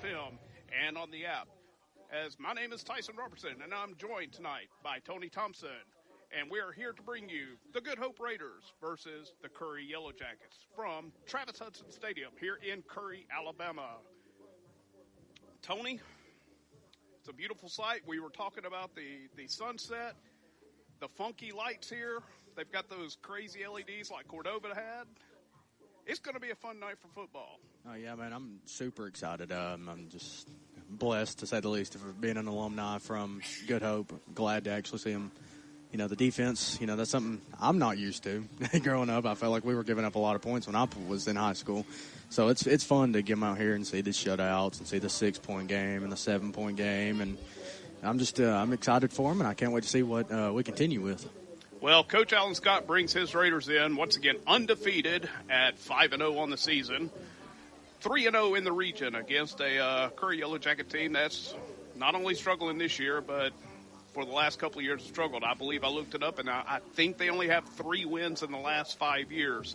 FM and on the app. As my name is Tyson Robertson, and I'm joined tonight by Tony Thompson, and we are here to bring you the Good Hope Raiders versus the Curry Yellow Jackets from Travis Hudson Stadium here in Curry, Alabama. Tony, it's a beautiful sight. We were talking about the sunset, the funky lights here. They've got those crazy LEDs like Cordova had. It's going to be a fun night for football. Oh, yeah, man, I'm super excited. I'm just blessed, to say the least, for being an alumni from Good Hope. Glad to actually see them. You know, the defense, you know, that's something I'm not used to. Growing up, I felt like we were giving up a lot of points when I was in high school. So it's fun to get them out here and see the shutouts and see the 6-point game and the 7-point game. And I'm just I'm excited for them, and I can't wait to see what we continue with. Well, Coach Alan Scott brings his Raiders in, once again, undefeated at 5-0 on the season. 3-0 in the region against a Curry Yellow Jacket team that's not only struggling this year, but for the last couple of years struggled. I believe I looked it up, and I think they only have 3 wins in the last 5 years.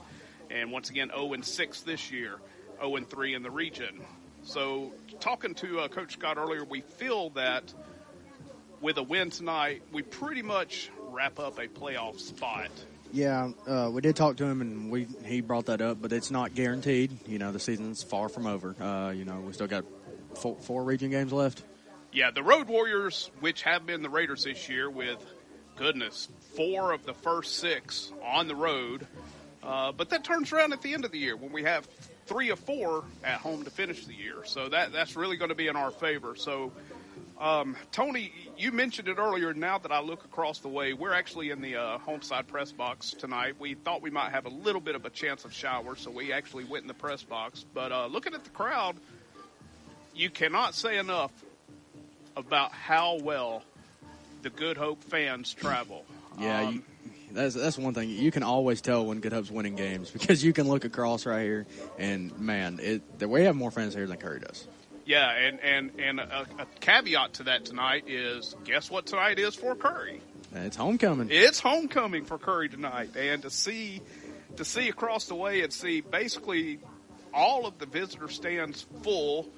And once again, 0-6 this year, 0-3 in the region. So talking to Coach Scott earlier, we feel that with a win tonight, we pretty much wrap up a playoff spot. Yeah, we did talk to him, and he brought that up, but it's not guaranteed. You know, the season's far from over. You know, we still got 4 region games left. Yeah, the Road Warriors, which have been the Raiders this year with, 4 of the first 6 on the road. But that turns around at the end of the year when we have 3 of 4 at home to finish the year. So that's really going to be in our favor. So, Tony, you mentioned it earlier. Now that I look across the way, we're actually in the home side press box tonight. We thought we might have a little bit of a chance of shower, so we actually went in the press box. But looking at the crowd, you cannot say enough about how well the Good Hope fans travel. Yeah, that's one thing. You can always tell when Good Hope's winning games because you can look across right here, and, man, we have more fans here than Curry does. Yeah, and a caveat to that tonight is, guess what tonight is for Curry? It's homecoming. It's homecoming for Curry tonight, and to see across the way and see basically all of the visitor stands full,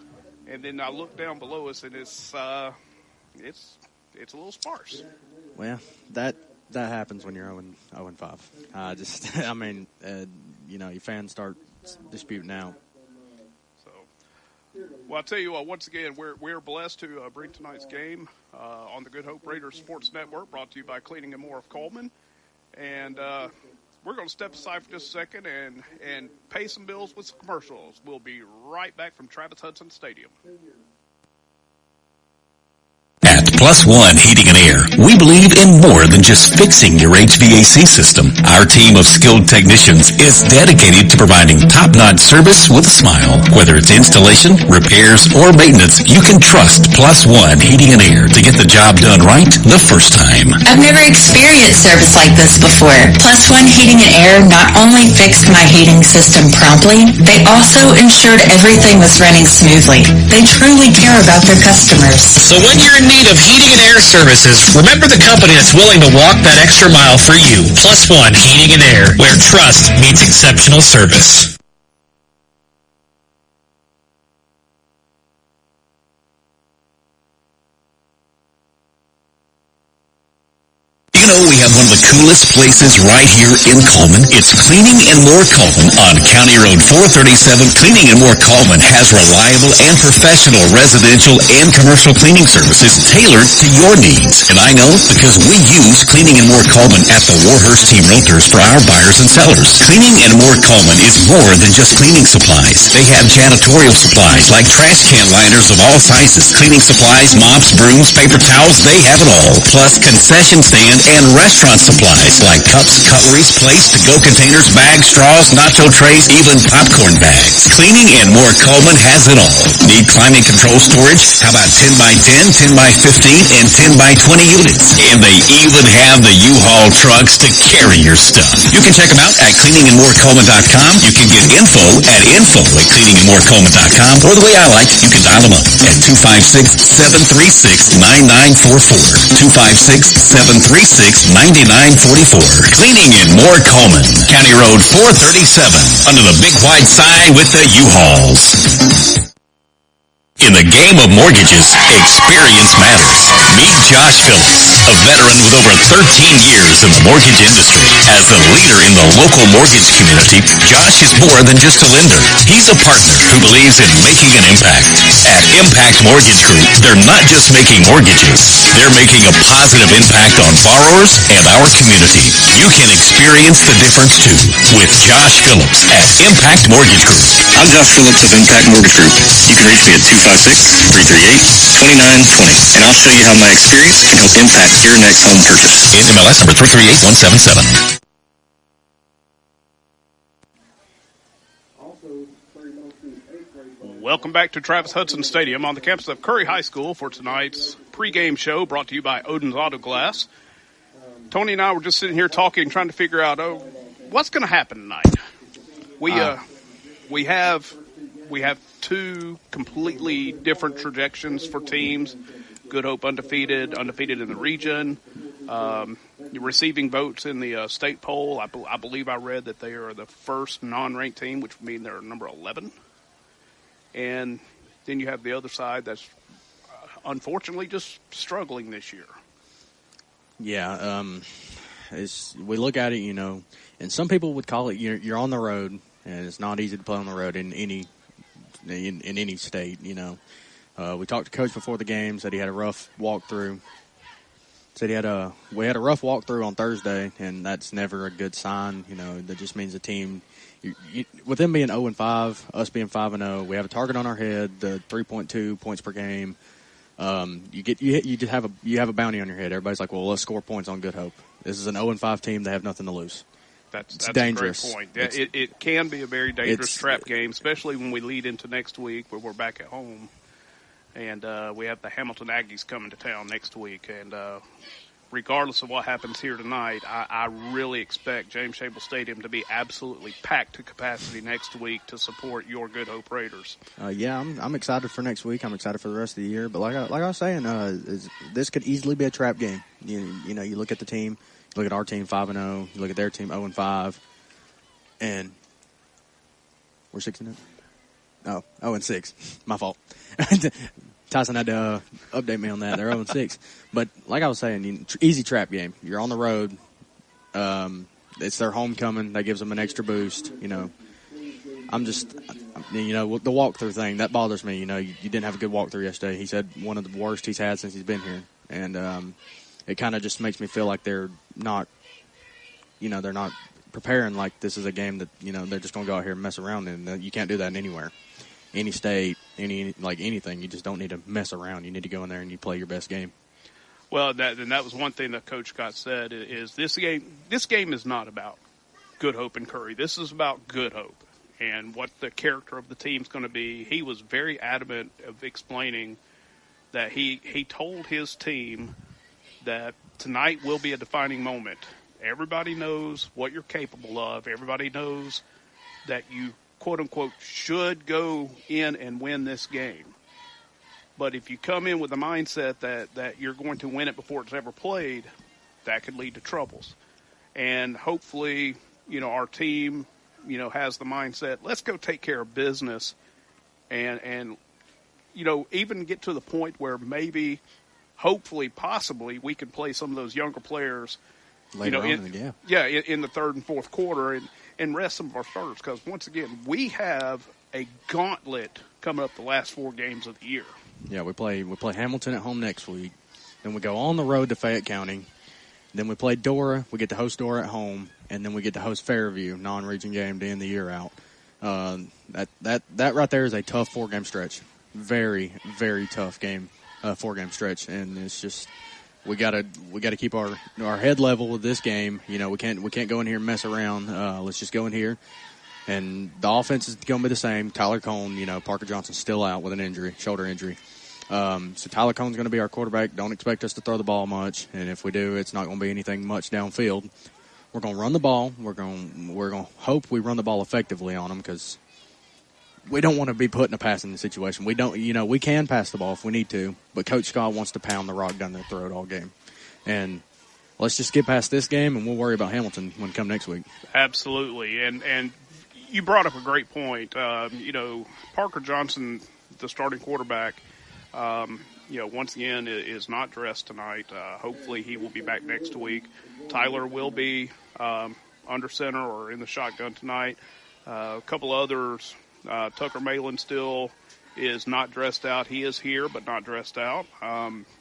and then I look down below us and it's a little sparse. Well, that happens when you're 0-5. You know, your fans start disputing out. Well, I'll tell you what, once again, we're blessed to bring tonight's game on the Good Hope Raiders Sports Network, brought to you by Cleaning and More of Coleman. And we're going to step aside for just a second and pay some bills with some commercials. We'll be right back from Travis Hudson Stadium. At Plus One Heating and Air, we believe in more than just fixing your HVAC system. Our team of skilled technicians is dedicated to providing top-notch service with a smile. Whether it's installation, repairs, or maintenance, you can trust Plus One Heating and Air to get the job done right the first time. I've never experienced service like this before. Plus One Heating and Air not only fixed my heating system promptly, they also ensured everything was running smoothly. They truly care about their customers. So when you're in need of heating and air services, remember the company that's willing to walk that extra mile for you. Plus One Heating and Air, where trust meets exceptional service. You know, we have one of the coolest places right here in Coleman. It's Cleaning and More Coleman on County Road 437. Cleaning and More Coleman has reliable and professional residential and commercial cleaning services tailored to your needs. And I know because we use Cleaning and More Coleman at the Warhurst Team Realtors for our buyers and sellers. Cleaning and More Coleman is more than just cleaning supplies. They have janitorial supplies like trash can liners of all sizes, cleaning supplies, mops, brooms, paper towels, they have it all. Plus concession stand and restaurant supplies like cups, cutleries, plates, to-go containers, bags, straws, nacho trays, even popcorn bags. Cleaning and More Coleman has it all. Need climate control storage? How about 10 by 10, 10 by 15, and 10 by 20 units? And they even have the U-Haul trucks to carry your stuff. You can check them out at cleaningandmorecoleman.com. You can get info at cleaningandmorecoleman.com. Or the way I like, you can dial them up at 256-736-9944. 256-736-9944. 944. Cleaning and more Coleman. County Road 437. Under the big white sign with the U-Hauls. In the game of mortgages, experience matters. Meet Josh Phillips, a veteran with over 13 years in the mortgage industry. As the leader in the local mortgage community, Josh is more than just a lender. He's a partner who believes in making an impact. At Impact Mortgage Group, they're not just making mortgages. They're making a positive impact on borrowers and our community. You can experience the difference too with Josh Phillips at Impact Mortgage Group. I'm Josh Phillips of Impact Mortgage Group. You can reach me at 256-338-2920, and I'll show you how my experience can help impact your next home purchase. NMLS number 338177. Welcome back to Travis Hudson Stadium on the campus of Curry High School for tonight's pregame show brought to you by Odin's Auto Glass. Tony and I were just sitting here talking, trying to figure out, what's going to happen tonight? We have two completely different trajectories for teams. Good Hope undefeated in the region. Receiving votes in the state poll. I believe I read that they are the first non-ranked team, which would mean they're number 11. And then you have the other side that's unfortunately just struggling this year. Yeah, we look at it, and some people would call it you're on the road, and it's not easy to play on the road in any state. We talked to Coach before the game, said he had a rough walkthrough. Said we had a rough walkthrough on Thursday, and that's never a good sign. That just means the team. With them being 0-5, us being 5-0, we have a target on our head. The 3.2 points per game. You have a bounty on your head. Everybody's like, well, let's score points on Good Hope. This is an 0-5 team. They have nothing to lose. That's dangerous. A great point. It can be a very dangerous trap game, especially when we lead into next week where we're back at home. And we have the Hamilton Aggies coming to town next week. And regardless of what happens here tonight, I really expect James Shabel Stadium to be absolutely packed to capacity next week to support your Good Hope Raiders. I'm excited for next week. I'm excited for the rest of the year. But like I was saying, this could easily be a trap game. You look at the team, you look at our team 5-0, you look at their team 0-5, and we're 6-0. Oh, 0-6. My fault. Tyson had to update me on that. They're 0-6. But like I was saying, easy trap game. You're on the road. It's their homecoming. That gives them an extra boost. The walkthrough thing, that bothers me. You didn't have a good walkthrough yesterday. He said one of the worst he's had since he's been here. And it kind of just makes me feel like they're not preparing like this is a game that, they're just going to go out here and mess around in. You can't do that anywhere. Any state, anything. You just don't need to mess around. You need to go in there and you play your best game. Well, that was one thing that Coach Scott said is this game is not about Good Hope and Curry. This is about Good Hope and what the character of the team's going to be. He was very adamant of explaining that he told his team that tonight will be a defining moment. Everybody knows what you're capable of. Everybody knows that you, quote-unquote, should go in and win this game. But if you come in with the mindset that you're going to win it before it's ever played, that could lead to troubles. And hopefully, our team, has the mindset, let's go take care of business and even get to the point where maybe, hopefully, possibly, we can play some of those younger players later in the third and fourth quarter and rest some of our starters, because once again, we have a gauntlet coming up the last 4 games of the year. Yeah, we play Hamilton at home next week. Then we go on the road to Fayette County. Then we play Dora. We get to host Dora at home, and then we get to host Fairview, non-region game to end the year out. That right there is a tough 4-game stretch. Very, very tough game, 4-game stretch, and it's just we gotta keep our head level with this game. We can't go in here and mess around. Let's just go in here. And the offense is going to be the same. Tyler Cone, Parker Johnson's still out with an injury, shoulder injury. So Tyler Cone's going to be our quarterback. Don't expect us to throw the ball much. And if we do, it's not going to be anything much downfield. We're going to run the ball. We're going to hope we run the ball effectively on them, because we don't want to be put in a passing situation. We don't, we can pass the ball if we need to, but Coach Scott wants to pound the rock down their throat all game. And let's just get past this game, and we'll worry about Hamilton when come next week. Absolutely. And you brought up a great point. Parker Johnson, the starting quarterback, once again, is not dressed tonight. Hopefully he will be back next week. Tyler will be under center or in the shotgun tonight. A couple others. Tucker Malin still is not dressed out. He is here, but not dressed out.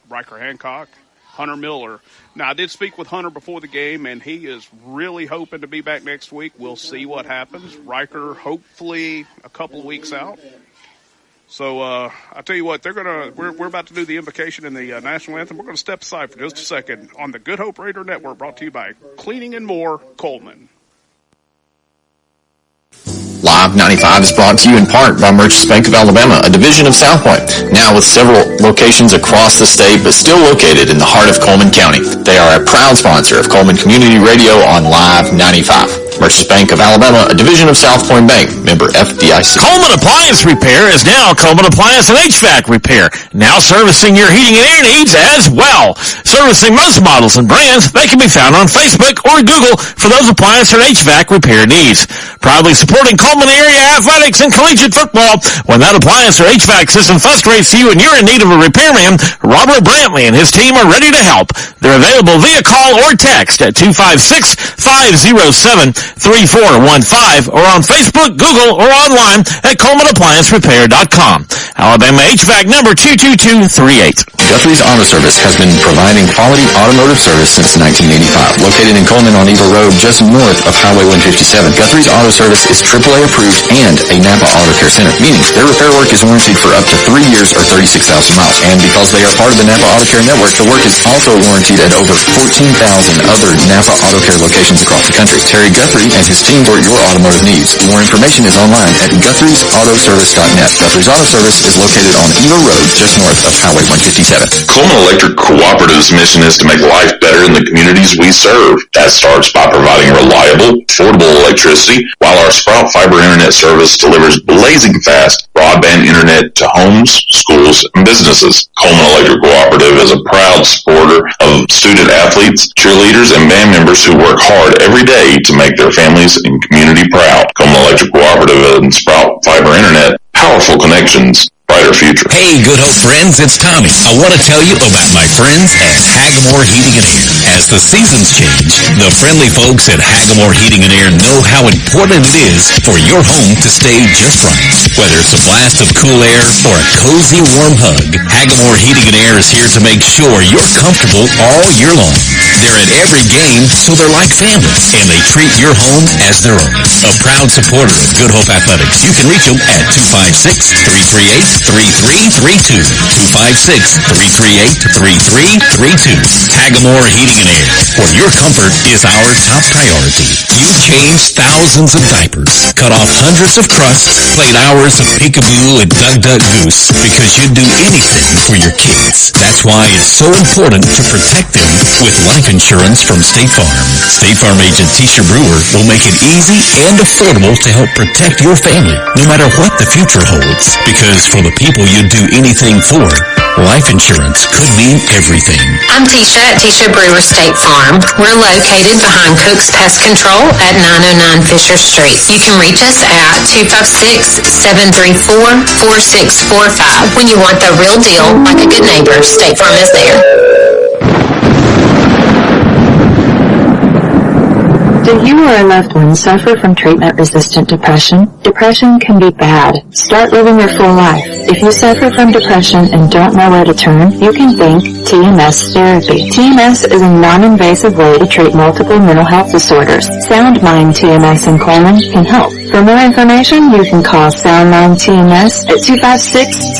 Riker Hancock, Hunter Miller. Now, I did speak with Hunter before the game, and he is really hoping to be back next week. We'll see what happens. Riker, hopefully a couple of weeks out. So I tell you what, we're about to do the invocation in the national anthem. We're going to step aside for just a second on the Good Hope Raider Network, brought to you by Cleaning and More Coleman. Live 95 is brought to you in part by Merchants Bank of Alabama, a division of South Point, now with several locations across the state, but still located in the heart of Coleman County. They are a proud sponsor of Coleman Community Radio on Live 95. Merchants Bank of Alabama, a division of South Point Bank, member FDIC. Coleman Appliance Repair is now Coleman Appliance and HVAC Repair, now servicing your heating and air needs as well. Servicing most models and brands, they can be found on Facebook or Google for those appliance and HVAC repair needs. Proudly supporting Coleman area athletics and collegiate football. When that appliance or HVAC system frustrates you and you're in need of a repairman, Robert Brantley and his team are ready to help. They're available via call or text at 256-507-3415 or on Facebook, Google, or online at ColemanApplianceRepair.com. Alabama HVAC number 22238. Guthrie's Auto Service has been providing quality automotive service since 1985. Located in Coleman on Eagle Road, just north of Highway 157, Guthrie's Auto Service is AAA approved and a Napa Auto Care Center, meaning their repair work is warranted for up to 3 years or 36,000 miles. And because they are part of the Napa Auto Care Network, the work is also warranted at over 14,000 other Napa Auto Care locations across the country. Terry Guthrie and his team for your automotive needs. More information is online at Guthrie'sAutoservice.net. Guthrie's Auto Service is located on Eagle Road, just north of Highway 157. Coleman Electric Cooperative's mission is to make life better in the communities we serve. That starts by providing reliable, affordable electricity, while our Sprout Fiber Internet service delivers blazing fast broadband internet to homes, schools, and businesses. Coleman Electric Cooperative is a proud supporter of student athletes, cheerleaders, and band members who work hard every day to make their families and community proud. Coleman Electric Cooperative and Sprout Fiber Internet, powerful connections, brighter future. Hey, Good Hope friends, it's Tommy. I want to tell you about my friends at Hagamore Heating and Air. As the seasons change, the friendly folks at Hagamore Heating and Air know how important it is for your home to stay just right. Whether it's a blast of cool air or a cozy warm hug, Hagamore Heating and Air is here to make sure you're comfortable all year long. They're at every game, so they're like family, and they treat your home as their own. A proud supporter of Good Hope Athletics. You can reach them at 256-338-3332. 256-338-3332. Hagamore Heating and Air, where your comfort is our top priority. You've changed thousands of diapers, cut off hundreds of crusts, played hours of peekaboo and duck goose because you'd do anything for your kids. That's why it's so important to protect them with life insurance from State Farm. State Farm agent Tisha Brewer will make it easy and affordable to help protect your family, no matter what the future holds. Because for the people you'd do anything for, life insurance could mean everything. I'm Tisha at Tisha Brewer State Farm. We're located behind Cook's Pest Control at 909 Fisher Street. You can reach us at 256-734-4645. When you want the real deal, like a good neighbor, State Farm is there. Do you or a loved one suffer from treatment-resistant depression? Depression can be bad. Start living your full life. If you suffer from depression and don't know where to turn, you can think TMS therapy. TMS is a non-invasive way to treat multiple mental health disorders. Sound Mind TMS in Coleman can help. For more information, you can call Sound Mind TMS at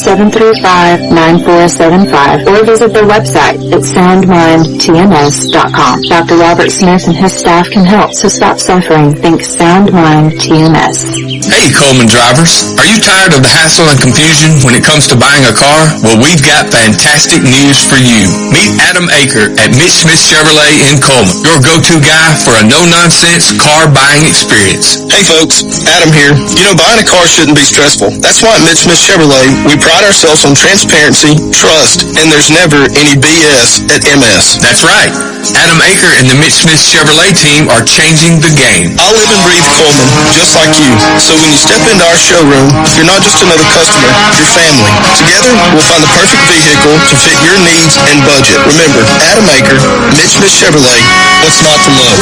256-735-9475 or visit their website at soundmindtms.com. Dr. Robert Smith and his staff can help, so stop suffering. Think Sound Mind TMS. Hey, Coleman drivers. Are you tired of the hassle and confusion when it comes to buying a car? Well, we've got fantastic news for you. Meet Adam Aker at Mitch Smith Chevrolet in Coleman, your go-to guy for a no-nonsense car buying experience. Hey folks, Adam here. You know, buying a car shouldn't be stressful. That's why at Mitch Smith Chevrolet, we pride ourselves on transparency, trust, and there's never any BS at MS. That's right. Adam Aker and the Mitch Smith Chevrolet team are changing the game. I live and breathe Coleman, just like you. So when you step into our showroom, you're not just another customer, you're family. Together, we'll find the perfect vehicle to fit your needs and budget. Remember, Adam Aker, Mitch Smith Chevrolet, what's not to love?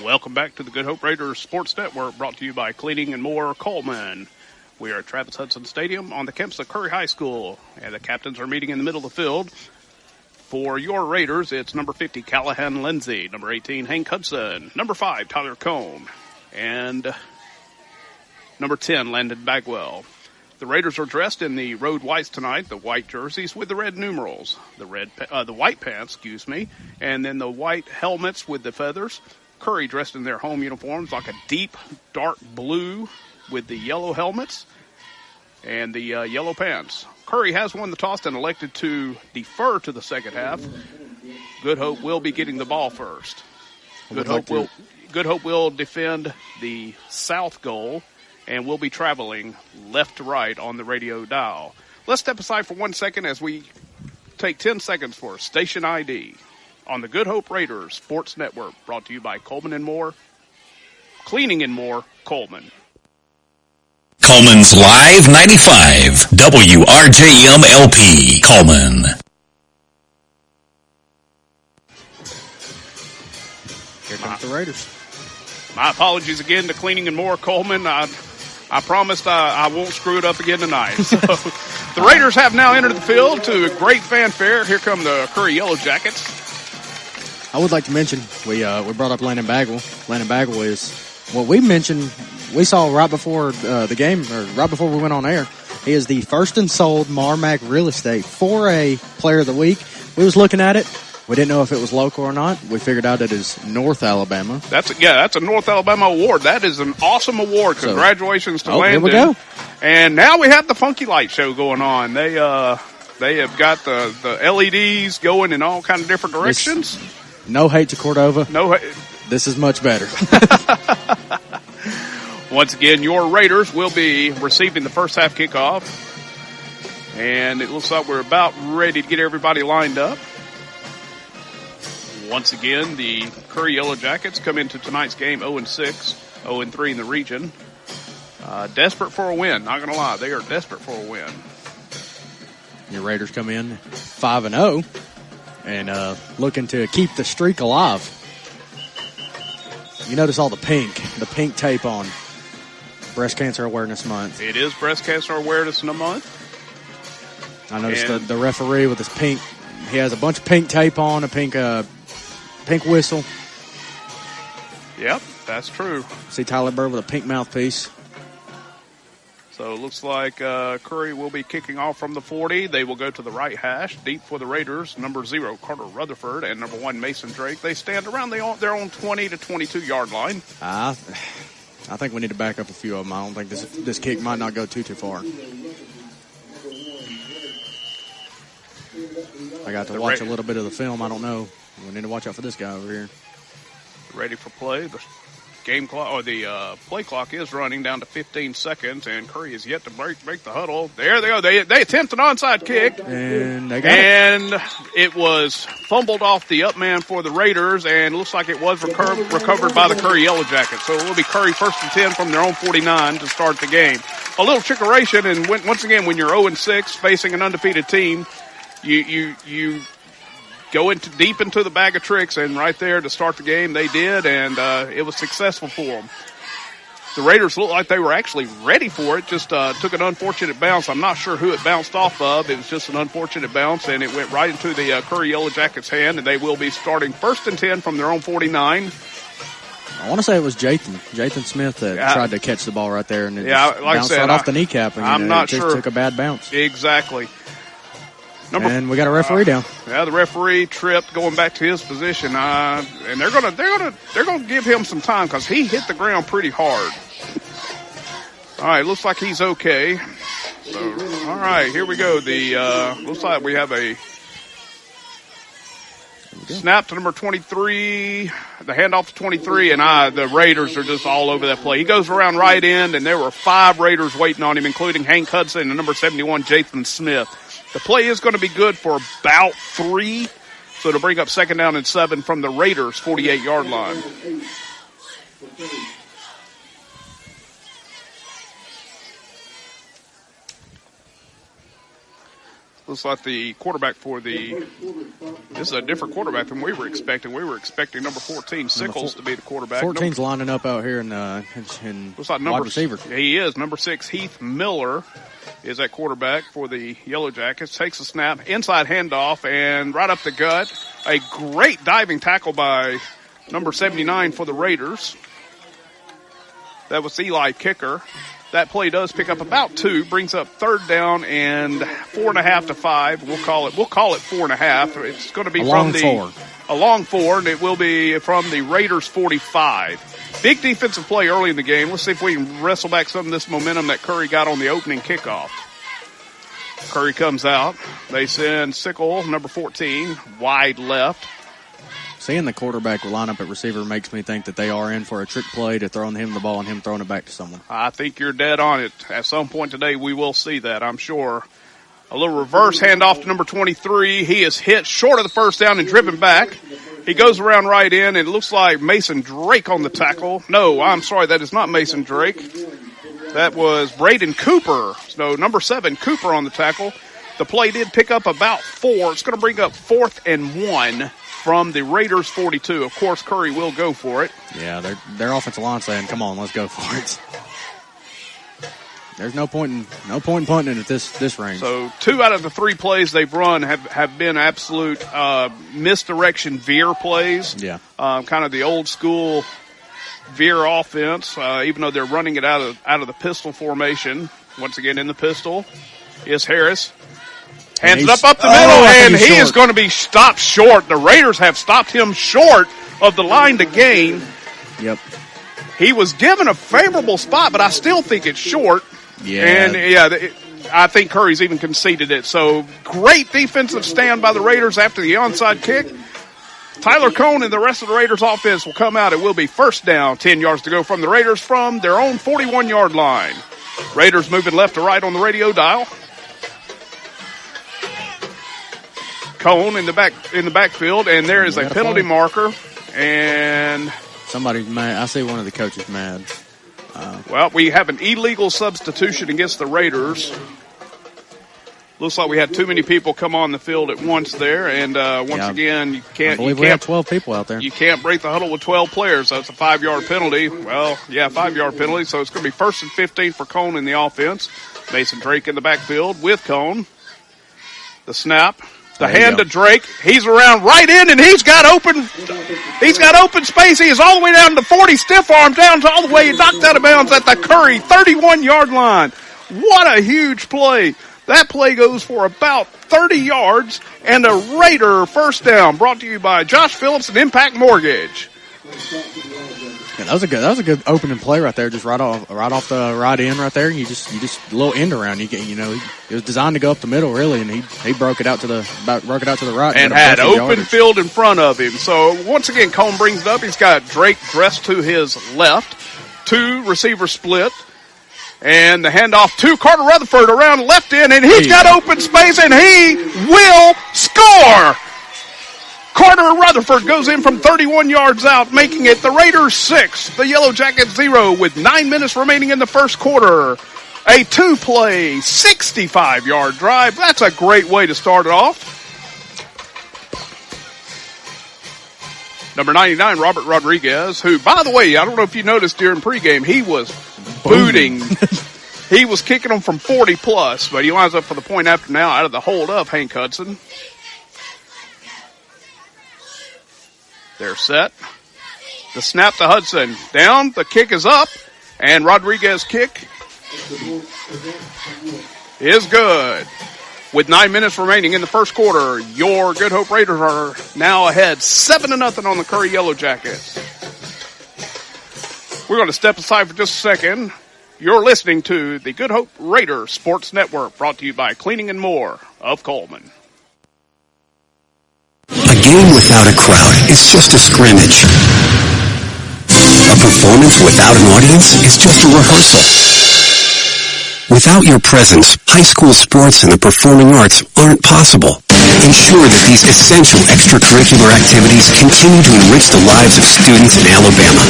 Welcome back to the Good Hope Raiders Sports Network, brought to you by Cleaning and More Coleman. We are at Travis Hudson Stadium on the campus of Curry High School, and the captains are meeting in the middle of the field. For your Raiders, it's number 50, Callahan Lindsay, number 18, Hank Hudson, number 5, Tyler Cone, and number 10, Landon Bagwell. The Raiders are dressed in the road whites tonight, the white jerseys with the red numerals, the white pants, and then the white helmets with the feathers. Curry dressed in their home uniforms like a deep, dark blue with the yellow helmets and the yellow pants. Curry has won the toss and elected to defer to the second half. Good Hope will be getting the ball first. Good Hope will defend the south goal and will be traveling left to right on the radio dial. Let's step aside for 1 second as we take 10 seconds for Station ID on the Good Hope Raiders Sports Network, brought to you by Coleman and More, Cleaning and More, Coleman. Coleman's Live 95, WRJM-LP, Coleman. Here comes the Raiders. My apologies again to Cleaning and More, Coleman. I promised I won't screw it up again tonight. So the Raiders have now entered the field to great fanfare. Here come the Curry Yellow Jackets. I would like to mention, we brought up Landon Bagwell. Landon Bagwell is what we mentioned, we saw right before the game, or right before we went on air. He is the first and sold Marmac Real Estate 4A Player of the Week. We was looking at it. We didn't know if it was local or not. We figured out it is North Alabama. That's a North Alabama award. That is an awesome award. Congratulations to Landon. Here we go. And now we have the Funky Light Show going on. They have got the LEDs going in all kind of different directions. No hate to Cordova. No, this is much better. Once again, your Raiders will be receiving the first half kickoff. And it looks like we're about ready to get everybody lined up. Once again, the Curry Yellow Jackets come into tonight's game 0-6, 0-3 in the region. Desperate for a win, not going to lie. They are desperate for a win. Your Raiders come in 5-0 and looking to keep the streak alive. You notice all the pink tape on Breast Cancer Awareness Month. It is Breast Cancer Awareness Month. I noticed the referee with his pink, he has a bunch of pink tape on, a pink whistle. Yep, that's true. See Tyler Bird with a pink mouthpiece. So it looks like Curry will be kicking off from the 40. They will go to the right hash, deep for the Raiders. Number 0, Carter Rutherford, and number 1, Mason Drake. They stand around their own 20 to 22-yard line. I think we need to back up a few of them. I don't think this kick might not go too far. I got to watch a little bit of the film. I don't know. We need to watch out for this guy over here. Ready for play. The game clock, or the play clock is running down to 15 seconds, and Curry is yet to break the huddle. There they go. They attempt an onside kick. And they got it. It was fumbled off the up man for the Raiders, and looks like it was recovered by the Curry Yellow Jackets. So it will be Curry 1st and 10 from their own 49 to start the game. A little trickeration, and once again, when you're 0-6 facing an undefeated team, you go deep into the bag of tricks, and right there to start the game they did, and it was successful for them. The Raiders looked like they were actually ready for it, just took an unfortunate bounce. I'm not sure who it bounced off of. It was just an unfortunate bounce, and it went right into the Curry Yellow Jackets' hand, and they will be starting 1st and 10 from their own 49. I want to say it was Jathan Smith that tried to catch the ball right there, and it bounced right off the kneecap, and I'm not it just sure. Took a bad bounce. Exactly. And we got a referee down. Yeah, the referee tripped going back to his position. And they're gonna give him some time because he hit the ground pretty hard. All right, looks like he's okay. So, all right, here we go. Looks like we have a snap to number 23, the handoff to 23, and the Raiders are just all over that play. He goes around right end, and there were 5 Raiders waiting on him, including Hank Hudson and number 71, Jathan Smith. The play is going to be good for about 3, so to bring up 2nd down and 7 from the Raiders' 48-yard line. Looks like the quarterback this is a different quarterback than we were expecting. We were expecting number 14, Sickles, to be the quarterback. 14's lining up out here in looks like wide receiver. He is. Number 6, Heath Miller, is at quarterback for the Yellow Jackets. Takes a snap, inside handoff, and right up the gut. A great diving tackle by number 79 for the Raiders. That was Eli Kicker. That play does pick up about 2, brings up 3rd down and 4.5 to 5. We'll call it 4.5. It's going to be a long 4, and it will be from the Raiders 45. Big defensive play early in the game. Let's see if we can wrestle back some of this momentum that Curry got on the opening kickoff. Curry comes out. They send Sickle, number 14, wide left. Seeing the quarterback line up at receiver makes me think that they are in for a trick play to throwing him the ball and him throwing it back to someone. I think you're dead on it. At some point today, we will see that, I'm sure. A little reverse handoff to number 23. He is hit short of the 1st down and driven back. He goes around right in, and it looks like Mason Drake on the tackle. No, I'm sorry, that is not Mason Drake. That was Braden Cooper. So number 7, Cooper on the tackle. The play did pick up about 4. It's going to bring up 4th and 1. From the Raiders 42. Of course, Curry will go for it. Yeah, their offensive line saying, come on, let's go for it. There's no point in punting at this range. So 2 out of the 3 plays they've run have been absolute misdirection veer plays. Yeah. Kind of the old school veer offense, even though they're running it out of the pistol formation. Once again, in the pistol is Harris. Hands it up the middle, and he is going to be stopped short. The Raiders have stopped him short of the line to gain. Yep. He was given a favorable spot, but I still think it's short. Yeah. And, I think Curry's even conceded it. So, great defensive stand by the Raiders after the onside kick. Tyler Cone and the rest of the Raiders offense will come out. It will be 1st down, 10 yards to go from the Raiders from their own 41-yard line. Raiders moving left to right on the radio dial. Cone in the backfield, and there is a penalty marker, and somebody's mad. I see one of the coaches mad. Well, we have an illegal substitution against the Raiders. Looks like we had too many people come on the field at once there, and once again, we have 12 people out there. You can't break the huddle with 12 players. That's a 5-yard penalty. Well, yeah, 5-yard penalty. So it's going to be 1st and 15 for Cone in the offense. Mason Drake in the backfield with Cone. The snap. The hand to Drake. He's around right in, and he's got open space. He is all the way down to 40, stiff arm down to all the way, knocked out of bounds at the Curry 31-yard line. What a huge play. That play goes for about 30 yards and a Raider 1st down, brought to you by Josh Phillips and Impact Mortgage. Yeah, that was a good opening play right there, just right off the right end right there. You just a little end around. It was designed to go up the middle really, and he broke it out to the right and had open field in front of him. So once again, Cone brings it up. He's got Drake dressed to his left, 2 receivers split, and the handoff to Carter Rutherford around left end, and he's got open space, and he will score. Carter Rutherford goes in from 31 yards out, making it the Raiders 6, the Yellow Jackets 0 with 9 minutes remaining in the first quarter. A 2-play, 65-yard drive. That's a great way to start it off. Number 99, Robert Rodriguez, who, by the way, I don't know if you noticed during pregame, he was booting. He was kicking them from 40-plus, but he lines up for the point after now out of the hold of Hank Hudson. They're set. The snap to Hudson. Down. The kick is up. And Rodriguez's kick is good. With 9 minutes remaining in the first quarter, your Good Hope Raiders are now ahead 7-0 on the Curry Yellow Jackets. We're going to step aside for just a second. You're listening to the Good Hope Raiders Sports Network, brought to you by Cleaning and More of Coleman. A game without a crowd is just a scrimmage. A performance without an audience is just a rehearsal. Without your presence, high school sports and the performing arts aren't possible. Ensure that these essential extracurricular activities continue to enrich the lives of students in Alabama.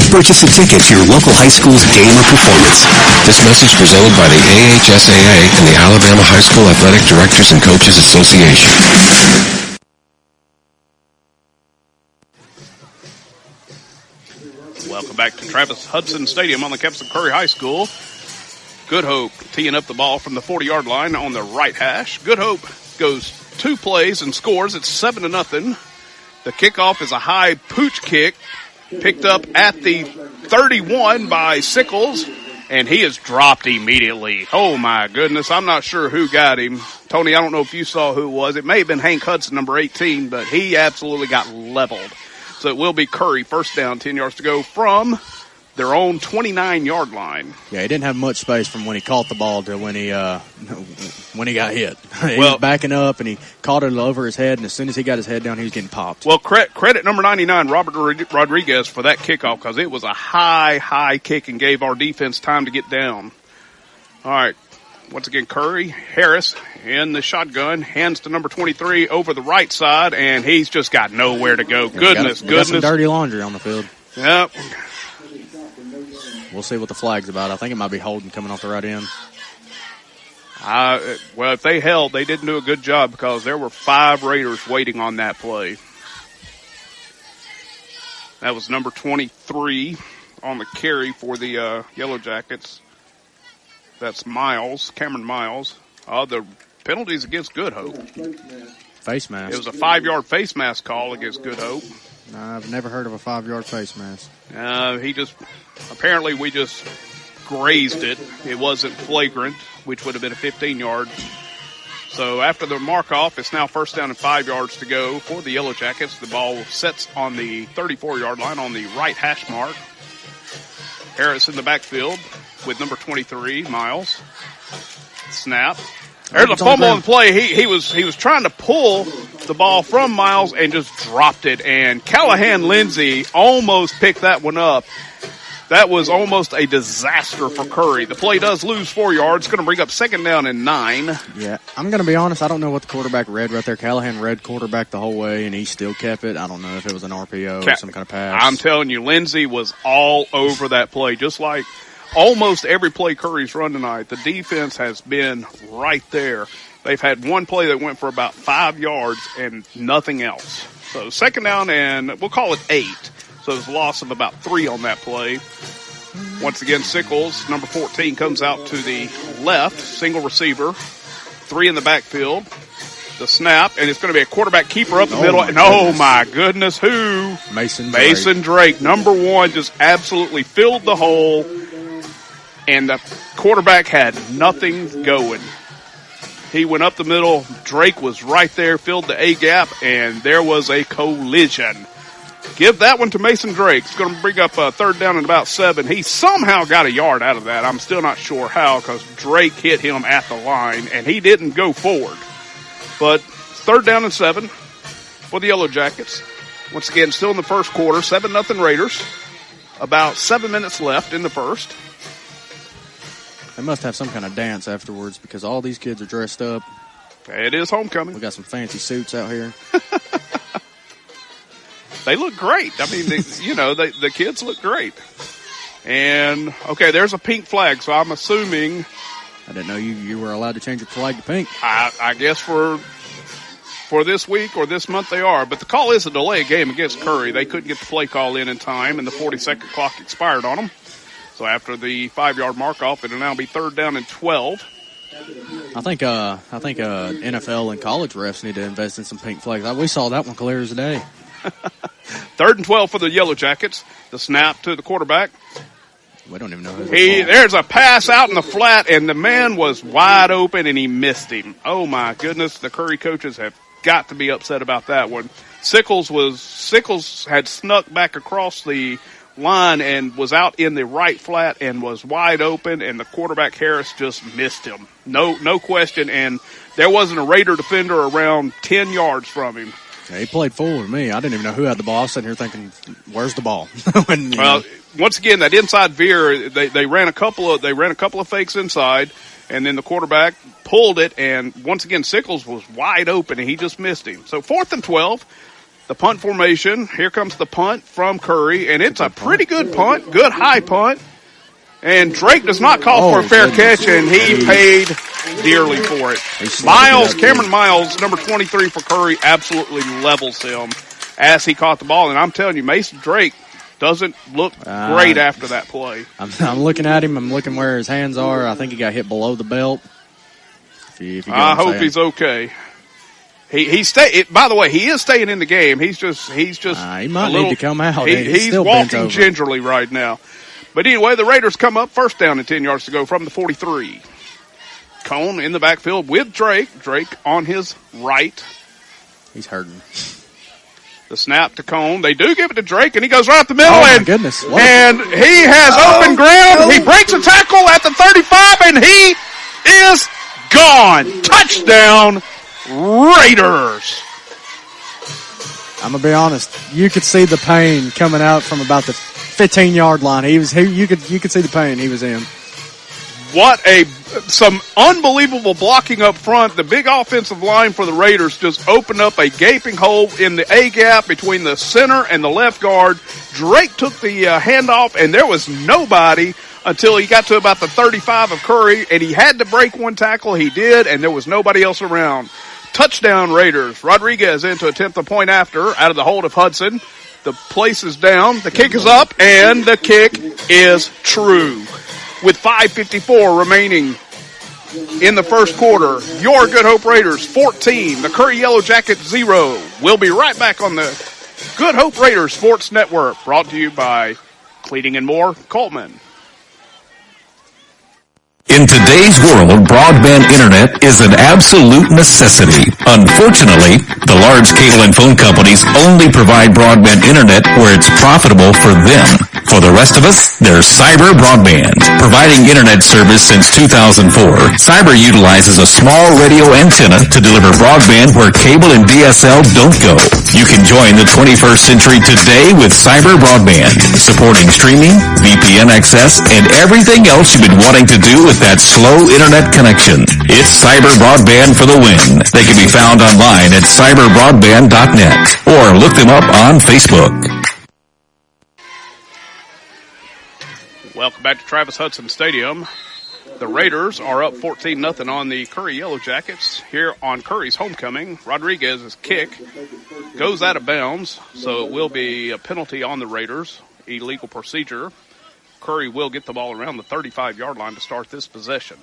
Purchase a ticket to your local high school's game or performance. This message presented by the AHSAA and the Alabama High School Athletic Directors and Coaches Association. Welcome back to Travis Hudson Stadium on the campus of Curry High School. Good Hope teeing up the ball from the 40-yard line on the right hash. Good Hope goes 2 plays and scores. It's 7-0. The kickoff is a high pooch kick picked up at the 31 by Sickles, and he is dropped immediately. Oh, my goodness. I'm not sure who got him. Tony, I don't know if you saw who it was. It may have been Hank Hudson, number 18, but he absolutely got leveled. So it will be Curry, first down, 10 yards to go from their own 29-yard line. Yeah, he didn't have much space from when he caught the ball to when he got hit. He was backing up, and he caught it over his head, and as soon as he got his head down, he was getting popped. Well, credit number 99, Robert Rodriguez, for that kickoff, because it was a high kick and gave our defense time to get down. All right, once again, Curry, Harris in the shotgun, hands to number 23 over the right side, and he's just got nowhere to go. Goodness. Got some dirty laundry on the field. Yep. We'll see what the flag's about. I think it might be holding coming off the right end. Well, if they held, they didn't do a good job because there were 5 Raiders waiting on that play. That was number 23 on the carry for the Yellow Jackets. That's Miles, Cameron Miles. The penalties against Good Hope. Face mask. It was a 5-yard face mask call against Good Hope. I've never heard of a 5-yard face mask. Apparently we just grazed it. It wasn't flagrant, which would have been a 15-yard. So after the mark-off, it's now first down and 5 yards to go for the Yellow Jackets. The ball sets on the 34-yard line on the right hash mark. Harris in the backfield with number 23, Miles. Snap. There's a fumble in play. He was trying to pull the ball from Miles and just dropped it. And Callahan Lindsay almost picked that one up. That was almost a disaster for Curry. The play does lose 4 yards. Going to bring up second down and 9. Yeah, I'm going to be honest. I don't know what the quarterback read right there. Callahan read quarterback the whole way, and he still kept it. I don't know if it was an RPO or some kind of pass. I'm telling you, Lindsay was all over that play, just like almost every play Curry's run tonight. The defense has been right there. They've had one play that went for about 5 yards and nothing else. So second down and we'll call it 8. So there's a loss of about 3 on that play. Once again, Sickles, number 14, comes out to the left, single receiver, 3 in the backfield. The snap, and it's going to be a quarterback keeper up the middle. And oh my goodness, who? Mason Drake, number 1, just absolutely filled the hole. And the quarterback had nothing going. He went up the middle. Drake was right there, filled the A-gap, and there was a collision. Give that one to Mason Drake. It's going to bring up a third down and about 7. He somehow got a yard out of that. I'm still not sure how because Drake hit him at the line, and he didn't go forward. But third down and 7 for the Yellow Jackets. Once again, still in the first quarter, 7-0 Raiders. About 7 minutes left in the first. They must have some kind of dance afterwards because all these kids are dressed up. It is homecoming. We got some fancy suits out here. They look great. I mean, the kids look great. And, okay, there's a pink flag, so I'm assuming. I didn't know you were allowed to change your flag to pink. I guess for this week or this month they are. But the call is a delay game against Curry. They couldn't get the play call in time, and the 40-second clock expired on them. So after the 5-yard mark-off, it'll now be third down and 12. I think NFL and college refs need to invest in some pink flags. We saw that one clear as day. Third and 12 for the Yellow Jackets. The snap to the quarterback. We don't even know who There's a pass out in the flat, and the man was wide open, and he missed him. Oh, my goodness. The Curry coaches have got to be upset about that one. Sickles had snuck back across the line and was out in the right flat and was wide open, and the quarterback Harris just missed him. No question, and there wasn't a Raider defender around 10 yards from him. Yeah, he played full with me. I didn't even know who had the ball. I was sitting here thinking, where's the ball? Once again, that inside veer, they ran a couple of fakes inside, and then the quarterback pulled it, and once again Sickles was wide open, and he just missed him. So 4th and 12, the punt formation. Here comes the punt from Curry, and it's a pretty good punt, good high punt. And Drake does not call for a fair catch, and he paid dearly for it. Cameron Miles, number 23 for Curry, absolutely levels him as he caught the ball. And I'm telling you, Mason Drake doesn't look great after that play. I'm looking at him. I'm looking where his hands are. I think he got hit below the belt. I hope he's okay. By the way, he is staying in the game. He's just. He might need to come out. He's walking gingerly right now. But anyway, the Raiders come up, first down and 10 yards to go from the 43. Cone in the backfield with Drake. Drake on his right. He's hurting. The snap to Cone. They do give it to Drake, and he goes right up the middle. Oh, my goodness. And he has open ground. He breaks a tackle at the 35, and he is gone. Touchdown, Raiders. I'm going to be honest. You could see the pain coming out from about the 15-yard line. You could see the pain he was in. Some unbelievable blocking up front. The big offensive line for the Raiders just opened up a gaping hole in the A-gap between the center and the left guard. Drake took the handoff, and there was nobody until he got to about the 35 of Curry, and he had to break one tackle. He did, and there was nobody else around. Touchdown, Raiders. Rodriguez in to attempt the point after out of the hold of Hudson. The place is down. The kick is up, and the kick is true. With 5:54 remaining in the first quarter, your Good Hope Raiders 14, the Curry Yellow Jackets 0. We'll be right back on the Good Hope Raiders Sports Network, brought to you by Cleaning and More, Coleman. In today's world, broadband internet is an absolute necessity. Unfortunately, the large cable and phone companies only provide broadband internet where it's profitable for them. For the rest of us, there's Cyber Broadband. Providing internet service since 2004, Cyber utilizes a small radio antenna to deliver broadband where cable and DSL don't go. You can join the 21st century today with Cyber Broadband, supporting streaming, VPN access, and everything else you've been wanting to do with that slow internet connection. It's Cyber Broadband for the win. They can be found online at cyberbroadband.net or look them up on Facebook. Welcome back to Travis Hudson Stadium. The Raiders are up 14-0 on the Curry Yellow Jackets here on Curry's homecoming. Rodriguez's kick goes out of bounds, so it will be a penalty on the Raiders. Illegal procedure. Curry will get the ball around the 35-yard line to start this possession.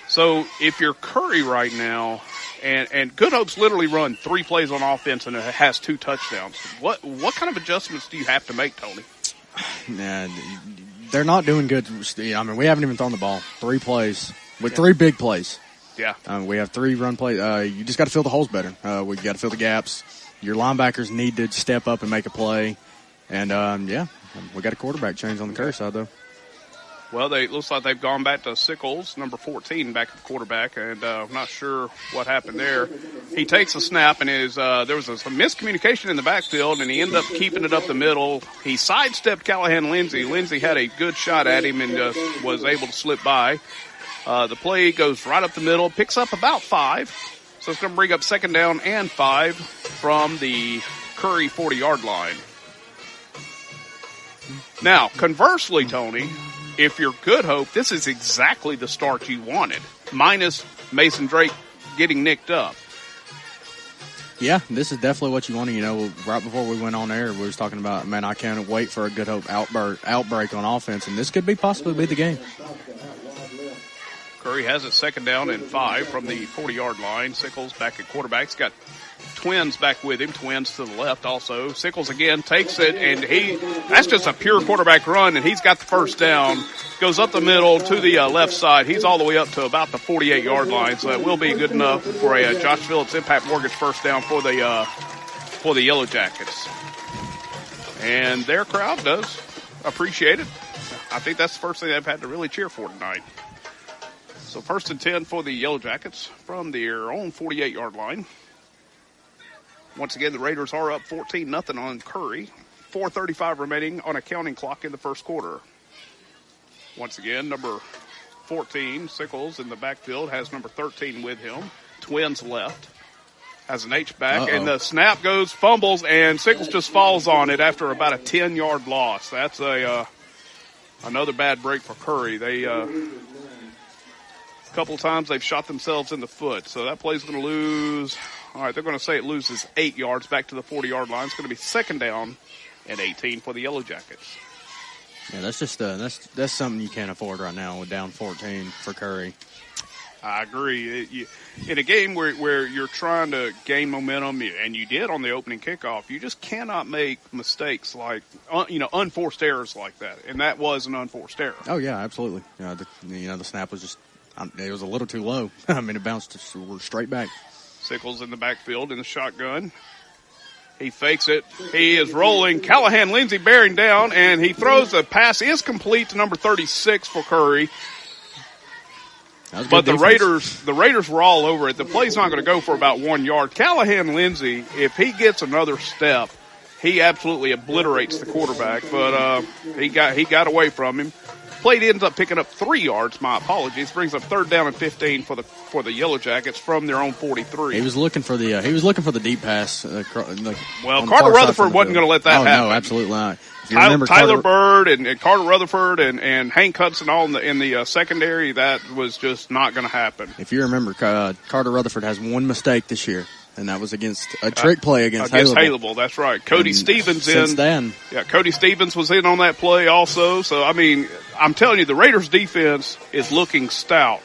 So if you're Curry right now, and Good Hope's literally run 3 plays on offense and it has 2 touchdowns, what kind of adjustments do you have to make, Tony? Nah, they're not doing good. I mean, we haven't even thrown the ball. 3 plays with 3 big plays. Yeah. We have 3 run plays. You just got to fill the holes better. We got to fill the gaps. Your linebackers need to step up and make a play. And, we got a quarterback change on the Curry side, though. Well, it looks like they've gone back to Sickles, number 14, back at the quarterback, and I'm not sure what happened there. He takes a snap, and there was some miscommunication in the backfield, and he ended up keeping it up the middle. He sidestepped Callahan Lindsey. Lindsey had a good shot at him and was able to slip by. The play goes right up the middle, picks up about 5, so it's going to bring up 2nd down and 5 from the Curry 40-yard line. Now, conversely, Tony, if you're Good Hope, this is exactly the start you wanted, minus Mason Drake getting nicked up. Yeah, this is definitely what you wanted. You know, right before we went on air, we was talking about, man, I can't wait for a Good Hope outbreak on offense, and this could possibly be the game. Curry has it 2nd down and 5 from the 40-yard line. Sickles back at quarterback. He's got Twins back with him. Twins to the left also. Sickles again takes it, and that's just a pure quarterback run, and he's got the first down. Goes up the middle to the left side. He's all the way up to about the 48-yard line, so that will be good enough for a Josh Phillips Impact Mortgage first down for the Yellow Jackets. And their crowd does appreciate it. I think that's the first thing they've had to really cheer for tonight. So 1st and 10 for the Yellow Jackets from their own 48-yard line. Once again, the Raiders are up 14-0 on Curry. 4:35 remaining on a counting clock in the first quarter. Once again, number 14, Sickles, in the backfield, has number 13 with him. Twins left. Has an H-back, and the snap goes, fumbles, and Sickles just falls on it after about a 10-yard loss. That's another bad break for Curry. A couple of times they've shot themselves in the foot, so that play's going to lose. All right, they're going to say it loses 8 yards back to the 40-yard line. It's going to be 2nd down and 18 for the Yellow Jackets. Yeah, that's just that's something you can't afford right now with down 14 for Curry. I agree. In a game where you're trying to gain momentum, and you did on the opening kickoff, you just cannot make mistakes like unforced errors like that, and that was an unforced error. Oh yeah, absolutely. The snap was just it was a little too low. I mean, it bounced straight back. Sickles in the backfield in the shotgun. He fakes it. He is rolling. Callahan, Lindsey bearing down, and he throws a pass. Is complete to number 36 for Curry. But the Raiders were all over it. The play's not going to go for about 1 yard. Callahan, Lindsey, if he gets another step, he absolutely obliterates the quarterback. But he got away from him. Play ends up picking up 3 yards. My apologies. Brings up 3rd down and 15 for the Yellow Jackets from their own 43. He was looking for the deep pass. Carter Rutherford wasn't going to let that happen. No, absolutely not. Tyler Bird and Carter Rutherford and Hank Hudson all in the secondary, that was just not going to happen. If you remember, Carter Rutherford has one mistake this year, and that was against a trick play against Halable. That's right. Cody Stevens since then. Yeah, Cody Stevens was in on that play also. So, I mean, I'm telling you, the Raiders' defense is looking stout.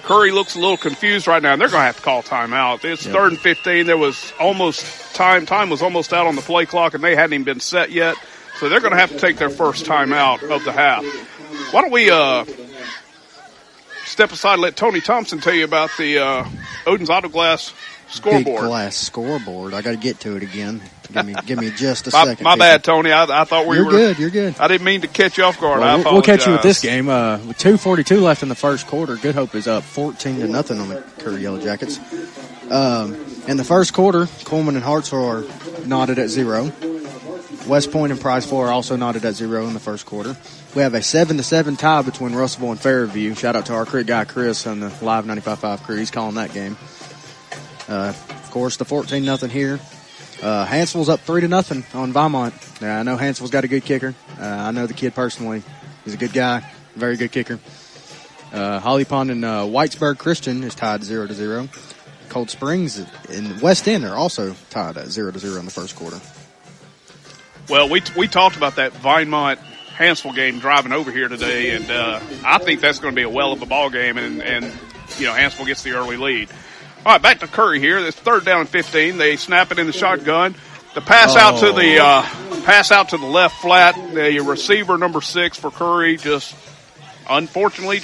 Curry looks a little confused right now, and they're going to have to call timeout. It's 3rd and 15. There was almost time was almost out on the play clock, and they hadn't even been set yet. So they're going to have to take their first timeout of the half. Why don't we step aside and let Tony Thompson tell you about the Odin's Auto Glass scoreboard. Big glass scoreboard. I got to get to it again. Give me just a second. My bad, Tony. I thought we were good. You're good. I didn't mean to catch you off guard. Well, we'll catch you with this game. With 2:42 left in the first quarter, Good Hope is up 14-0 on the Curry Yellow Jackets. In the first quarter, Coleman and Hartsville are knotted at 0. West Point and Priceville are also knotted at 0 in the first quarter. We have a 7-7 tie between Russellville and Fairview. Shout out to our guy Chris on the Live 95.5 crew. He's calling that game. Of course, the 14-0 here. Hansville's up 3-0 on Viamont. I know Hansville's got a good kicker. I know the kid personally. He's a good guy, very good kicker. Holly Pond and Whitesburg Christian is tied 0-0. Cold Springs and West End are also tied at 0-0 in the first quarter. Well, we talked about that Vinemont Hansville game driving over here today, and I think that's going to be a well of a ball game, and Hansville gets the early lead. All right, back to Curry here. It's 3rd down and 15. They snap it in the shotgun. The pass out to the left flat. The receiver number 6 for Curry unfortunately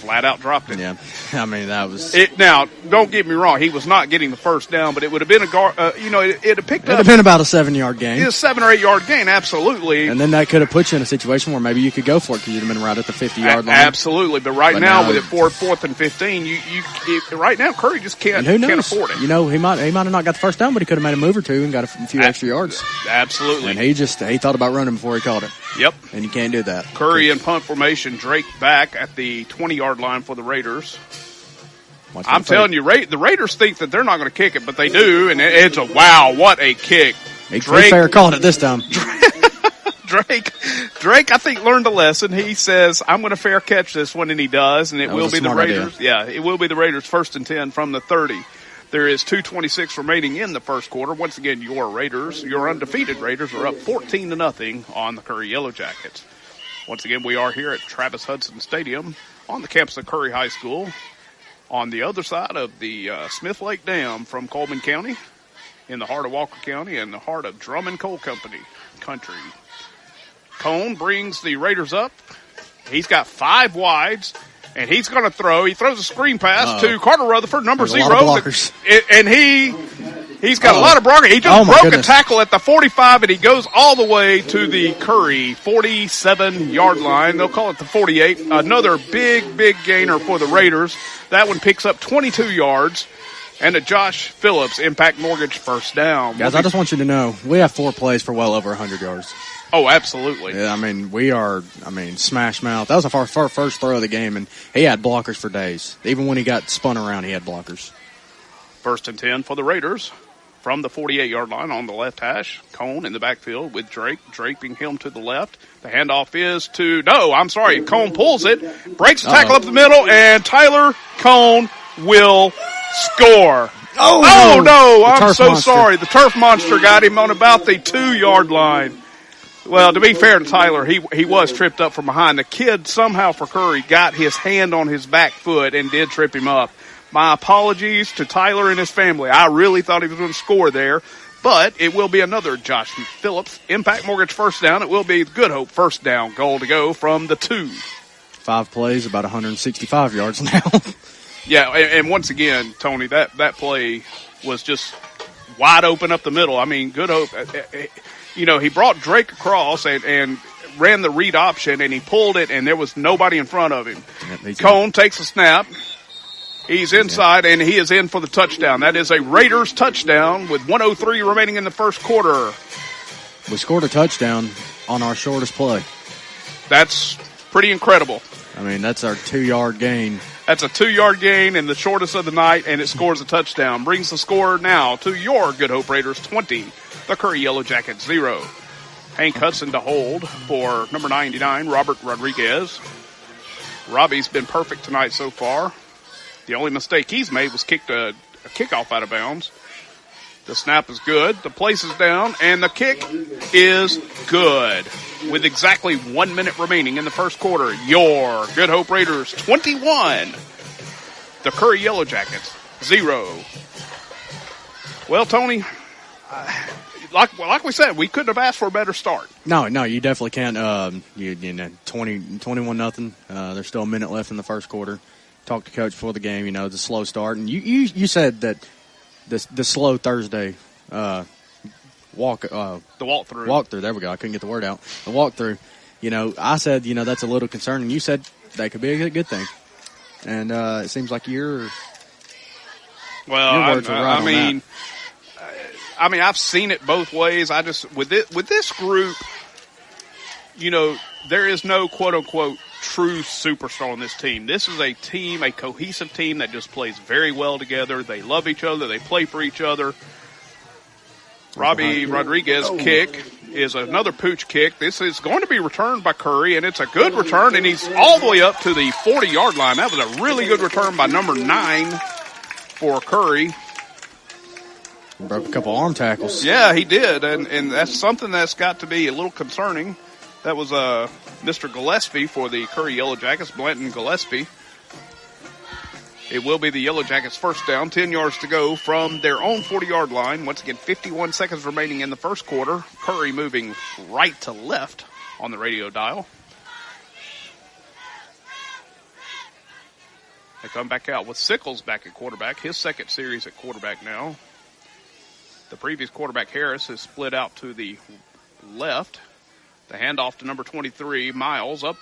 flat out dropped it. Yeah, I mean that was it. Now, don't get me wrong; he was not getting the first down, but it would have been it'd have been about a 7-yard gain. A 7 or 8 yard gain, absolutely. And then that could have put you in a situation where maybe you could go for it because you'd have been right at the 50-yard line. Absolutely, but now with it 4th and 15, right now Curry just can't afford it. He might have not got the first down, but he could have made a move or two and got a few extra yards. Absolutely. And he thought about running before he caught it. Yep. And you can't do that. Curry in punt formation, Drake back at the 20-yard line for the Raiders. I'm telling you, the Raiders think that they're not going to kick it, but they do, and it's wow, what a kick. Drake fair called it this time. Drake, I think, learned a lesson. He says, I'm going to fair catch this one, and he does, and it will be the Raiders. Idea. Yeah, it will be the Raiders 1st and 10 from the 30. There is 2:26 remaining in the first quarter. Once again, your undefeated Raiders are up 14-0 on the Curry Yellow Jackets. Once again, we are here at Travis Hudson Stadium on the campus of Curry High School on the other side of the Smith Lake Dam from Coleman County. in the heart of Walker County and the heart of Drummond Coal Company country. Cone brings the Raiders up. He's got 5 wides, and he's going to throw. He throws a screen pass to Carter Rutherford, number 0. And he's got a lot of blockers. He just broke a tackle at the 45, and he goes all the way to the Curry 47-yard line. They'll call it the 48. Another big gainer for the Raiders. That one picks up 22 yards. And a Josh Phillips Impact Mortgage first down. Guys, I just want you to know, we have 4 plays for well over 100 yards. Oh, absolutely. Yeah, we are, smash mouth. That was our first throw of the game, and he had blockers for days. Even when he got spun around, he had blockers. 1st and 10 for the Raiders from the 48-yard line on the left hash. Cone in the backfield with Drake, draping him to the left. The handoff is to, Cone pulls it, breaks the tackle up the middle, and Tyler Cone will score. Oh no, I'm so sorry. The turf monster got him on about the 2-yard line. Well, to be fair to Tyler, he was tripped up from behind. The kid somehow for Curry got his hand on his back foot and did trip him up. My apologies to Tyler and his family. I really thought he was going to score there. But it will be another Josh Phillips Impact Mortgage first down. It will be Good Hope first down goal to go from the 2. 5 plays, about 165 yards now. Yeah, and once again, Tony, that play was just wide open up the middle. Good Hope, he brought Drake across and ran the read option, and he pulled it, and there was nobody in front of him. Yeah, Cone takes a snap. He's inside, and he is in for the touchdown. That is a Raiders touchdown with 1:03 remaining in the first quarter. We scored a touchdown on our shortest play. That's pretty incredible. That's our 2-yard gain. That's a 2-yard gain in the shortest of the night, and it scores a touchdown. Brings the score now to your Good Hope Raiders 20, the Curry Yellow Jackets 0. Hank Hudson to hold for number 99, Robert Rodriguez. Robbie's been perfect tonight so far. The only mistake he's made was kicked a kickoff out of bounds. The snap is good. The place is down, and the kick is good. With exactly 1 minute remaining in the first quarter, your Good Hope Raiders 21, the Curry Yellow Jackets 0. Well, Tony, like we said, we couldn't have asked for a better start. No, you definitely can't. 21-0. There's still a minute left in the first quarter. Talked to Coach before the game. It's a slow start, and you said that the slow Thursday the walkthrough. There we go. I couldn't get the word out. The walkthrough. I said that's a little concerning. You said that could be a good thing, and it seems like your words were right on that. I've seen it both ways. I just with this group, there is no quote unquote true superstar on this team. This is a team, a cohesive team that just plays very well together. They love each other. They play for each other. Robbie Rodriguez kick is another pooch kick. This is going to be returned by Curry, and it's a good return, and he's all the way up to the 40-yard line. That was a really good return by number 9 for Curry. Broke a couple arm tackles. Yeah, he did, and that's something that's got to be a little concerning. That was Mr. Gillespie for the Curry Yellow Jackets, Blanton Gillespie. It will be the Yellow Jackets first down, 10 yards to go from their own 40-yard line. Once again, 51 seconds remaining in the first quarter. Curry moving right to left on the radio dial. They come back out with Sickles back at quarterback, his second series at quarterback now. The previous quarterback, Harris, has split out to the left. The handoff to number 23, Miles, up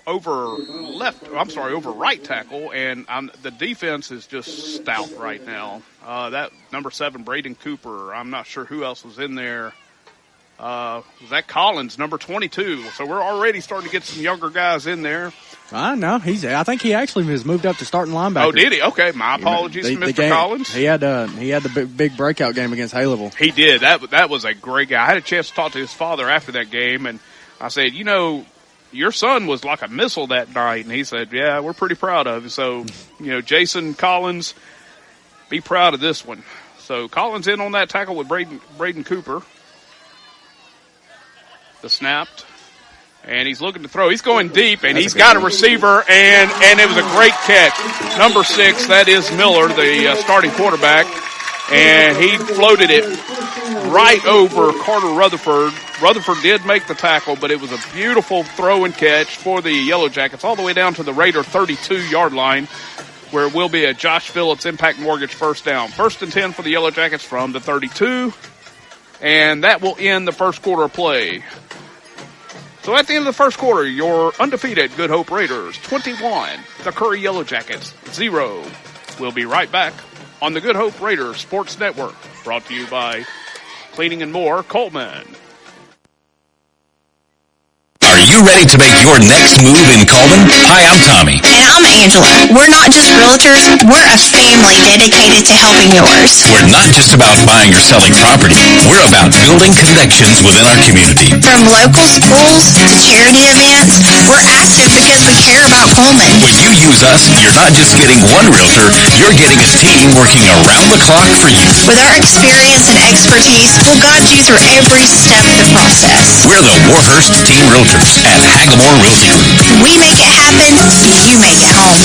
over right tackle, and the defense is just stout right now. That number 7, Braden Cooper, I'm not sure who else was in there. Was that Collins, number 22? So we're already starting to get some younger guys in there. I know. I think he actually has moved up to starting linebacker. Oh, did he? Okay, my apologies to Mr. Collins. He had the big breakout game against Haleyville. He did. That was a great guy. I had a chance to talk to his father after that game, and I said, your son was like a missile that night. And he said, yeah, we're pretty proud of him. So, Jason Collins, be proud of this one. So Collins in on that tackle with Braden Cooper. The snapped. And he's looking to throw. He's going deep, and he's got a receiver, and it was a great catch. Number 6, that is Miller, the starting quarterback. and he floated it right over Carter Rutherford. Rutherford did make the tackle, but it was a beautiful throw and catch for the Yellow Jackets all the way down to the Raider 32-yard line, where it will be a Josh Phillips Impact Mortgage first down. 1st and 10 for the Yellow Jackets from the 32, and that will end the first quarter of play. So at the end of the first quarter, your undefeated Good Hope Raiders 21, the Curry Yellow Jackets 0. We'll be right back on the Good Hope Raiders Sports Network, brought to you by Cleaning and More Coleman. Are you ready to make your next move in Coleman? Hi, I'm Tommy. And I'm Angela. We're not just realtors, we're a family dedicated to helping yours. We're not just about buying or selling property. We're about building connections within our community. From local schools to charity events, we're active because we care about Coleman. When you use us, you're not just getting one realtor, you're getting a team working around the clock for you. With our experience and expertise, we'll guide you through every step of the process. We're the Warhurst Team Realtors at Hagamore Realty Group. We make it happen, you make it home.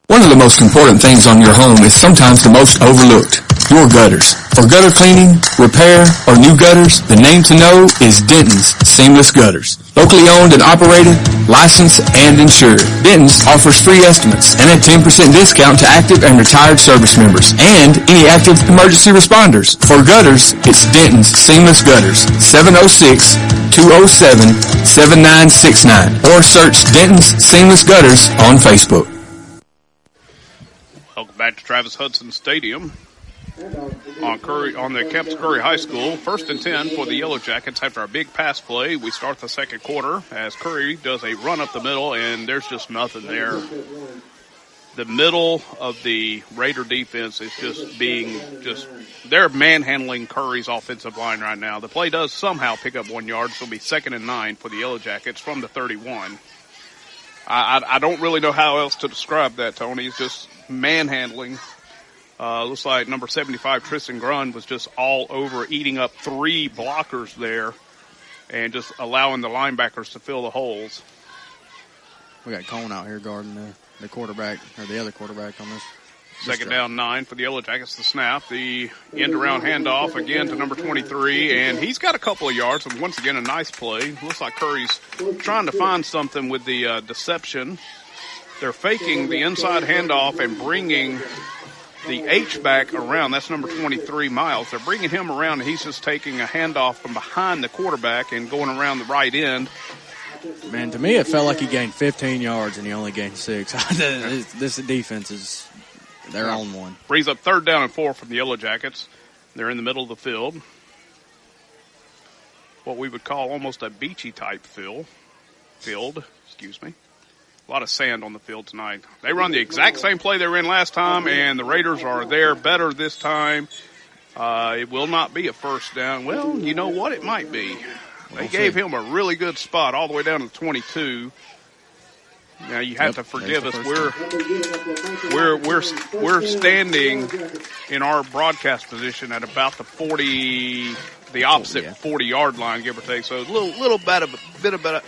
One of the most important things on your home is sometimes the most overlooked, your gutters. For gutter cleaning, repair, or new gutters, the name to know is Denton's Seamless Gutters. Locally owned and operated, licensed and insured, Denton's offers free estimates and a 10% discount to active and retired service members and any active emergency responders. For gutters, it's Denton's Seamless Gutters, 706-207-7969, or search Denton's Seamless Gutters on Facebook. Welcome back to Travis Hudson Stadium on the campus of Curry High School. 1st and 10 for the Yellow Jackets after our big pass play. We start the second quarter as Curry does a run up the middle, and there's just nothing there. The middle of the Raider defense is they're manhandling Curry's offensive line right now. The play does somehow pick up 1 yard, so it'll be 2nd and 9 for the Yellow Jackets from the 31. I don't really know how else to describe that, Tony. It's just manhandling. Looks like number 75, Tristan Grund, was just all over, eating up 3 blockers there and just allowing the linebackers to fill the holes. We got Cone out here guarding the quarterback, or the other quarterback on this. 2nd down 9 for the Yellow Jackets. The snap, the end-around handoff again to number 23, and he's got a couple of yards, and once again a nice play. Looks like Curry's trying to find something with the deception. They're faking the inside handoff and bringing the H-back around. That's number 23, Miles. They're bringing him around, and he's just taking a handoff from behind the quarterback and going around the right end. Man, to me it felt like he gained 15 yards and he only gained 6. This defense is... They're on one. Brings up 3rd down and 4 from the Yellow Jackets. They're in the middle of the field. What we would call almost a beachy type field. A lot of sand on the field tonight. They run the exact same play they were in last time, and the Raiders are there better this time. It will not be a 1st down. Well, you know what? It might be. They gave him a really good spot all the way down to the 22. Now you have to forgive us. We're standing in our broadcast position at about the 40, the opposite 40-yard line, give or take. So a little bit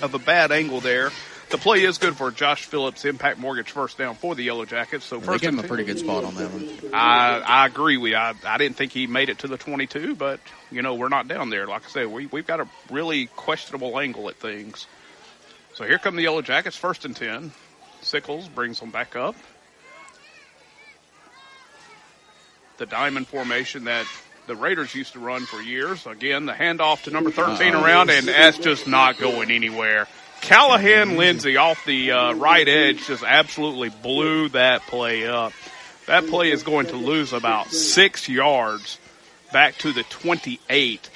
of a bad angle there. The play is good for Josh Phillips, Impact Mortgage first down for the Yellow Jackets. So they gave him a pretty good spot on that one. I agree with you. I didn't think he made it to the 22, but we're not down there. Like I said, we've got a really questionable angle at things. So here come the Yellow Jackets, 1st and 10. Sickles brings them back up. The diamond formation that the Raiders used to run for years. Again, the handoff to number 13 around, and that's just not going anywhere. Callahan Lindsay off the right edge just absolutely blew that play up. That play is going to lose about 6 yards back to the 28.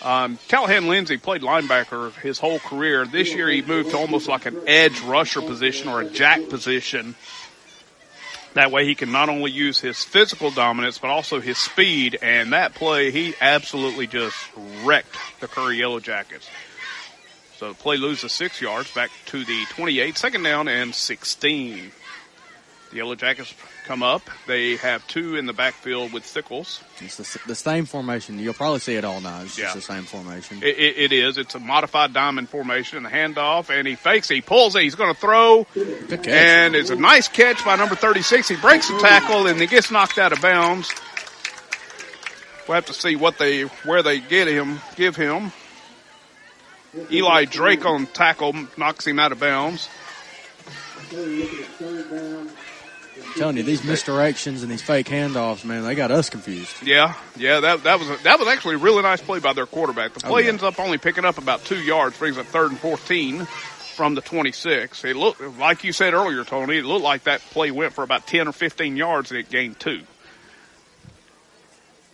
Callahan Lindsay played linebacker his whole career. This year he moved to almost like an edge rusher position or a jack position. That way he can not only use his physical dominance but also his speed. And that play, he absolutely just wrecked the Curry Yellow Jackets. So the play loses 6 yards back to the 28. 2nd down and 16. The Yellow Jackets come up. They have 2 in the backfield with Sickles. It's the same formation. You'll probably see it all night. It's just the same formation. It is. It's a modified diamond formation. The handoff, and he fakes. He pulls it. He's going to throw. Good catch. And it's a nice catch by number 36. He breaks the tackle, and he gets knocked out of bounds. We'll have to see where they give him. Eli Drake on tackle knocks him out of bounds. I'm telling you, these misdirections and these fake handoffs, man, they got us confused. Yeah, that was actually a really nice play by their quarterback. The play ends up only picking up about 2 yards, brings up 3rd and 14 from the 26. It looked, like you said earlier, Tony, it looked like that play went for about 10 or 15 yards and it gained 2.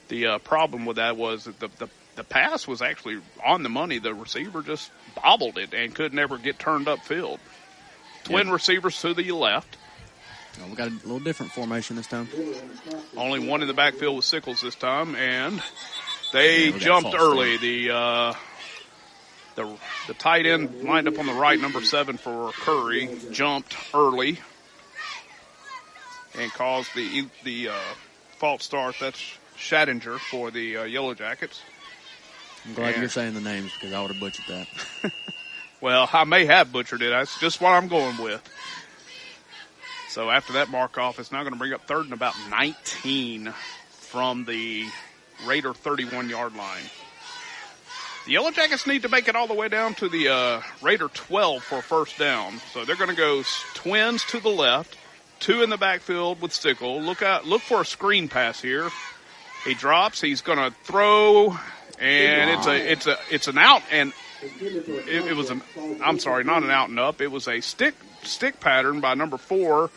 The problem with that was that the pass was actually on the money. The receiver just bobbled it and could never get turned upfield. Twin receivers to the left. Oh, we got a little different formation this time. Only 1 in the backfield with Sickles this time, and they jumped early. The tight end lined up on the right, number 7 for Curry, jumped early and caused the false start. That's Schattinger for the Yellow Jackets. I'm glad you're saying the names because I would have butchered that. Well, I may have butchered it. That's just what I'm going with. So after that mark-off, it's now going to bring up 3rd and about 19 from the Raider 31-yard line. The Yellow Jackets need to make it all the way down to the Raider 12 for a first down. So they're going to go twins to the left, 2 in the backfield with Stickle. Look for a screen pass here. He drops. He's going to throw, and it's an out, and it was I'm sorry, not an out and up. It was a stick pattern by number 4.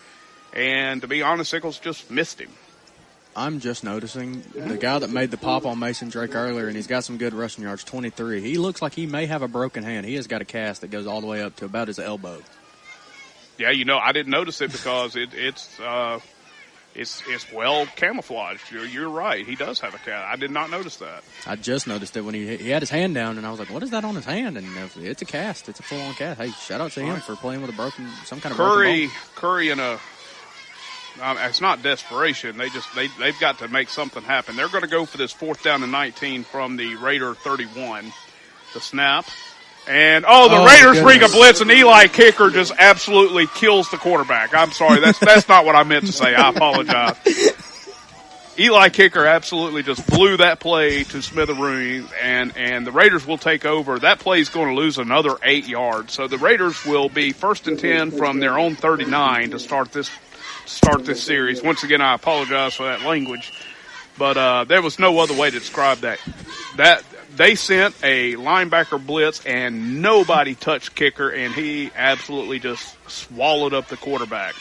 And to be honest, Sickles just missed him. I'm just noticing the guy that made the pop on Mason Drake earlier, and he's got some good rushing yards, 23. He looks like he may have a broken hand. He has got a cast that goes all the way up to about his elbow. Yeah, I didn't notice it because it's well camouflaged. You're right. He does have a cast. I did not notice that. I just noticed it when he had his hand down, and I was like, what is that on his hand? And it's a cast. It's a full-on cast. Hey, shout out to him for playing with some kind of broken bone. Curry in a it's not desperation. They've got to make something happen. They're going to go for this 4th down and 19 from the Raider 31. The snap. And, the Raiders bring a blitz, and Eli Kicker just absolutely kills the quarterback. I'm sorry. That's not what I meant to say. I apologize. Eli Kicker absolutely just blew that play to smithereens, and the Raiders will take over. That play is going to lose another 8 yards. So the Raiders will be 1st and 10 from their own 39 to start this series. Once again, I apologize for that language, but there was no other way to describe that. They sent a linebacker blitz, and nobody touched Kicker, and he absolutely just swallowed up the quarterback.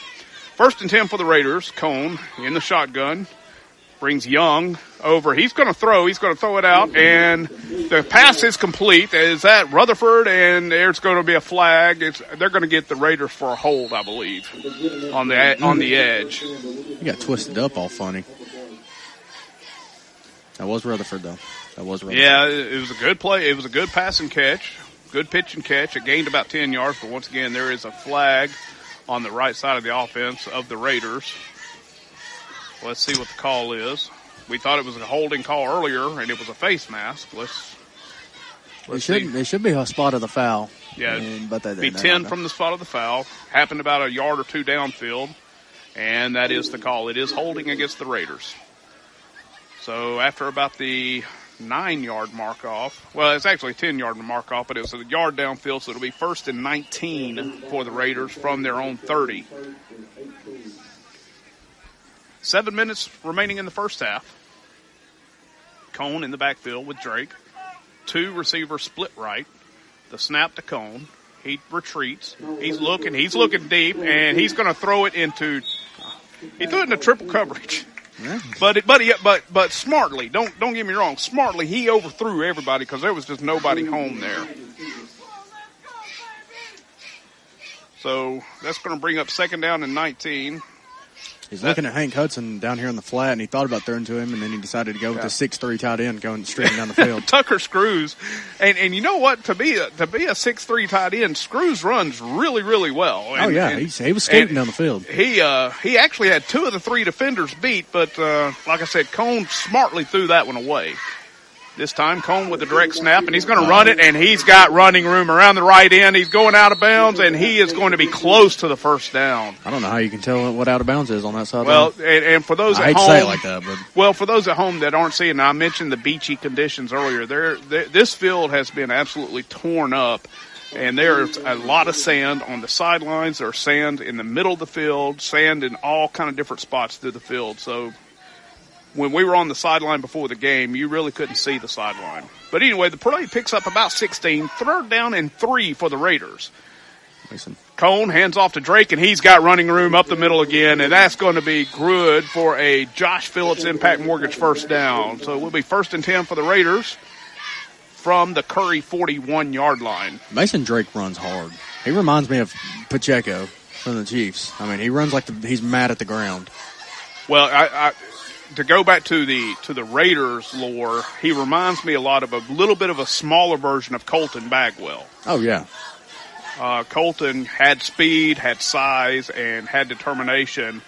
1st and 10 for the Raiders. Cone in the shotgun. Brings Young over. He's going to throw it out, and the pass is complete. Is that Rutherford? And there's going to be a flag. They're going to get the Raiders for a hold, I believe, on the edge. He got twisted up all funny. That was Rutherford, though. Yeah, it was a good play. It was a good pass and catch, good pitch and catch. It gained about 10 yards, but once again, there is a flag on the right side of the offense of the Raiders. Let's see what the call is. We thought it was a holding call earlier, and it was a face mask. Let's see. It should be a spot of the foul. Yeah, but be 10 from the spot of the foul. Happened about a yard or 2 downfield, and that is the call. It is holding against the Raiders. So after about the 9-yard mark off, well, it's actually a 10-yard mark off, but it was a yard downfield, so it'll be 1st and 19 for the Raiders from their own 30. 7 minutes remaining in the first half. Cone in the backfield with Drake. 2 receivers split right. The snap to Cone. He retreats. He's looking deep, and he's going to throw it into. He threw it into triple coverage. Yeah. But smartly. Don't get me wrong. Smartly, he overthrew everybody because there was just nobody home there. So that's going to bring up 2nd down and 19. He's looking at Hank Hudson down here on the flat, and he thought about throwing to him, and then he decided to go with the 6'3" tight end going straight down the field. Tucker Screws. And you know what? To be a 6'3" tight end, Screws runs really, really well. He was skating down the field. He actually had 2 of the 3 defenders beat, but like I said, Cone smartly threw that one away. This time, Cone with the direct snap, and he's going to run it, and he's got running room around the right end. He's going out of bounds, and he is going to be close to the first down. I don't know how you can tell what out of bounds is on that side. Well, and for those I at hate home, to say it like that, but well, for those at home that aren't seeing, I mentioned the beachy conditions earlier. This field has been absolutely torn up, and there's a lot of sand on the sidelines. There's sand in the middle of the field, sand in all kind of different spots through the field. So when we were on the sideline before the game, you really couldn't see the sideline. But anyway, the play picks up about 16, 3rd down and 3 for the Raiders. Cone hands off to Drake, and he's got running room up the middle again, and that's going to be good for a Josh Phillips Impact Mortgage first down. So it will be 1st and 10 for the Raiders from the Curry 41-yard line. Mason Drake runs hard. He reminds me of Pacheco from the Chiefs. I mean, he runs like he's mad at the ground. Well, I to go back to the Raiders lore, he reminds me a lot of a little bit of a smaller version of Colton Bagwell. Oh, yeah. Colton had speed, had size, and had determination.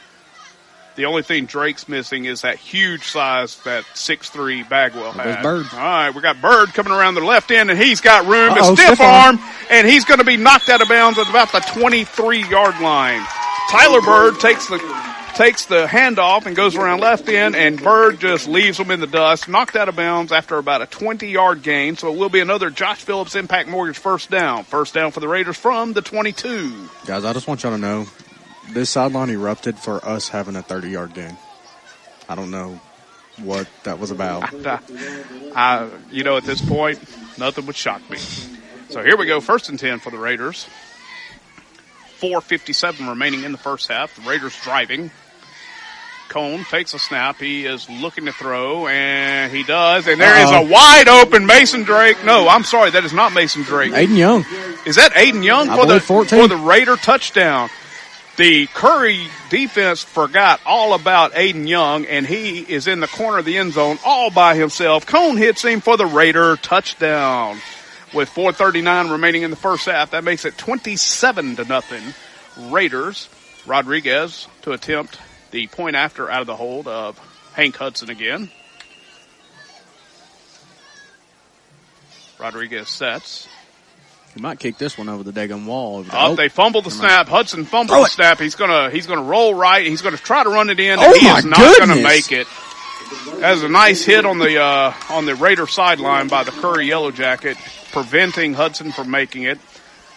The only thing Drake's missing is that huge size that 6'3" Bagwell had. Bird. All right, we got Bird coming around the left end, and he's got room, a stiff arm, and he's going to be knocked out of bounds at about the 23-yard line. Tyler Bird takes the handoff and goes around left end, and Bird just leaves him in the dust, knocked out of bounds after about a 20-yard gain. So it will be another Josh Phillips Impact Mortgage first down. First down for the Raiders from the 22. Guys, I just want y'all to know, this sideline erupted for us having a 30-yard gain. I don't know what that was about. At this point, nothing would shock me. So here we go, 1st and 10 for the Raiders. 4:57 remaining in the first half. The Raiders driving. Cone takes a snap. He is looking to throw, and he does. And there is a wide open Mason Drake. No, I'm sorry, that is not Mason Drake. Aiden Young. Is that Aiden Young for the Raider touchdown? The Curry defense forgot all about Aiden Young, and he is in the corner of the end zone all by himself. Cone hits him for the Raider touchdown. With 4:39 remaining in the first half, that makes it 27-0 Raiders. Rodriguez to attempt the point after out of the hold of Hank Hudson again. Rodriguez sets. He might kick this one over the daggum wall. They fumbled the snap. Hudson fumbled the snap. He's gonna roll right. He's gonna try to run it in, and he is not gonna make it. That was a nice hit on the Raider sideline by the Curry Yellow Jacket, preventing Hudson from making it.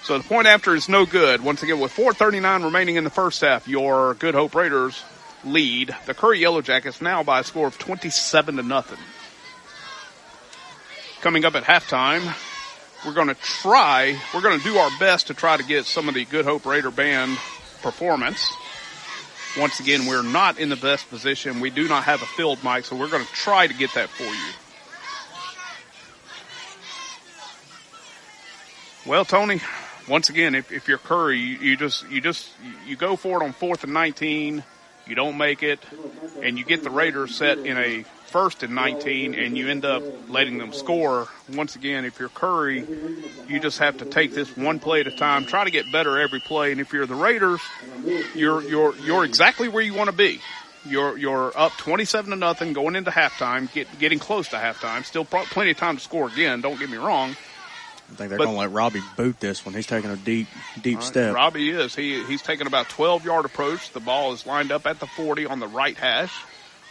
So the point after is no good. Once again, with 4:39 remaining in the first half, your Good Hope Raiders lead the Curry Yellow Jackets now by a score of 27-0. Coming up at halftime, we're going to do our best to try to get some of the Good Hope Raider Band performance. Once again, we're not in the best position. We do not have a field mic, so we're going to try to get that for you. Well, Tony, once again, if you're Curry, you go for it on 4th and 19, you don't make it, and you get the Raiders set in a 1st and 19, and you end up letting them score. Once again, if you're Curry, you just have to take this one play at a time, try to get better every play. And if you're the Raiders, you're exactly where you want to be. You're up 27-0 going into halftime, getting close to halftime. Still plenty of time to score again. Don't get me wrong. I think they're going to let Robbie boot this one. He's taking a deep step. Robbie is. He's taking about 12-yard approach. The ball is lined up at the 40 on the right hash.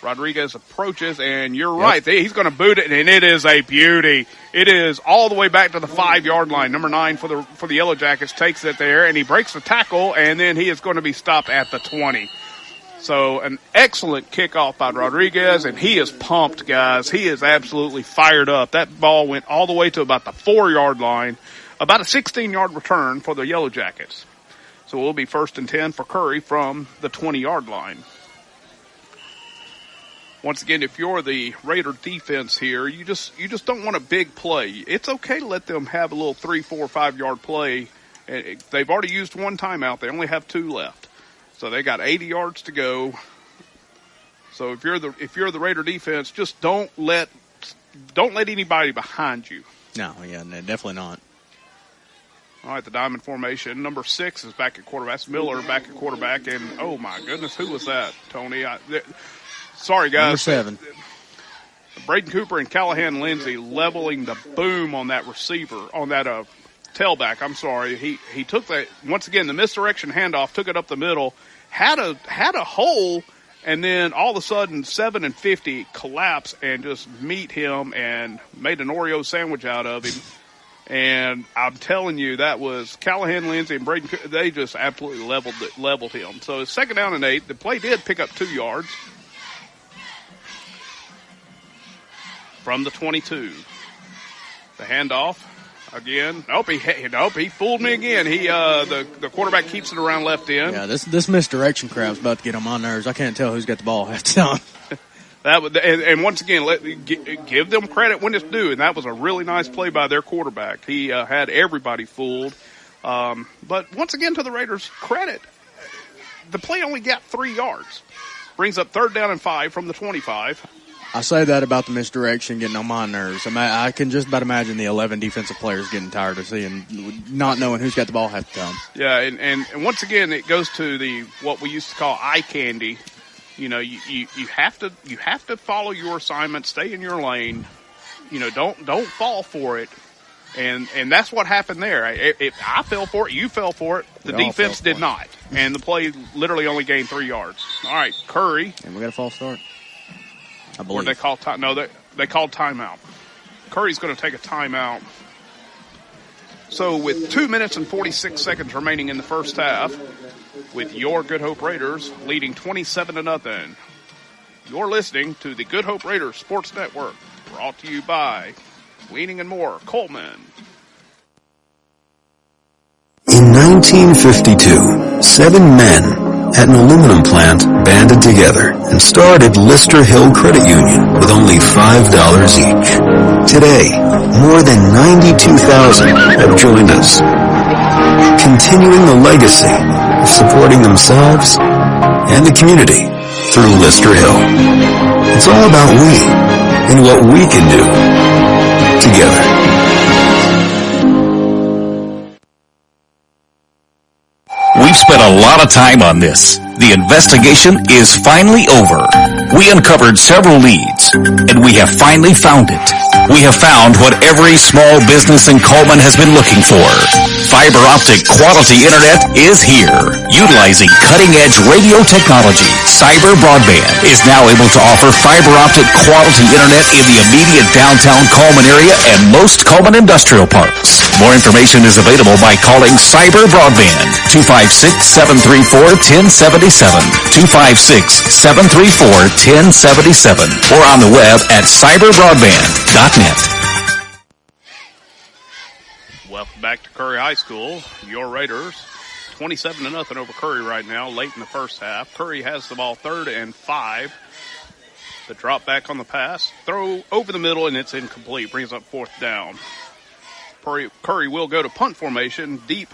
Rodriguez approaches, and you're right. He's going to boot it, and it is a beauty. It is all the way back to the 5-yard line. Number 9 for the Yellow Jackets takes it there, and he breaks the tackle, and then he is going to be stopped at the 20. So an excellent kickoff by Rodriguez, and he is pumped, guys. He is absolutely fired up. That ball went all the way to about the 4-yard line, about a 16-yard return for the Yellow Jackets. So it will be 1st and 10 for Curry from the 20-yard line. Once again, if you're the Raider defense here, you just don't want a big play. It's okay to let them have a little 3, 4, 5-yard play. They've already used one timeout. They only have 2 left. So they got 80 yards to go. So if you're the Raider defense, just don't let anybody behind you. No, yeah, definitely not. All right, the diamond formation. Number 6 is back at quarterback. That's Miller back at quarterback. And, oh, my goodness, who was that, Tony? Sorry, guys. Number 7. Braden Cooper and Callahan Lindsay leveling the boom on that receiver, on that tailback. I'm sorry. He took that, once again, the misdirection handoff, took it up the middle, had a hole, and then all of a sudden 7 and 50 collapsed and just meet him and made an Oreo sandwich out of him. And I'm telling you, that was Callahan Lindsay and Braden Cooper. They just absolutely leveled him. So it's 2nd down and 8. The play did pick up 2 yards. From the 22. The handoff again. Nope, he fooled me again. The quarterback keeps it around left end. Yeah, this misdirection crap's about to get on my nerves. I can't tell who's got the ball half the time. And once again, give them credit when it's due, and that was a really nice play by their quarterback. He had everybody fooled. But once again, to the Raiders' credit, the play only got 3 yards. Brings up 3rd down and 5 from the 25. I say that about the misdirection getting on my nerves. I can just about imagine the 11 defensive players getting tired of not knowing who's got the ball half the time. Yeah, and once again, it goes to what we used to call eye candy. You know, you have to follow your assignment, stay in your lane. You know, don't fall for it. And that's what happened there. I fell for it, you fell for it. The defense did not, and the play literally only gained 3 yards. All right, Curry. And we got a false start. I believe. Or they called they called timeout. Curry's going to take a timeout. So with 2 minutes and 46 seconds remaining in the first half, with your Good Hope Raiders leading 27-0, you're listening to the Good Hope Raiders Sports Network, brought to you by Leaning and More, Coleman. In 1952, 7 men at an aluminum plant banded together and started Lister Hill Credit Union with only $5 each. Today, more than 92,000 have joined us, continuing the legacy of supporting themselves and the community through Lister Hill. It's all about we and what we can do together. We've spent a lot of time on this. The investigation is finally over. We uncovered several leads, and we have finally found it. We have found what every small business in Coleman has been looking for. Fiber optic quality internet is here. Utilizing cutting-edge radio technology, Cyber Broadband is now able to offer fiber optic quality internet in the immediate downtown Coleman area and most Coleman industrial parks. More information is available by calling Cyber Broadband, 256-734-1077, 256-734-1077, or on the web at cyberbroadband.net. Welcome back to Curry High School. Your Raiders, 27-0 over Curry right now, late in the first half. Curry has the ball 3rd and 5. The drop back on the pass, throw over the middle, and it's incomplete. Brings up 4th down. Curry will go to punt formation deep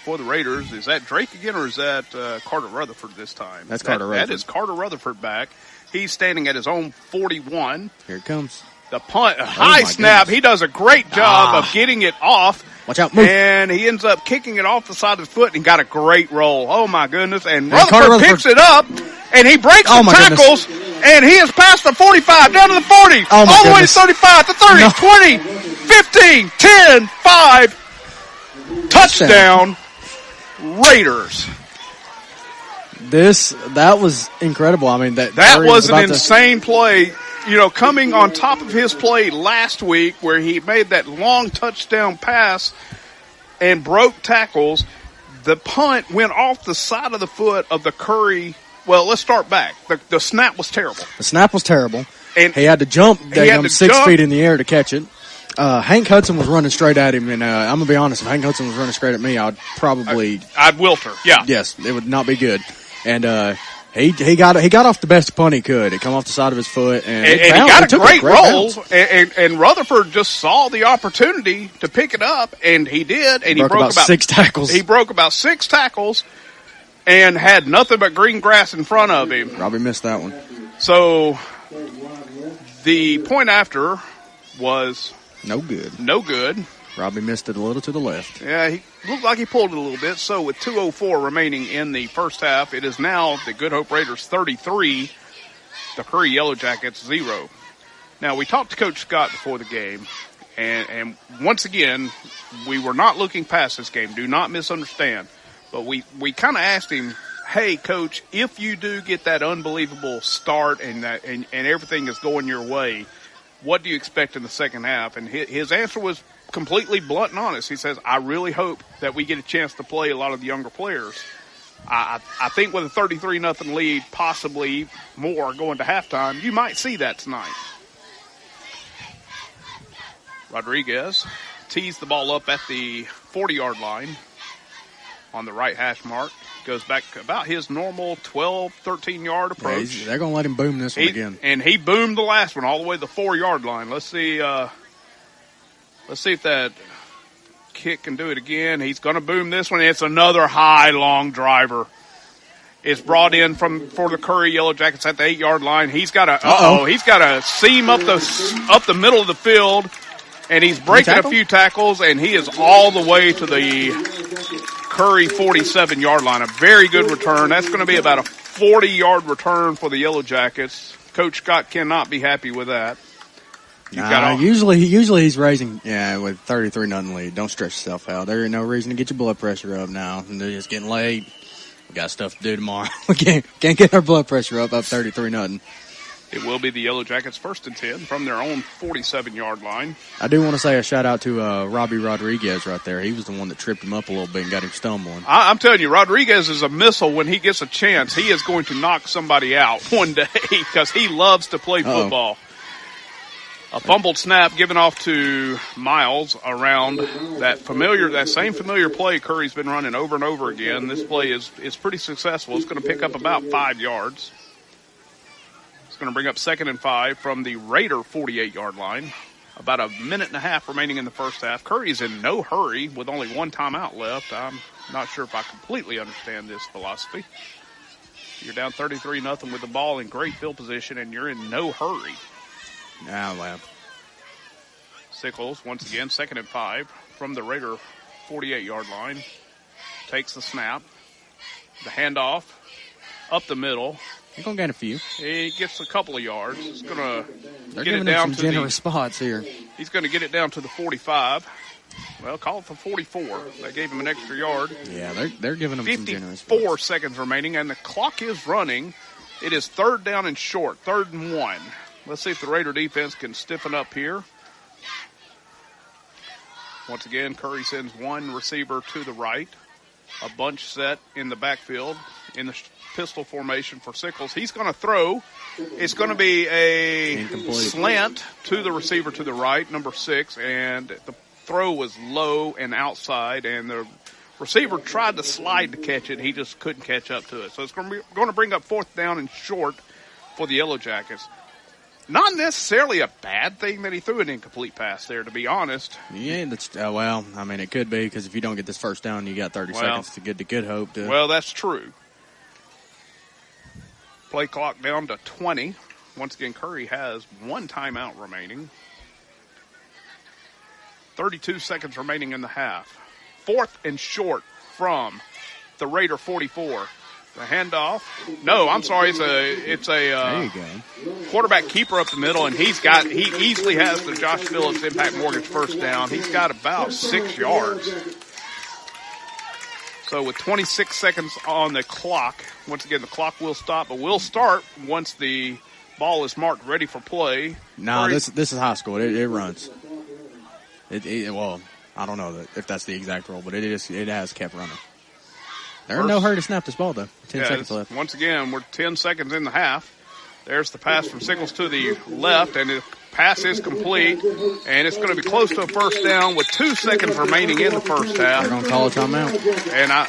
for the Raiders. Is that Drake again, or is that Carter Rutherford this time? That's Carter Rutherford. That is Carter Rutherford back. He's standing at his own 41. Here it comes. The punt, high snap. Goodness. He does a great job of getting it off. Watch out, move. And he ends up kicking it off the side of his foot and got a great roll. Oh, my goodness. And Rutherford picks it up, and he breaks the tackles, and he is past the 45, down to the 40, all the way to 35, to 30, 20, 15, 10, 5. Touchdown, Raiders. That was incredible. I mean, that was an insane play. You know, coming on top of his play last week where he made that long touchdown pass and broke tackles, the punt went off the side of the foot of the Curry. Well, let's start back. The snap was terrible. The snap was terrible. And he had to jump 6 feet in the air to catch it. Hank Hudson was running straight at him, and I'm going to be honest, if Hank Hudson was running straight at me, I'd wilter, yeah. Yes, it would not be good. And he got off the best punt he could. It come off the side of his foot, and he got a great roll. And Rutherford just saw the opportunity to pick it up, and he did. And he broke about 6 tackles. He broke about 6 tackles, and had nothing but green grass in front of him. Probably missed that one. So the point after was no good. No good. Robbie missed it a little to the left. Yeah, he looked like he pulled it a little bit. So with 2:04 remaining in the first half, it is now the Good Hope Raiders 33, the Curry Yellow Jackets 0. Now, we talked to Coach Scott before the game, and once again, we were not looking past this game. Do not misunderstand. But we kind of asked him, hey, Coach, if you do get that unbelievable start and everything is going your way, what do you expect in the second half? And his answer was completely blunt and honest. He says, I really hope that we get a chance to play a lot of the younger players. I think with a 33-0 lead, possibly more going to halftime, you might see that tonight. Rodriguez tees the ball up at the 40-yard line on the right hash mark. Goes back about his normal 12, 13-yard approach. Yeah, they're going to let him boom this one again. And he boomed the last one all the way to the 4-yard line. Let's see if that kick can do it again. He's going to boom this one. It's another high, long driver. It's brought in for the Curry Yellow Jackets at the 8-yard line. He's got a seam up the middle of the field, and he's breaking a few tackles, and he is all the way to the Curry 47-yard line. A very good return. That's going to be about a 40-yard return for the Yellow Jackets. Coach Scott cannot be happy with that. Usually he's raising, with 33-0 lead. Don't stress yourself out. There ain't no reason to get your blood pressure up now. It's getting late. We got stuff to do tomorrow. We can't get our blood pressure up 33-0. It will be the Yellow Jackets 1st and 10 from their own 47-yard line. I do want to say a shout-out to Robbie Rodriguez right there. He was the one that tripped him up a little bit and got him stumbling. I'm telling you, Rodriguez is a missile. When he gets a chance, he is going to knock somebody out one day because he loves to play football. A fumbled snap given off to Miles around that same familiar play Curry's been running over and over again. This play is pretty successful. It's going to pick up about 5 yards. Going to bring up 2nd and 5 from the Raider 48-yard line. About a minute and a half remaining in the first half. Curry's in no hurry with only one timeout left. I'm not sure if I completely understand this philosophy. You're down 33-0 with the ball in great field position, and you're in no hurry. Well. Sickles, once again, 2nd and 5 from the Raider 48-yard line. Takes the snap. The handoff up the middle. He's going to gain a few. He gets a couple of yards. He's going to get it down some to generous spots here. He's going to get it down to the 45. Well, call it the 44. They gave him an extra yard. Yeah, they're giving him some generous spots. 54 seconds remaining, and the clock is running. It is 3rd down and short, 3rd and 1. Let's see if the Raider defense can stiffen up here. Once again, Curry sends one receiver to the right. A bunch set in the backfield in the pistol formation for Sickles. He's going to throw. It's going to be a slant to the receiver to the right, number 6, and the throw was low and outside, and the receiver tried to slide to catch it. He just couldn't catch up to it. So it's going to bring up 4th down and short for the Yellow Jackets. Not necessarily a bad thing that he threw an incomplete pass there, to be honest. Yeah, that's it could be, because if you don't get this first down, you got 30 seconds to get to Good Hope. Well, that's true. Play clock down to 20. Once again, Curry has one timeout remaining. 32 seconds remaining in the half. 4th and short from the Raider 44. The handoff. No, I'm sorry. It's a there you go. Quarterback keeper up the middle, and he easily has the Josh Phillips Impact Mortgage first down. He's got about 6 yards. So with 26 seconds on the clock, once again, the clock will stop, but will start once the ball is marked ready for play. No, this is high school. It runs. Well, I don't know if that's the exact rule, but it has kept running. There's no hurry to snap this ball, though. 10 seconds left. Once again, we're 10 seconds in the half. There's the pass from Sickles to the left, and the pass is complete, and it's going to be close to a first down with 2 seconds remaining in the first half. They're going to call a timeout.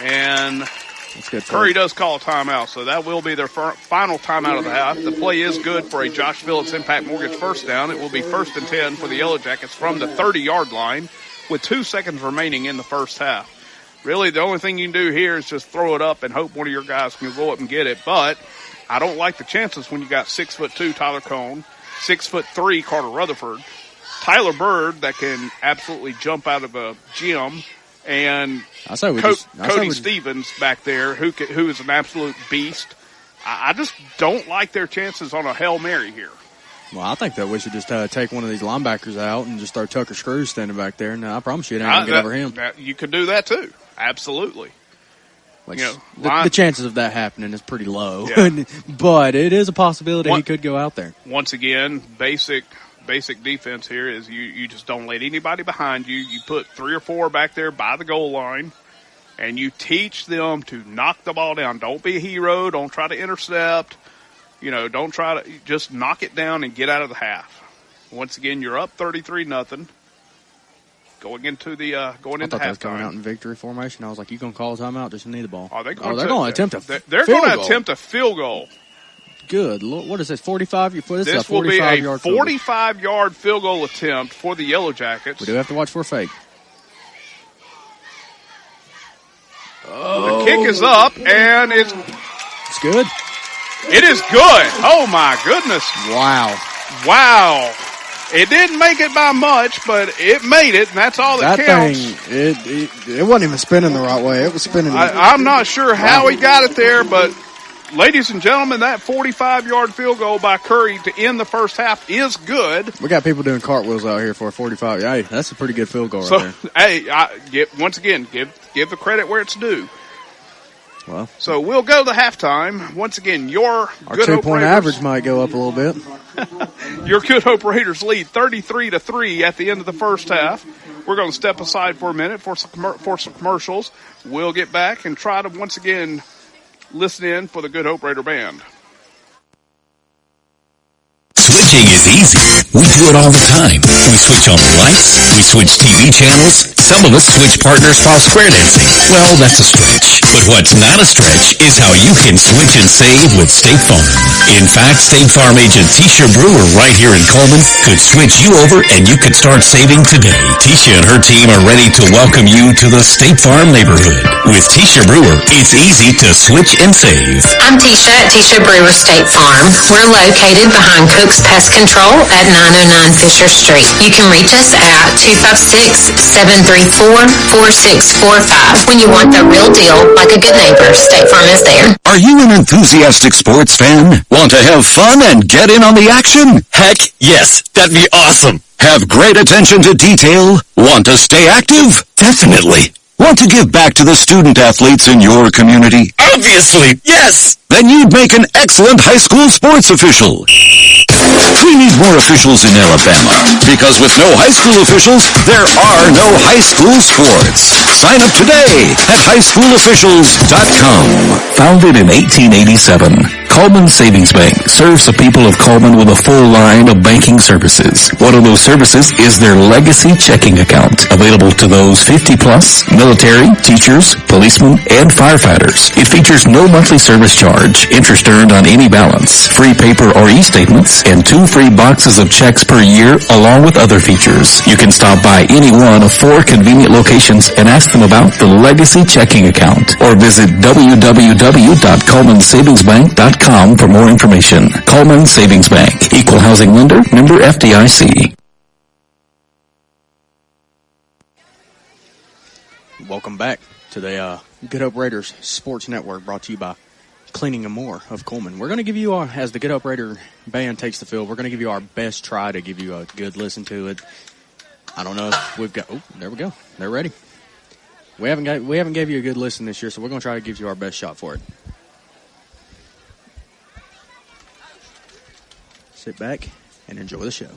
And that's good. Curry does call a timeout, so that will be their final timeout of the half. The play is good for a Josh Phillips Impact Mortgage first down. It will be 1st and 10 for the Yellow Jackets from the 30-yard line with 2 seconds remaining in the first half. really the only thing you can do here is just throw it up and hope one of your guys can go up and get it. But I don't like the chances when you got 6'2" Tyler Cone, 6'3" Carter Rutherford, Tyler Bird that can absolutely jump out of a gym, and Cody Stevens back there who is an absolute beast. I just don't like their chances on a Hail Mary here. Well, I think that we should just take one of these linebackers out and just start Tucker Screws standing back there. And I promise you it ain't going to get over him. You could do that, too. Absolutely. The chances of that happening is pretty low. Yeah. But it is a possibility he could go out there. Once again, basic defense here is you just don't let anybody behind you. You put 3 or 4 back there by the goal line, and you teach them to knock the ball down. Don't be a hero. Don't try to intercept. Don't try to just knock it down and get out of the half. Once again, you're up 33-0. Going into the I thought halftime. They was coming out in victory formation. I was like, "You gonna call a timeout? Just need the ball." They're going to attempt a They're going to attempt a field goal. Good. What is this? 45? This will be a 45-yard field goal attempt for the Yellow Jackets. We do have to watch for a fake. The kick is up, and it's good. It is good. Oh, my goodness. Wow. It didn't make it by much, but it made it, and that's all that counts. Thing, it wasn't even spinning the right way. It was spinning. I'm not sure how he got it there, but ladies and gentlemen, that 45-yard field goal by Curry to end the first half is good. We got people doing cartwheels out here for a 45. Hey, that's a pretty good field goal right there. Hey, once again, give the credit where it's due. Well, so we'll go to halftime. Once again, our 2-point average might go up a little bit. Your Good Hope Raiders lead 33-3 at the end of the first half. We're going to step aside for a minute for some commercials. We'll get back and try to once again listen in for the Good Hope Raider Band. Switching is easy. We do it all the time. We switch on the lights. We switch TV channels. Some of us switch partners while square dancing. Well, that's a stretch. But what's not a stretch is how you can switch and save with State Farm. In fact, State Farm agent Tisha Brewer right here in Coleman could switch you over and you could start saving today. Tisha and her team are ready to welcome you to the State Farm neighborhood. With Tisha Brewer, it's easy to switch and save. I'm Tisha at Tisha Brewer State Farm. We're located behind Cook's Pest Control at 909 Fisher Street. You can reach us at 256-734-4645. When you want the real deal, like a good neighbor, State Farm is there. Are you an enthusiastic sports fan? Want to have fun and get in on the action? Heck, yes. That'd be awesome. Have great attention to detail? Want to stay active? Definitely. Want to give back to the student athletes in your community? Obviously, yes! Then you'd make an excellent high school sports official. We need more officials in Alabama, because with no high school officials, there are no high school sports. Sign up today at highschoolofficials.com. Founded in 1887, Coleman Savings Bank serves the people of Coleman with a full line of banking services. One of those services is their legacy checking account, available to those 50-plus, military, teachers, policemen, and firefighters. It features no monthly service charge, interest earned on any balance, free paper or e-statements, and 2 free boxes of checks per year, along with other features. You can stop by any one of 4 convenient locations and ask them about the legacy checking account, or visit www.colemansavingsbank.com for more information. Coleman Savings Bank, Equal Housing Lender, member FDIC. Welcome back to the Good Hope Raiders Sports Network, brought to you by Cleaning and More of Coleman. We're going to give you, as the Good Hope Raider Band takes the field, we're going to give you our best try to give you a good listen to it. I don't know if we've got, there we go. They're ready. We haven't gave you a good listen this year, so we're going to try to give you our best shot for it. Sit back and enjoy the show.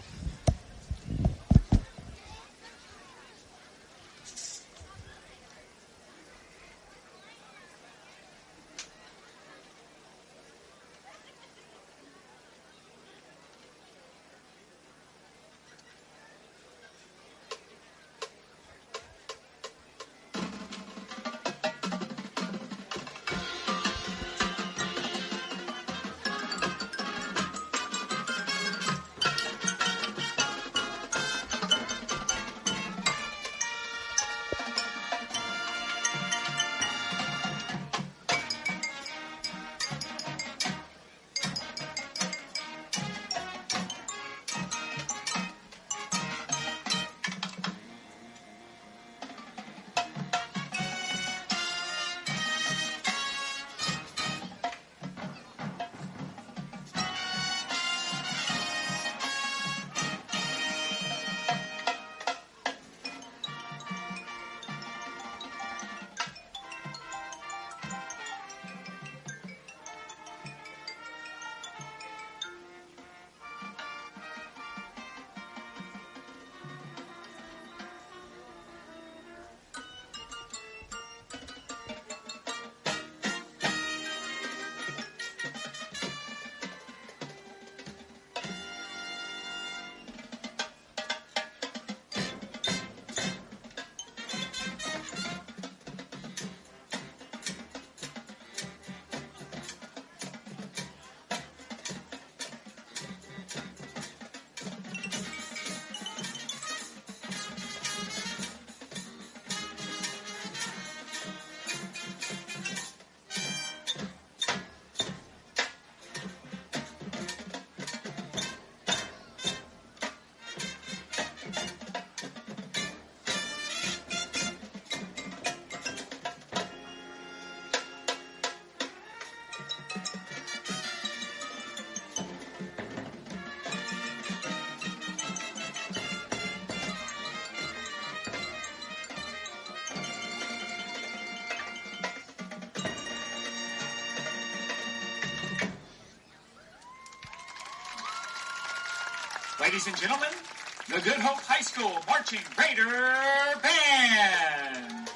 Ladies and gentlemen, the Good Hope High School Marching Raider Band.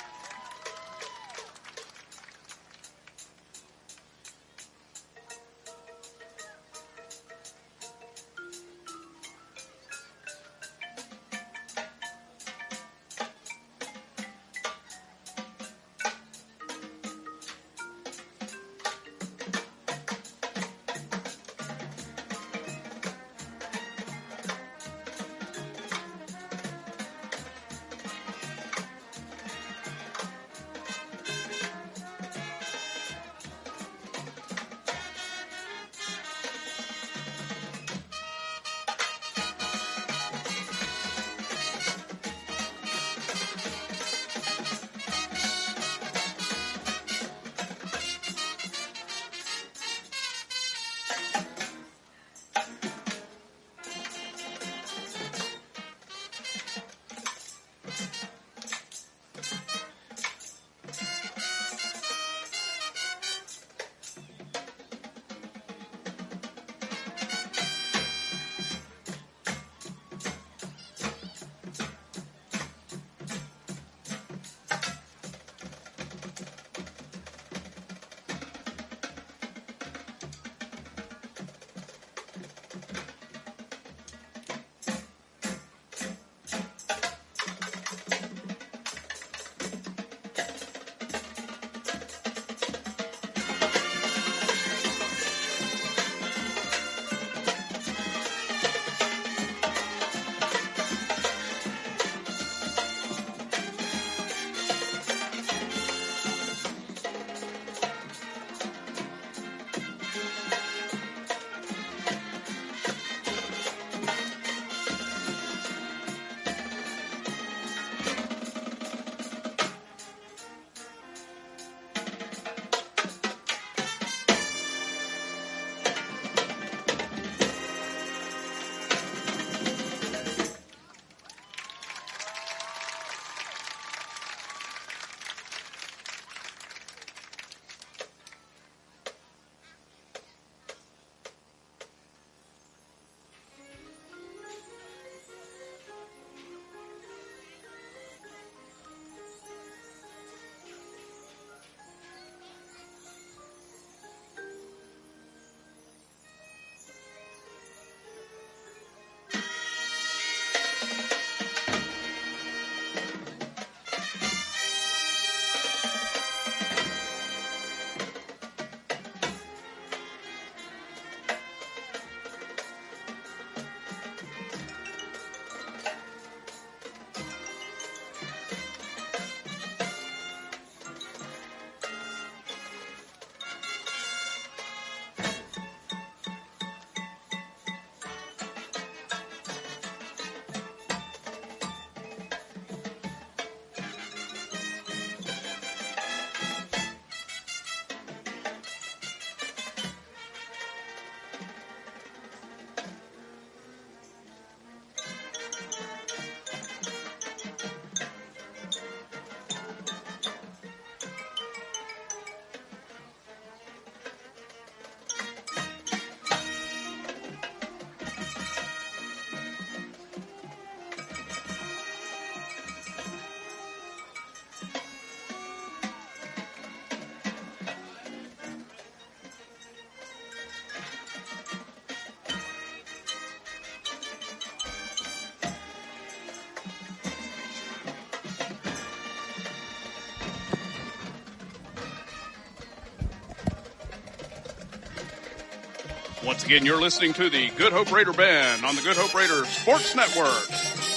Once again, you're listening to the Good Hope Raider Band on the Good Hope Raider Sports Network.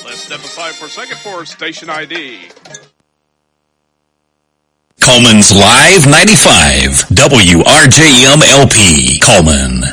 Let's step aside for a second for station ID. Coleman's Live 95, WRJM-LP, Coleman.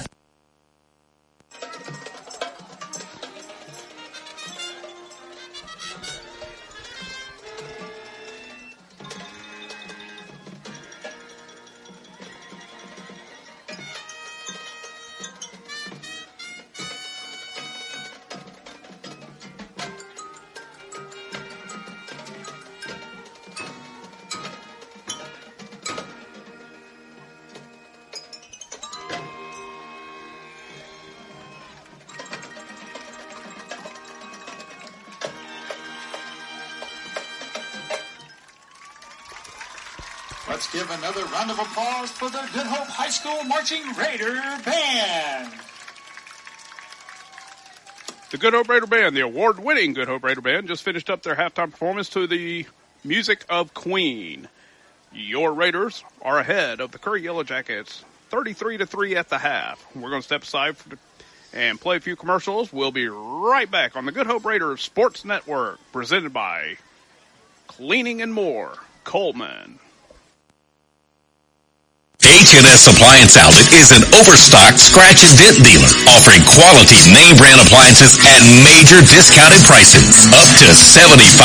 Let's give another round of applause for the Good Hope High School Marching Raider Band. The Good Hope Raider Band, the award-winning Good Hope Raider Band, just finished up their halftime performance to the music of Queen. Your Raiders are ahead of the Curry Yellow Jackets 33-3 at the half. We're going to step aside and play a few commercials. We'll be right back on the Good Hope Raiders Sports Network, presented by Cleaning and More, Coleman. H&S Appliance Outlet is an overstocked scratch and dent dealer offering quality name brand appliances at major discounted prices, up to 75%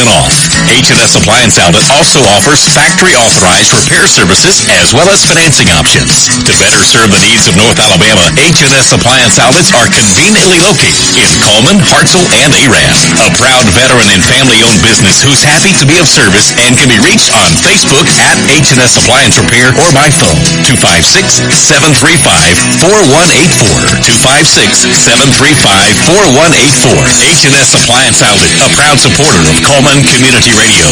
off. H&S Appliance Outlet also offers factory authorized repair services as well as financing options. To better serve the needs of North Alabama, H&S Appliance Outlets are conveniently located in Coleman, Hartselle, and Arab. A proud veteran and family-owned business who's happy to be of service and can be reached on Facebook at H&S Appliance Repair or by phone 256-735-4184. 256-735-4184. H&S Appliance Outlet, a proud supporter of Coleman Community Radio.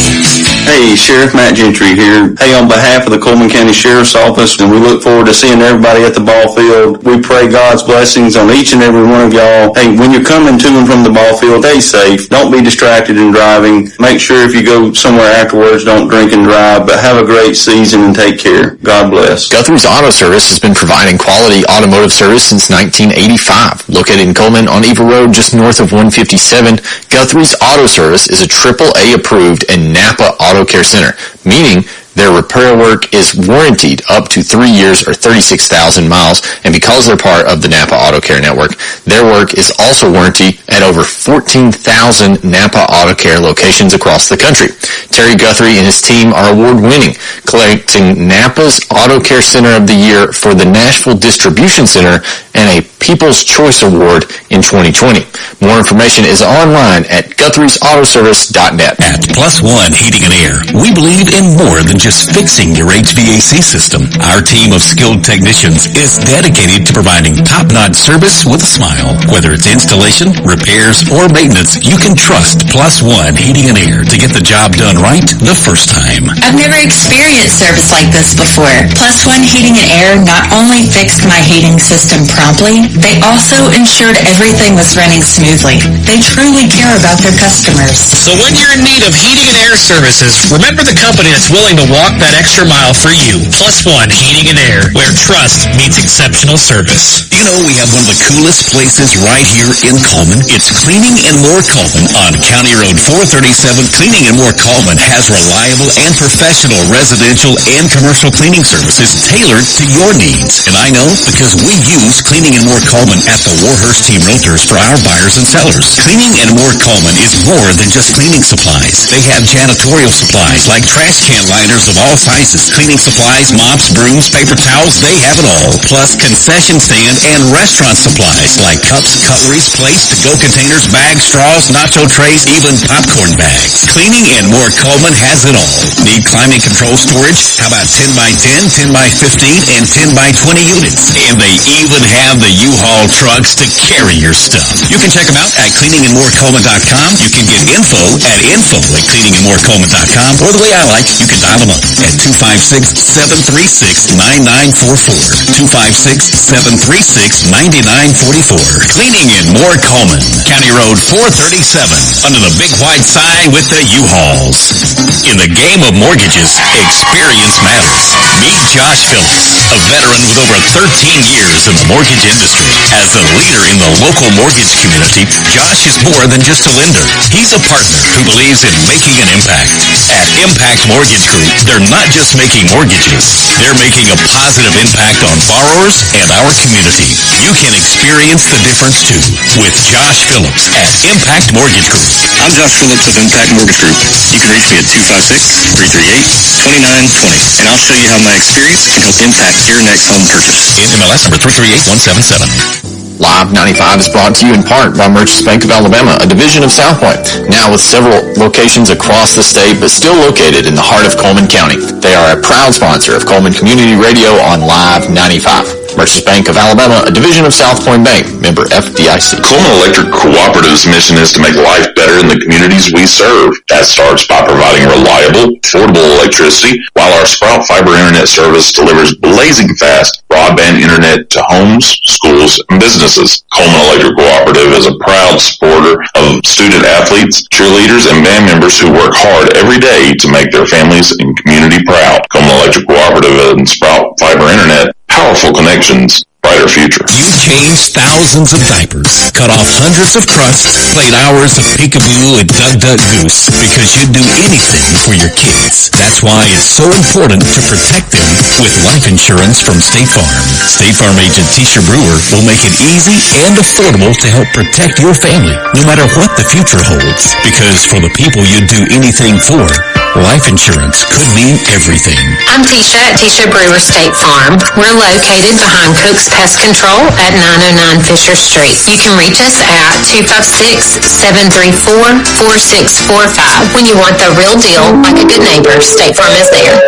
Hey, Sheriff Matt Gentry here. Hey, on behalf of the Coleman County Sheriff's Office, and we look forward to seeing everybody at the ball field. We pray God's blessings on each and every one of y'all. Hey, when you're coming to and from the ball field, stay safe. Don't be distracted in driving. Make sure if you go somewhere afterwards, don't drink and drive, but have a great season and take care. God bless. Guthrie's Auto Service has been providing quality automotive service since 1985. Located in Coleman on Eva Road, just north of 157, Guthrie's Auto Service is a AAA approved and Napa Auto Care Center, meaning their repair work is warranted up to 3 years or 36,000 miles, and because they're part of the Napa Auto Care Network, their work is also warranted at over 14,000 Napa Auto Care locations across the country. Terry Guthrie and his team are award-winning, collecting Napa's Auto Care Center of the Year for the Nashville Distribution Center and a People's Choice Award in 2020. More information is online at Guthrie'sAutoservice.net. At Plus One Heating and Air, we believe in more than just fixing your HVAC system. Our team of skilled technicians is dedicated to providing top-notch service with a smile. Whether it's installation, repairs, or maintenance, you can trust Plus One Heating and Air to get the job done right the first time. I've never experienced service like this before. Plus One Heating and Air not only fixed my heating system promptly, they also ensured everything was running smoothly. They truly care about their customers. So when you're in need of heating and air services, remember the company that's willing to walk that extra mile for you. Plus One Heating and Air, where trust meets exceptional service. You know, we have one of the coolest places right here in Coleman. It's Cleaning and More Coleman on County Road 437. Cleaning and More Coleman has reliable and professional residential and commercial cleaning services tailored to your needs. And I know because we use Cleaning and More Coleman at the Warhurst Team Realtors for our buyers and sellers. Cleaning and More Coleman is more than just cleaning supplies. They have janitorial supplies like trash can liners of all sizes, cleaning supplies, mops, brooms, paper towels, they have it all. Plus concession stand and restaurant supplies like cups, cutleries, plates, to-go containers, bags, straws, nacho trays, even popcorn bags. Cleaning and More Coleman has it all. Need climate control storage? How about 10 by 10, 10 by 15, and 10 by 20 units? And they even have the U-Haul trucks to carry your stuff. You can check them out at cleaningandmorecoleman.com. You can get info at info@cleaningandmorecoleman.com. Or the way I like, you can dial them up at 256-736-9944. 256-736-9944. Cleaning and More Coleman, County Road 437, under the big white sign with the U-Hauls. In the game of mortgages, experience matters. Meet Josh Phillips, a veteran with over 13 years in the mortgage industry. As a leader in the local mortgage community, Josh is more than just a lender. He's a partner who believes in making an impact. At Impact Mortgage Group, they're not just making mortgages. They're making a positive impact on borrowers and our community. You can experience the difference too with Josh Phillips at Impact Mortgage Group. I'm Josh Phillips of Impact Mortgage Group. You can reach me at 256-338-2920, and I'll show you how my experience can help impact your next home purchase. NMLS number 338177. Live 95 is brought to you in part by Merchants Bank of Alabama, a division of South Point, now with several locations across the state, but still located in the heart of Coleman County. They are a proud sponsor of Coleman Community Radio on Live 95. Merchants Bank of Alabama, a division of South Point Bank, member FDIC. Coleman Electric Cooperative's mission is to make life better in the communities we serve. That starts by providing reliable, affordable electricity, while our Sprout Fiber Internet service delivers blazing fast broadband internet to homes, schools, and businesses. Coleman Electric Cooperative is a proud supporter of student athletes, cheerleaders, and band members who work hard every day to make their families and community proud. Coleman Electric Cooperative and Sprout Fiber Internet, powerful connections, brighter future. You changed thousands of diapers, cut off hundreds of crusts, played hours of peekaboo and duck goose because you'd do anything for your kids. That's why it's so important to protect them with life insurance from State Farm. State Farm agent Tisha Brewer will make it easy and affordable to help protect your family, no matter what the future holds. Because for the people you'd do anything for, life insurance could mean everything. I'm Tisha at Tisha Brewer State Farm. We're located behind Cook's Pest Control at 909 Fisher Street. You can reach us at 256-734-4645. When you want the real deal, like a good neighbor, State Farm is there.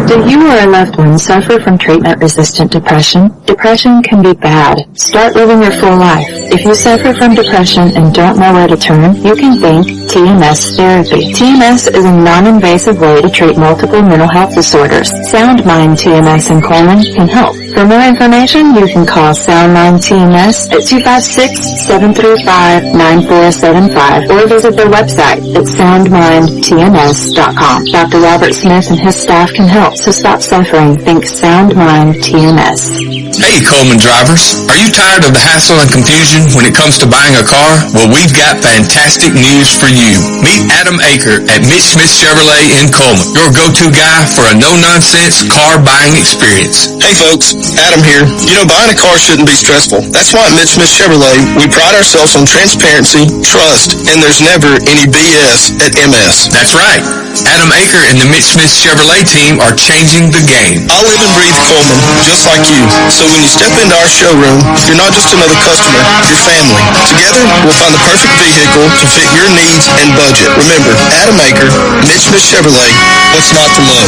Do you or a loved one suffer from treatment-resistant depression? Depression can be bad. Start living your full life. If you suffer from depression and don't know where to turn, you can think TMS therapy. TMS is a non-invasive way to treat multiple mental health disorders. Sound Mind TMS in Coleman can help. For more information, you can call Sound Mind TMS at 256-735-9475 or visit their website at soundmindtms.com. Dr. Robert Smith and his staff can help, so stop suffering. Think Sound Mind TMS. Hey, Coleman drivers. Are you tired of the hassle and confusion when it comes to buying a car? Well, we've got fantastic news for you. Meet Adam Aker at Mitch Smith Chevrolet in Coleman, your go-to guy for a no-nonsense car buying experience. Hey folks, Adam here. You know, buying a car shouldn't be stressful. That's why at Mitch Smith Chevrolet, we pride ourselves on transparency, trust, and there's never any BS at MS. That's right. Adam Aker and the Mitch Smith Chevrolet team are changing the game. I live and breathe Coleman, just like you. So when you step into our showroom, you're not just another customer, you're family. Together, we'll find the perfect vehicle to fit your needs and budget. Remember, Adam Aker, Mitch Smith Chevrolet, what's not to love?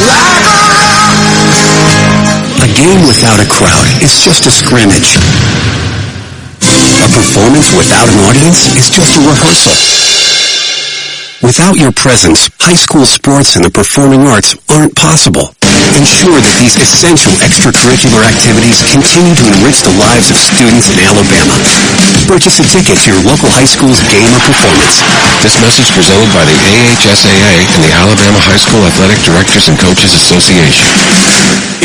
A game without a crowd is just a scrimmage. A performance without an audience is just a rehearsal. Without your presence, high school sports and the performing arts aren't possible. Ensure that these essential extracurricular activities continue to enrich the lives of students in Alabama. Purchase a ticket to your local high school's game or performance. This message presented by the AHSAA and the Alabama High School Athletic Directors and Coaches Association.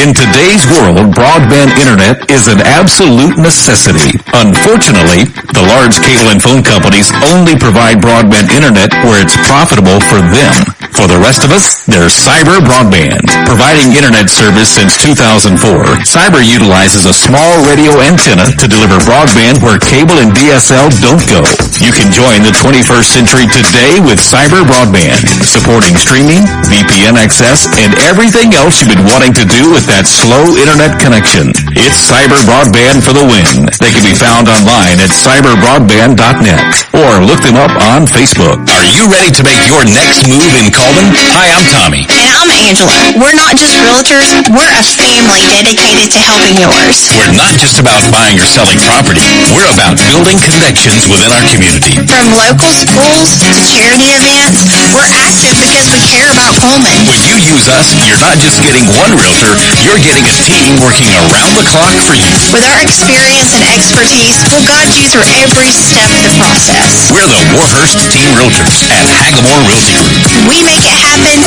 In today's world, broadband internet is an absolute necessity. Unfortunately, the large cable and phone companies only provide broadband internet where it's profitable for them. For the rest of us, there's Cyber Broadband. Providing internet service since 2004, Cyber utilizes a small radio antenna to deliver broadband where cable and DSL don't go. You can join the 21st century today with Cyber Broadband, supporting streaming, VPN access, and everything else you've been wanting to do with that slow internet connection. It's Cyber Broadband for the win. They can be found online at cyberbroadband.net or look them up on Facebook. Are you ready to make your next move in Coleman? Hi, I'm Tommy. And I'm Angela. We're not just realtors, we're a family dedicated to helping yours. We're not just about buying or selling property. We're about building connections within our community. From local schools to charity events, we're active because we care about Coleman. When you use us, you're not just getting one realtor, you're getting a team working around the clock for you. With our experience and expertise, we'll guide you through every step of the process. We're the Warhurst Team Realtors at Hagamore Realty Group. We make it happen,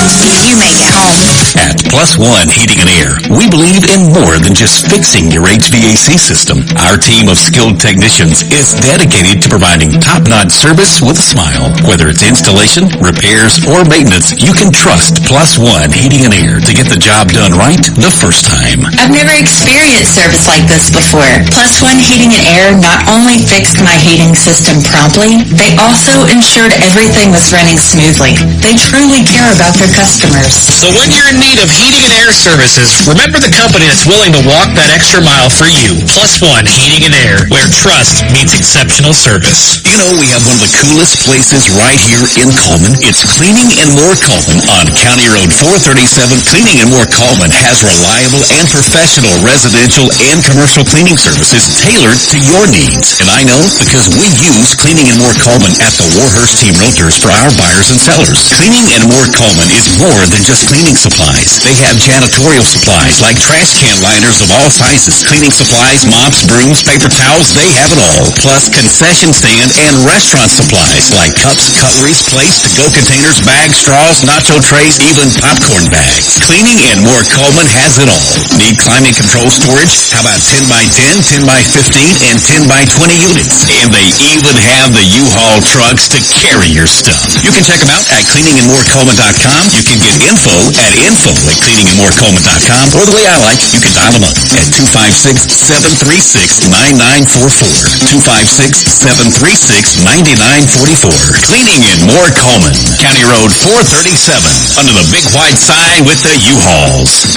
you make it home. At Plus One Heating and Air, we believe in more than just fixing your HVAC system. Our team of skilled technicians is dedicated to providing top-notch service with a smile. Whether it's installation, repairs, or maintenance, you can trust Plus One Heating and Air to get the job done right the first time. I've never experienced service like this before. Plus One Heating and Air not only fixed my heating system promptly, they also ensured everything was running smoothly. They truly truly care about their customers. So when you're in need of heating and air services, remember the company that's willing to walk that extra mile for you. Plus One Heating and Air, where trust meets exceptional service. You know, we have one of the coolest places right here in Coleman. It's Cleaning and More Coleman on County Road 437. Cleaning and More Coleman has reliable and professional residential and commercial cleaning services tailored to your needs. And I know because we use Cleaning and More Coleman at the Warhurst Team Realtors for our buyers and sellers. Cleaning and More Coleman is more than just cleaning supplies. They have janitorial supplies like trash can liners of all sizes, cleaning supplies, mops, brooms, paper towels, they have it all. Plus concession stand and restaurant supplies like cups, cutleries, plates, to-go containers, bags, straws, nacho trays, even popcorn bags. Cleaning and More Coleman has it all. Need climate control storage? How about 10 by 10, 10 by 15, and 10 by 20 units? And they even have the U-Haul trucks to carry your stuff. You can check them out at cleaningandmorecoleman.com. You can get info at cleaningandmorecoleman.com, or the way I like, you can dial them up at 256-736-9944. 256-736-9944. Cleaning and More Coleman, County Road 437, under the big white sign with the U-Hauls.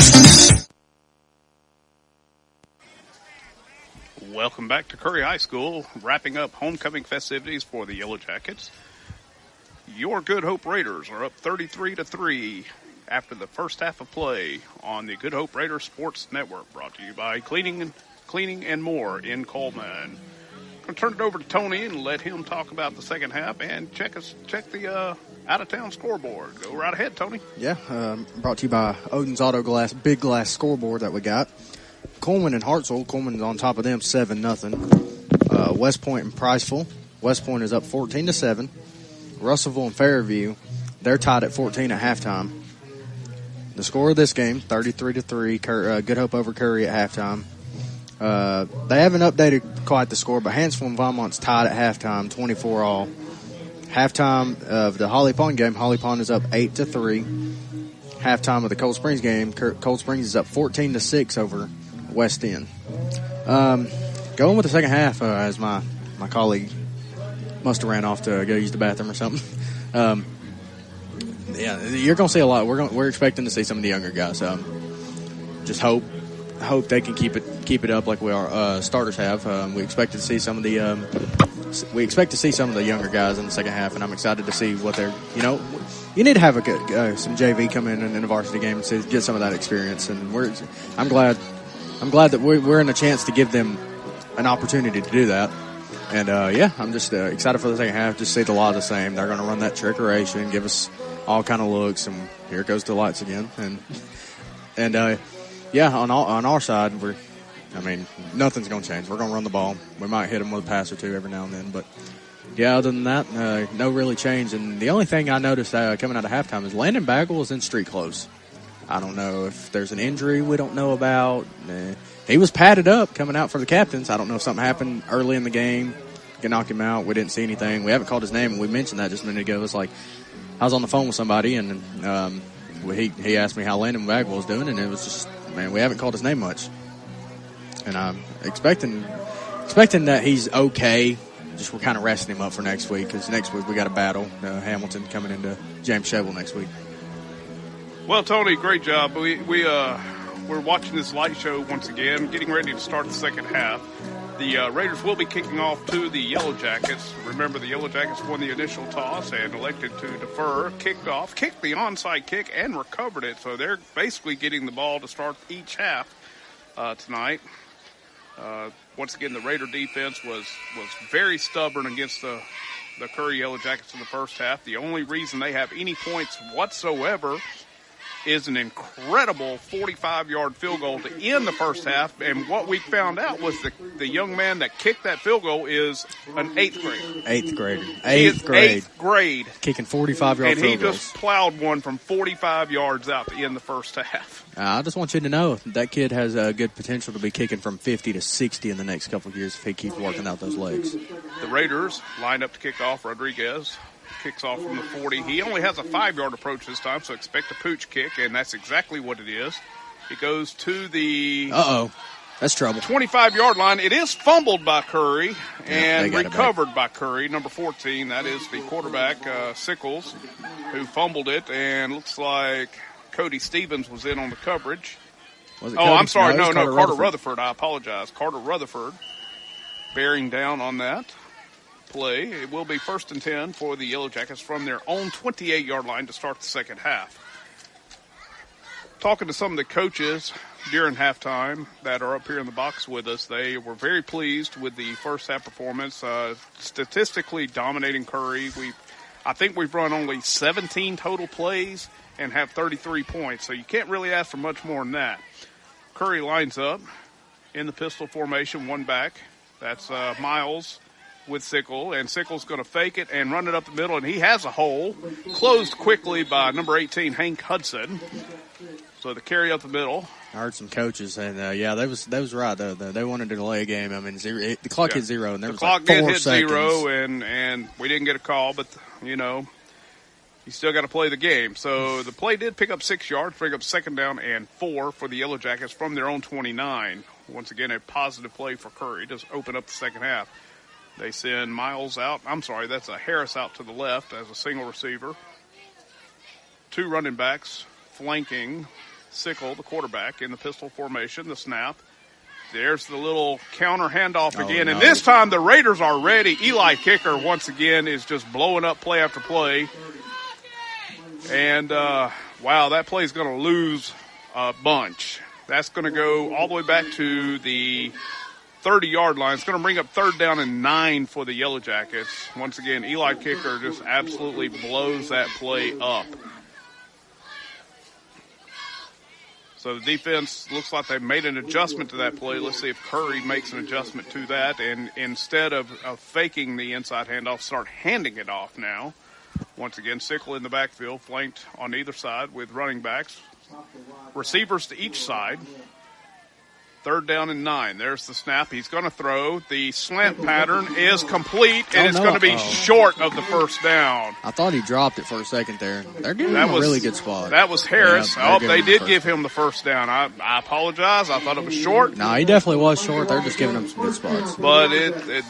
Welcome back to Curry High School, wrapping up homecoming festivities for the Yellow Jackets. Your Good Hope Raiders are up 33-3 after the first half of play on the Good Hope Raiders Sports Network, brought to you by Cleaning and More in Coleman. I'm going to turn it over to Tony and let him talk about the second half and check the out-of-town scoreboard. Go right ahead, Tony. Yeah, brought to you by Odin's Auto Glass, big glass scoreboard that we got. Coleman and Hartsville. Coleman's on top of them 7-0. West Point and Priceville. West Point is up 14-7. Russellville and Fairview, they're tied at 14 at halftime. The score of this game, 33-3. Good Hope over Curry at halftime. They haven't updated quite the score, but Hansville and Valmont's tied at halftime, 24-all. Halftime of the Holly Pond game, Holly Pond is up 8-3. Halftime of the Cold Springs game, Cold Springs is up 14-6 over West End. Going with the second half, as my colleague must have ran off to go use the bathroom or something. Yeah, you're going to see a lot. We're expecting to see some of the younger guys. Just hope they can keep it up like we are starters have. We expect to see some of the younger guys in the second half, and I'm excited to see what they're. You need to have some JV come in the varsity game and get some of that experience. And I'm glad that we're in a chance to give them an opportunity to do that. And I'm just excited for the second half. Just see the lot of the same. They're going to run that trickeration, give us all kind of looks, and here goes the lights again. And on our side, nothing's going to change. We're going to run the ball. We might hit them with a pass or two every now and then, but other than that, no really change. And the only thing I noticed coming out of halftime is Landon Bagwell is in street clothes. I don't know if there's an injury we don't know about. He was padded up coming out for the captains. I don't know if something happened early in the game, could knock him out. We didn't see anything. We haven't called his name, and we mentioned that just a minute ago. It's like I was on the phone with somebody, and he asked me how Landon Bagwell was doing, and it was just, we haven't called his name much. And I'm expecting that he's okay. Just we're kind of resting him up for next week, because next week we got a battle. Hamilton coming into James Shovel next week. Well, Tony, great job. We're watching this light show once again, getting ready to start the second half. The Raiders will be kicking off to the Yellow Jackets. Remember, the Yellow Jackets won the initial toss and elected to defer, kicked the onside kick, and recovered it. So they're basically getting the ball to start each half tonight. Once again, the Raider defense was very stubborn against the Curry Yellow Jackets in the first half. The only reason they have any points whatsoever is an incredible 45-yard field goal to end the first half. And what we found out was the young man that kicked that field goal is an 8th grader. 8th grader. Eighth grade. Kicking 45-yard field goals. And he just plowed one from 45 yards out to end the first half. I just want you to know that kid has a good potential to be kicking from 50 to 60 in the next couple of years if he keeps working out those legs. The Raiders lined up to kick off. Rodriguez kicks off from the 40. He only has a 5-yard approach this time, so expect a pooch kick, and that's exactly what it is. It goes to the That's trouble. 25-yard line. It is fumbled by Curry and recovered by Curry, number 14. That is the quarterback, Sickles, who fumbled it. And looks like Cody Stevens was in on the coverage. Was it Cody? I'm sorry. No, Carter Rutherford. I apologize. Carter Rutherford bearing down on that play. It will be 1st and 10 for the Yellow Jackets from their own 28-yard line to start the second half. Talking to some of the coaches during halftime that are up here in the box with us, they were very pleased with the first half performance. Statistically dominating Curry. I think we've run only 17 total plays and have 33 points, so you can't really ask for much more than that. Curry lines up in the pistol formation, one back. That's Miles with Sickle, and Sickle's going to fake it and run it up the middle, and he has a hole closed quickly by number 18, Hank Hudson. So the carry up the middle. I heard some coaches, and that was right though. They wanted to delay a game. I mean, the clock hit 0, and there was like 4 seconds. The clock did hit 0, and we didn't get a call, but you still got to play the game. So the play did pick up 6 yards, bring up 2nd down and 4 for the Yellow Jackets from their own 29. Once again, a positive play for Curry. Just open up the second half. They send Miles out. I'm sorry, that's a Harris out to the left as a single receiver. 2 running backs flanking Sickle, the quarterback, in the pistol formation, the snap. There's the little counter handoff again. And this time the Raiders are ready. Eli Kicker, once again, is just blowing up play after play. And, wow, that play is going to lose a bunch. That's going to go all the way back to the 30-yard line. It's going to bring up 3rd down and 9 for the Yellow Jackets. Once again, Eli Kicker just absolutely blows that play up. So the defense looks like they've made an adjustment to that play. Let's see if Curry makes an adjustment to that. And instead of faking the inside handoff, start handing it off now. Once again, Sickle in the backfield, flanked on either side with running backs. Receivers to each side. 3rd down and 9. There's the snap. He's going to throw. The slant pattern is complete, and it's going to be short of the 1st down. I thought he dropped it for a second there. They're giving him a really good spot. That was Harris. They did give him the 1st down. I apologize. I thought it was short. No, he definitely was short. They're just giving him some good spots. But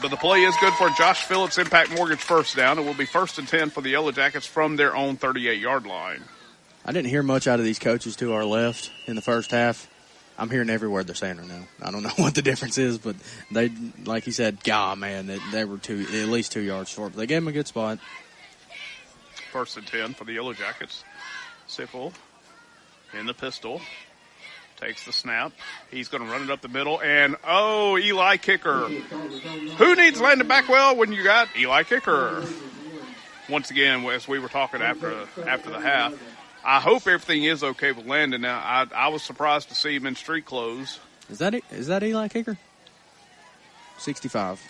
but the play is good for Josh Phillips, Impact Mortgage 1st down. It will be 1st and 10 for the Yellow Jackets from their own 38-yard line. I didn't hear much out of these coaches to our left in the first half. I'm hearing every word they're saying right now. I don't know what the difference is, but they, like he said, God, man, they were at least 2 yards short. But they gave him a good spot. 1st and 10 for the Yellow Jackets. Sickle in the pistol. Takes the snap. He's going to run it up the middle. And, Eli Kicker. Who needs Landon Backwell when you got Eli Kicker? Once again, as we were talking after the half, I hope everything is okay with Landon. Now, I was surprised to see him in street clothes. Is that Eli Kicker? 65.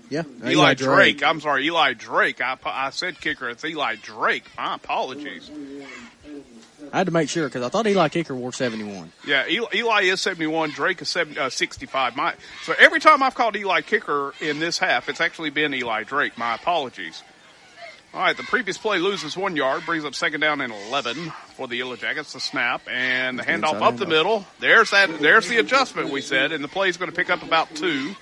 Yeah. Eli Drake. I'm sorry, Eli Drake. I said Kicker. It's Eli Drake. My apologies. I had to make sure because I thought Eli Kicker wore 71. Yeah, Eli is 71. Drake is 65. So every time I've called Eli Kicker in this half, it's actually been Eli Drake. My apologies. All right, the previous play loses 1 yard, brings up 2nd down and 11 for the Yellow Jackets. The snap and the handoff up the middle. There's the adjustment we said, and the play is going to pick up about 2.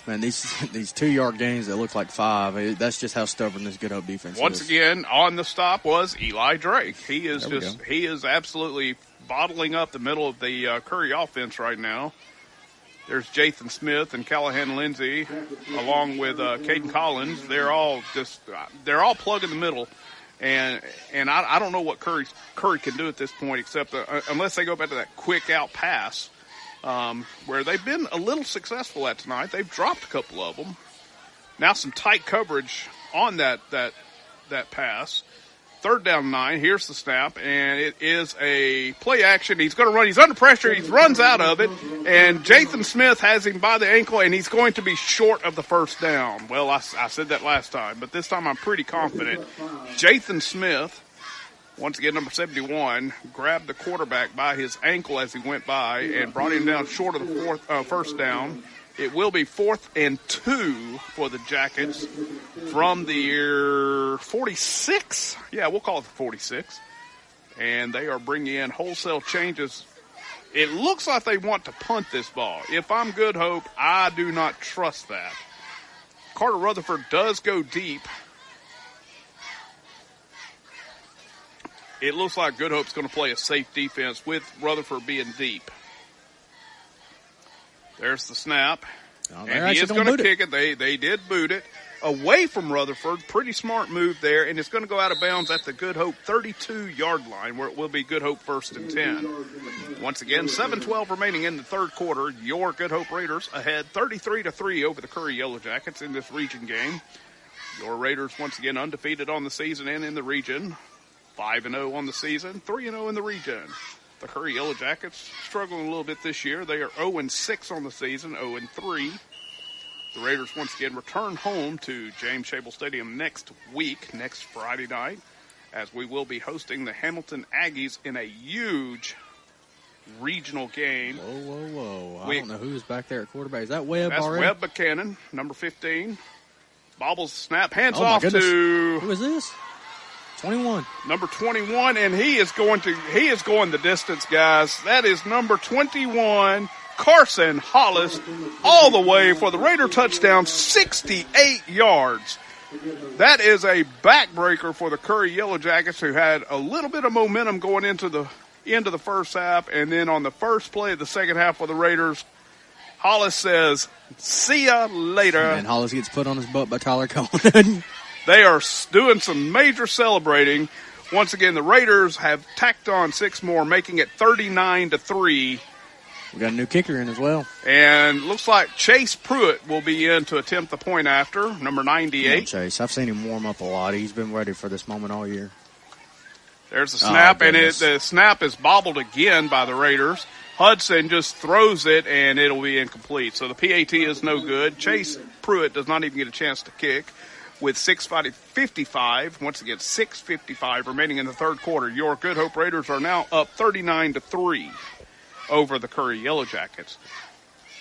Man, these 2-yard gains that look like 5. That's just how stubborn this Good Hope defense is. Once again, on the stop was Eli Drake. He is absolutely bottling up the middle of the Curry offense right now. There's Jathan Smith and Callahan Lindsay, along with Caden Collins. They're all plug in the middle, and I don't know what Curry can do at this point, except unless they go back to that quick out pass, where they've been a little successful at tonight. They've dropped a couple of them. Now some tight coverage on that pass. 3rd down 9. Here's the snap, and it is a play action. He's going to run. He's under pressure. He runs out of it, and Jathan Smith has him by the ankle, and he's going to be short of the 1st down. Well, I said that last time, but this time I'm pretty confident. Jathan Smith, once again, number 71, grabbed the quarterback by his ankle as he went by and brought him down short of the 1st down. It will be 4th and 2 for the Jackets from the 46. Yeah, we'll call it the 46. and they are bringing in wholesale changes. It looks like they want to punt this ball. If I'm Good Hope, I do not trust that. Carter Rutherford does go deep. It looks like Good Hope's going to play a safe defense with Rutherford being deep. There's the snap. Oh, and he is going to kick it. They did boot it. Away from Rutherford. Pretty smart move there. And it's going to go out of bounds at the Good Hope 32-yard line, where it will be Good Hope 1st and 10. Once again, 7:12 remaining in the third quarter. Your Good Hope Raiders ahead 33-3 over the Curry Yellow Jackets in this region game. Your Raiders once again undefeated on the season and in the region. 5-0 on the season, 3-0 in the region. The Curry Yellow Jackets struggling a little bit this year. They are 0-6 on the season, 0-3. The Raiders once again return home to James Shabel Stadium next week, next Friday night, as we will be hosting the Hamilton Aggies in a huge regional game. Whoa. I don't know who's back there at quarterback. Is that Webb That's already? Webb Buchanan, number 15. Bobbles snap, hands off to... Who is this? 21. Number 21, and he is going the distance, guys. That is number 21, Carson Hollis, all the way for the Raider touchdown, 68 yards. That is a backbreaker for the Curry Yellow Jackets, who had a little bit of momentum going into the end of the first half, and then on the first play of the second half for the Raiders, Hollis says, "See ya later." And Hollis gets put on his butt by Tyler Cohen. They are doing some major celebrating. Once again, the Raiders have tacked on 6 more, making it 39-3. We got a new kicker in as well. And looks like Chase Pruitt will be in to attempt the point after, number 98. On, Chase. I've seen him warm up a lot. He's been ready for this moment all year. There's the snap, and the snap is bobbled again by the Raiders. Hudson just throws it, and it'll be incomplete. So the PAT is no good. Chase Pruitt does not even get a chance to kick. With 6:55, once again 6:55 remaining in the third quarter. Your Good Hope Raiders are now up 39-3 over the Curry Yellow Jackets.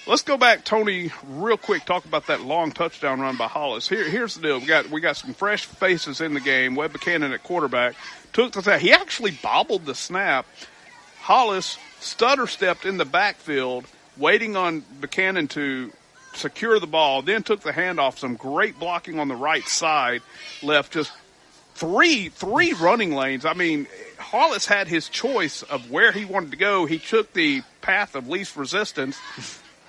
Let's go back, Tony, real quick. Talk about that long touchdown run by Hollis. Here's the deal: we got some fresh faces in the game. Webb Buchanan at quarterback took the snap. He actually bobbled the snap. Hollis stutter stepped in the backfield, waiting on Buchanan to secure the ball, then took the handoff. Some great blocking on the right side, left just three running lanes. I mean, Hollis had his choice of where he wanted to go. He took the path of least resistance,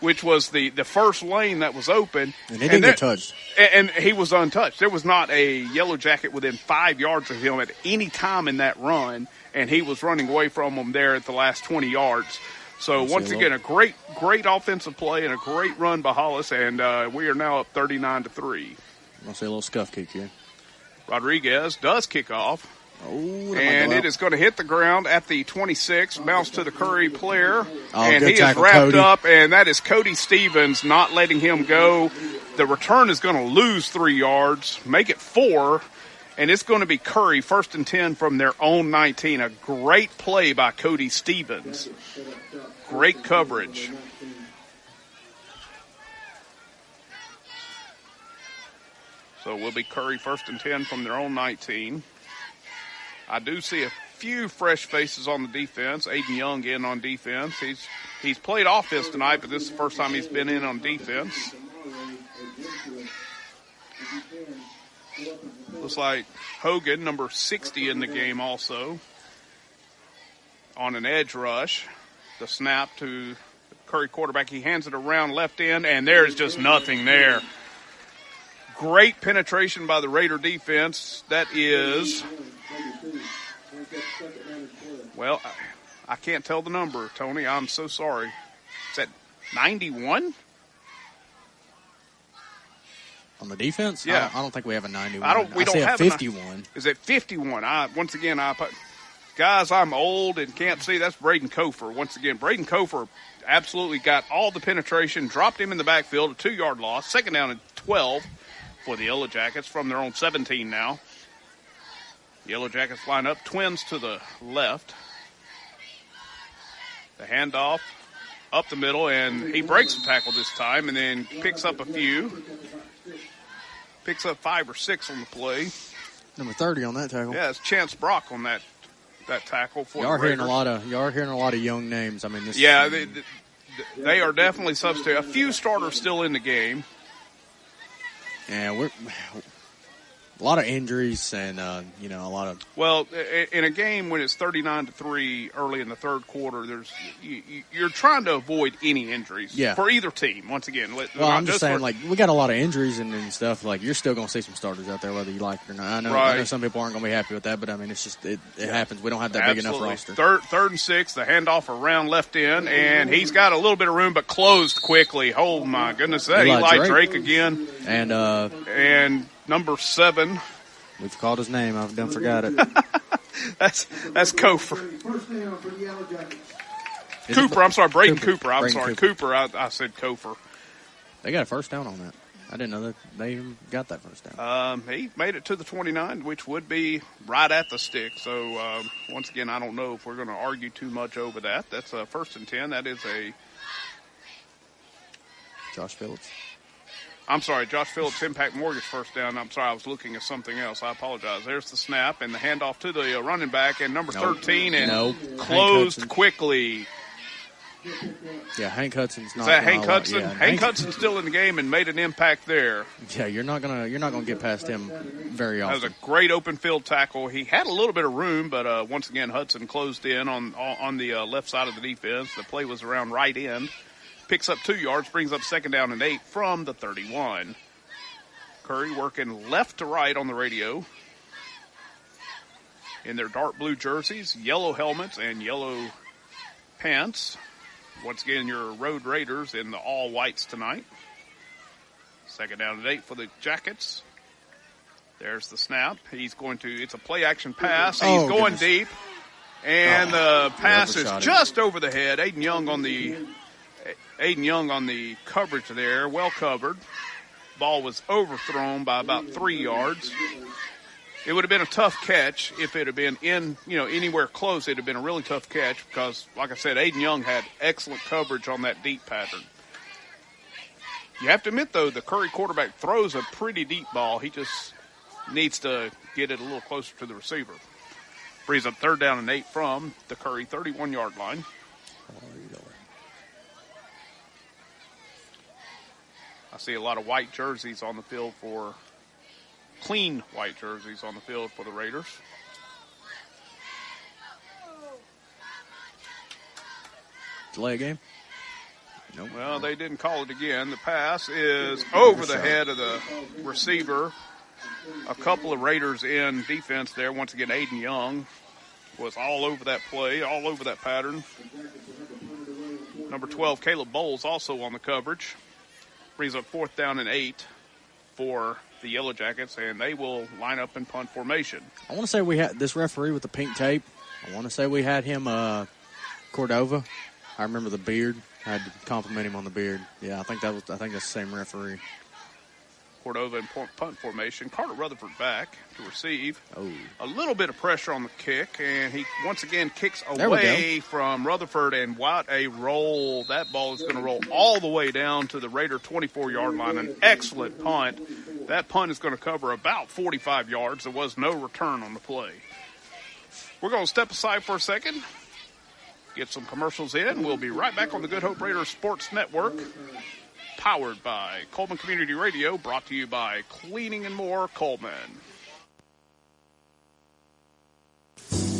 which was the first lane that was open. And he didn't get touched. And he was untouched. There was not a Yellow Jacket within 5 yards of him at any time in that run, and he was running away from him there at the last 20 yards. So once again, a great offensive play and a great run by Hollis, and we are now up 39-3. I'll say a little scuff kick here. Rodriguez does kick off. And it is going to hit the ground at the 26, bounce to the Curry player, and he is wrapped up, and that is Cody Stevens not letting him go. The return is going to lose 3 yards, make it 4, and it's going to be Curry 1st and 10 from their own 19. A great play by Cody Stevens. Great coverage. So it will be Curry 1st and 10 from their own 19. I do see a few fresh faces on the defense. Aiden Young in on defense. He's played offense tonight, but this is the first time he's been in on defense. Looks like Hogan, number 60 in the game also, on an edge rush. The snap to the Curry quarterback. He hands it around left end, and there's just nothing there. Great penetration by the Raider defense. That is, well, I can't tell the number, Tony. I'm so sorry. Is that 91? On the defense? Yeah. I don't think we have a 91. We don't have 51. Is it 51? Guys, I'm old and can't see. That's Braden Kofer. Once again, Braden Kofer absolutely got all the penetration, dropped him in the backfield, a 2-yard loss, second down and 12 for the Yellow Jackets from their own 17 now. Yellow Jackets line up, Twins to the left. The handoff up the middle, and he breaks the tackle this time and then picks up a few. Picks up 5 or 6 on the play. Number 30 on that tackle. Yeah, it's Chance Brock on that that tackle for you are the Raiders. You are hearing a lot of young names. I mean, they are definitely substitute. A few starters still in the game. Yeah, a lot of injuries and a lot of. Well, in a game when it's 39-3 early in the third quarter, you're trying to avoid any injuries for either team. Once again, I'm just saying, we got a lot of injuries and stuff. Like, you're still going to see some starters out there, whether you like it or not. I know some people aren't going to be happy with that, but I mean, it's just it happens. We don't have that big enough roster. Third and 6, the handoff around left end, and he's got a little bit of room, but closed quickly. Oh my goodness, that Eli Drake again, and number 7. We've called his name. I've done forgot it. That's Kofer. Cooper. I'm sorry, Braden Cooper. I'm sorry, Cooper. I said Kofer. They got a first down on that. I didn't know that they even got that first down. He made it to the 29, which would be right at the stick. So once again, I don't know if we're going to argue too much over that. That's a 1st and 10. That is a Josh Phillips. I'm sorry, Josh Phillips, Impact Mortgage first down. I'm sorry, I was looking at something else. I apologize. There's the snap and the handoff to the running back and number 13 and closed quickly. Yeah, Hank Hudson's not. Is that Hank Hudson? Yeah, Hank Hudson's still in the game and made an impact there. Yeah, you're not gonna get past him very often. That was a great open field tackle. He had a little bit of room, but once again, Hudson closed in on the left side of the defense. The play was around right end. Picks up 2 yards, brings up 2nd down and 8 from the 31. Curry working left to right on the radio in their dark blue jerseys, yellow helmets, and yellow pants. Once again, your Road Raiders in the all whites tonight. 2nd down and 8 for the Jackets. There's the snap. It's a play action pass. He's going deep. And the pass is just over the head. Aiden Young on the coverage there, well covered. Ball was overthrown by about 3 yards. It would have been a tough catch if it had been anywhere close. It would have been a really tough catch because, like I said, Aiden Young had excellent coverage on that deep pattern. You have to admit, though, the Curry quarterback throws a pretty deep ball. He just needs to get it a little closer to the receiver. Brings up 3rd down and 8 from the Curry 31-yard line. I see a lot of white jerseys on the field clean white jerseys on the field for the Raiders. Delay a game? Nope. Well, they didn't call it again. The pass is over the head of the receiver. A couple of Raiders in defense there. Once again, Aiden Young was all over that play, all over that pattern. Number 12, Caleb Bowles, also on the coverage. Brings up 4th down and 8 for the Yellow Jackets, and they will line up in punt formation. I want to say we had this referee with the pink tape. I want to say we had him, Cordova. I remember the beard. I had to compliment him on the beard. Yeah, I think that's the same referee. Cordova in punt formation. Carter Rutherford back to receive. A little bit of pressure on the kick, and he once again kicks away from Rutherford, and what a roll. That ball is going to roll all the way down to the Raider 24-yard line. An excellent punt. That punt is going to cover about 45 yards. There was no return on the play. We're going to step aside for a second, get some commercials in. We'll be right back on the Good Hope Raiders Sports Network. Powered by Coleman Community Radio, brought to you by Cleaning and More Coleman.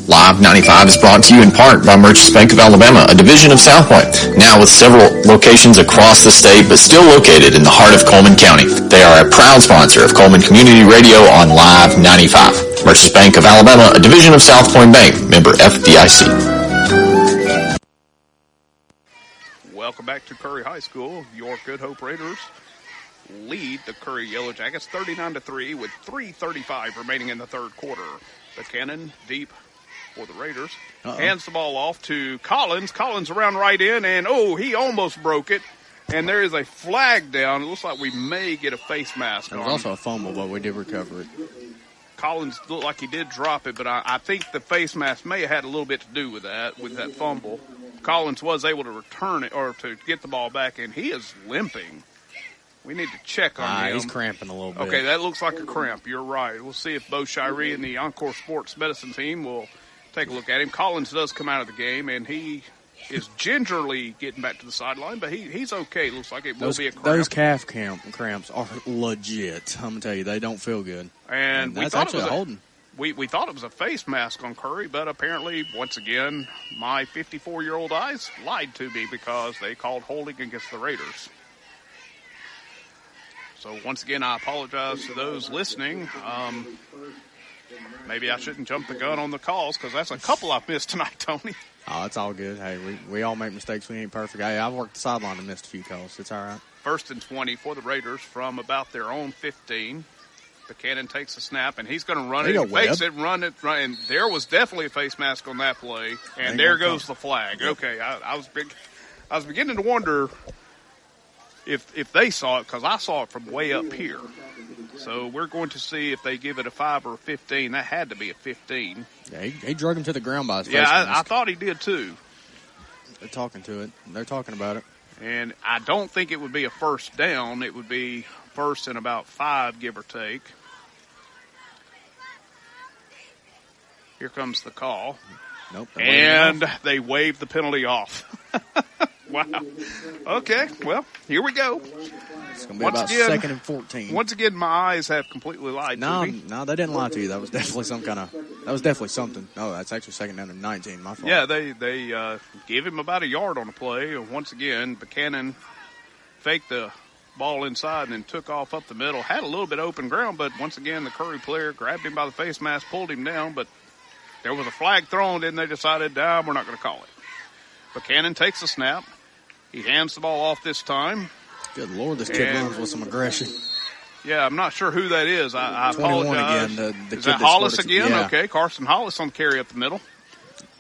Live 95 is brought to you in part by Merchants Bank of Alabama, a division of South Point, now with several locations across the state, but still located in the heart of Coleman County. They are a proud sponsor of Coleman Community Radio on Live 95. Merchants Bank of Alabama, a division of South Point Bank, member FDIC. Welcome back to Curry High School. Your Good Hope Raiders lead the Curry Yellow Jackets 39-3 with 3:35 remaining in the third quarter. Buchanan deep for the Raiders. Hands the ball off to Collins. Collins around right in, and he almost broke it. And there is a flag down. It looks like we may get a face mask on. There was also a fumble, but we did recover it. Collins looked like he did drop it, but I think the face mask may have had a little bit to do with that fumble. Collins was able to return it or to get the ball back, and he is limping. We need to check on him. He's cramping a little bit. Okay, that looks like a cramp. You're right. We'll see if Bo Shiree and the Encore Sports Medicine team will take a look at him. Collins does come out of the game, and he is gingerly getting back to the sideline, but he's okay. Looks like it will be a cramp. Those calf cramps are legit. I'm going to tell you, they don't feel good. And we that's thought actually it was a holding. We thought it was a face mask on Curry, but apparently, once again, my 54-year-old eyes lied to me because they called holding against the Raiders. So once again, I apologize to those listening. Maybe I shouldn't jump the gun on the calls because that's a couple I've missed tonight, Tony. Oh, it's all good. Hey, we all make mistakes. We ain't perfect. Hey, I've worked the sideline and missed a few calls. It's all right. 1st and 20 for the Raiders from about their own 15. Buchanan takes a snap, and he's going to run it. He fakes it, run it. And there was definitely a face mask on that play. And there goes the flag. Yep. Okay, I was beginning to wonder if they saw it, because I saw it from way up here. So we're going to see if they give it a 5 or a 15. That had to be a 15. Yeah, he drug him to the ground by his face. Yeah, I thought he did too. They're talking to it. They're talking about it. And I don't think it would be a first down. It would be first and about 5, give or take. Here comes the call. Nope. And they waved the penalty off. Wow. Okay, well, here we go. It's going to be about 2nd and 14. Once again, my eyes have completely lied to me. No, they didn't lie to you. That was definitely something. Oh, that's actually 2nd down and 19. My fault. Yeah, they gave him about a yard on the play. Once again, Buchanan faked the ball inside and then took off up the middle. Had a little bit of open ground, but once again, the Curry player grabbed him by the face mask, pulled him down, but there was a flag thrown, then they decided, we're not going to call it. Buchanan takes the snap. He hands the ball off this time. Good Lord, this kid runs with some aggression. Yeah, I'm not sure who that is. I 21 apologize. Again. The is kid that Hollis again? Yeah. Okay, Carson Hollis on the carry up the middle.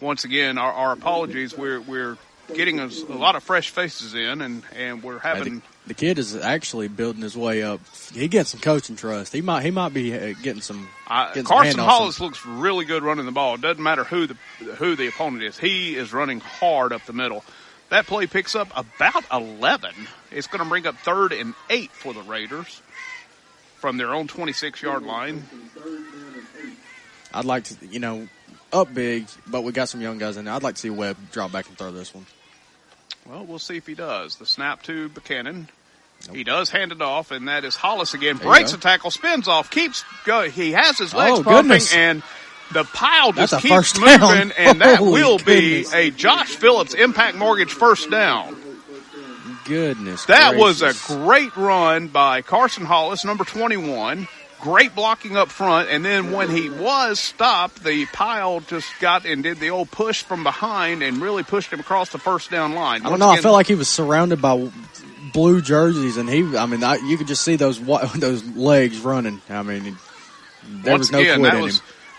Once again, our apologies. We're getting a lot of fresh faces in, and we're having... The kid is actually building his way up. He gets some coaching trust. He might be getting some. Carson Hollis looks really good running the ball. It doesn't matter who the opponent is. He is running hard up the middle. That play picks up about 11. It's going to bring up 3rd and 8 for the Raiders from their own 26-yard line. I'd like to, up big, but we got some young guys in there. I'd like to see Webb drop back and throw this one. Well, we'll see if he does. The snap to Buchanan. Nope. He does hand it off, and that is Hollis again. Breaks the tackle, spins off, keeps going. He has his legs pumping, and the pile just keeps moving, and that will be a Josh Phillips Impact Mortgage first down. Goodness That gracious. was a great run by Carson Hollis, number 21. Great blocking up front, and then when he was stopped, the pile just got and did the old push from behind and really pushed him across the first down line. I don't know. I felt like he was surrounded by blue jerseys, and you could just see those legs running. I mean, there was no quit in him.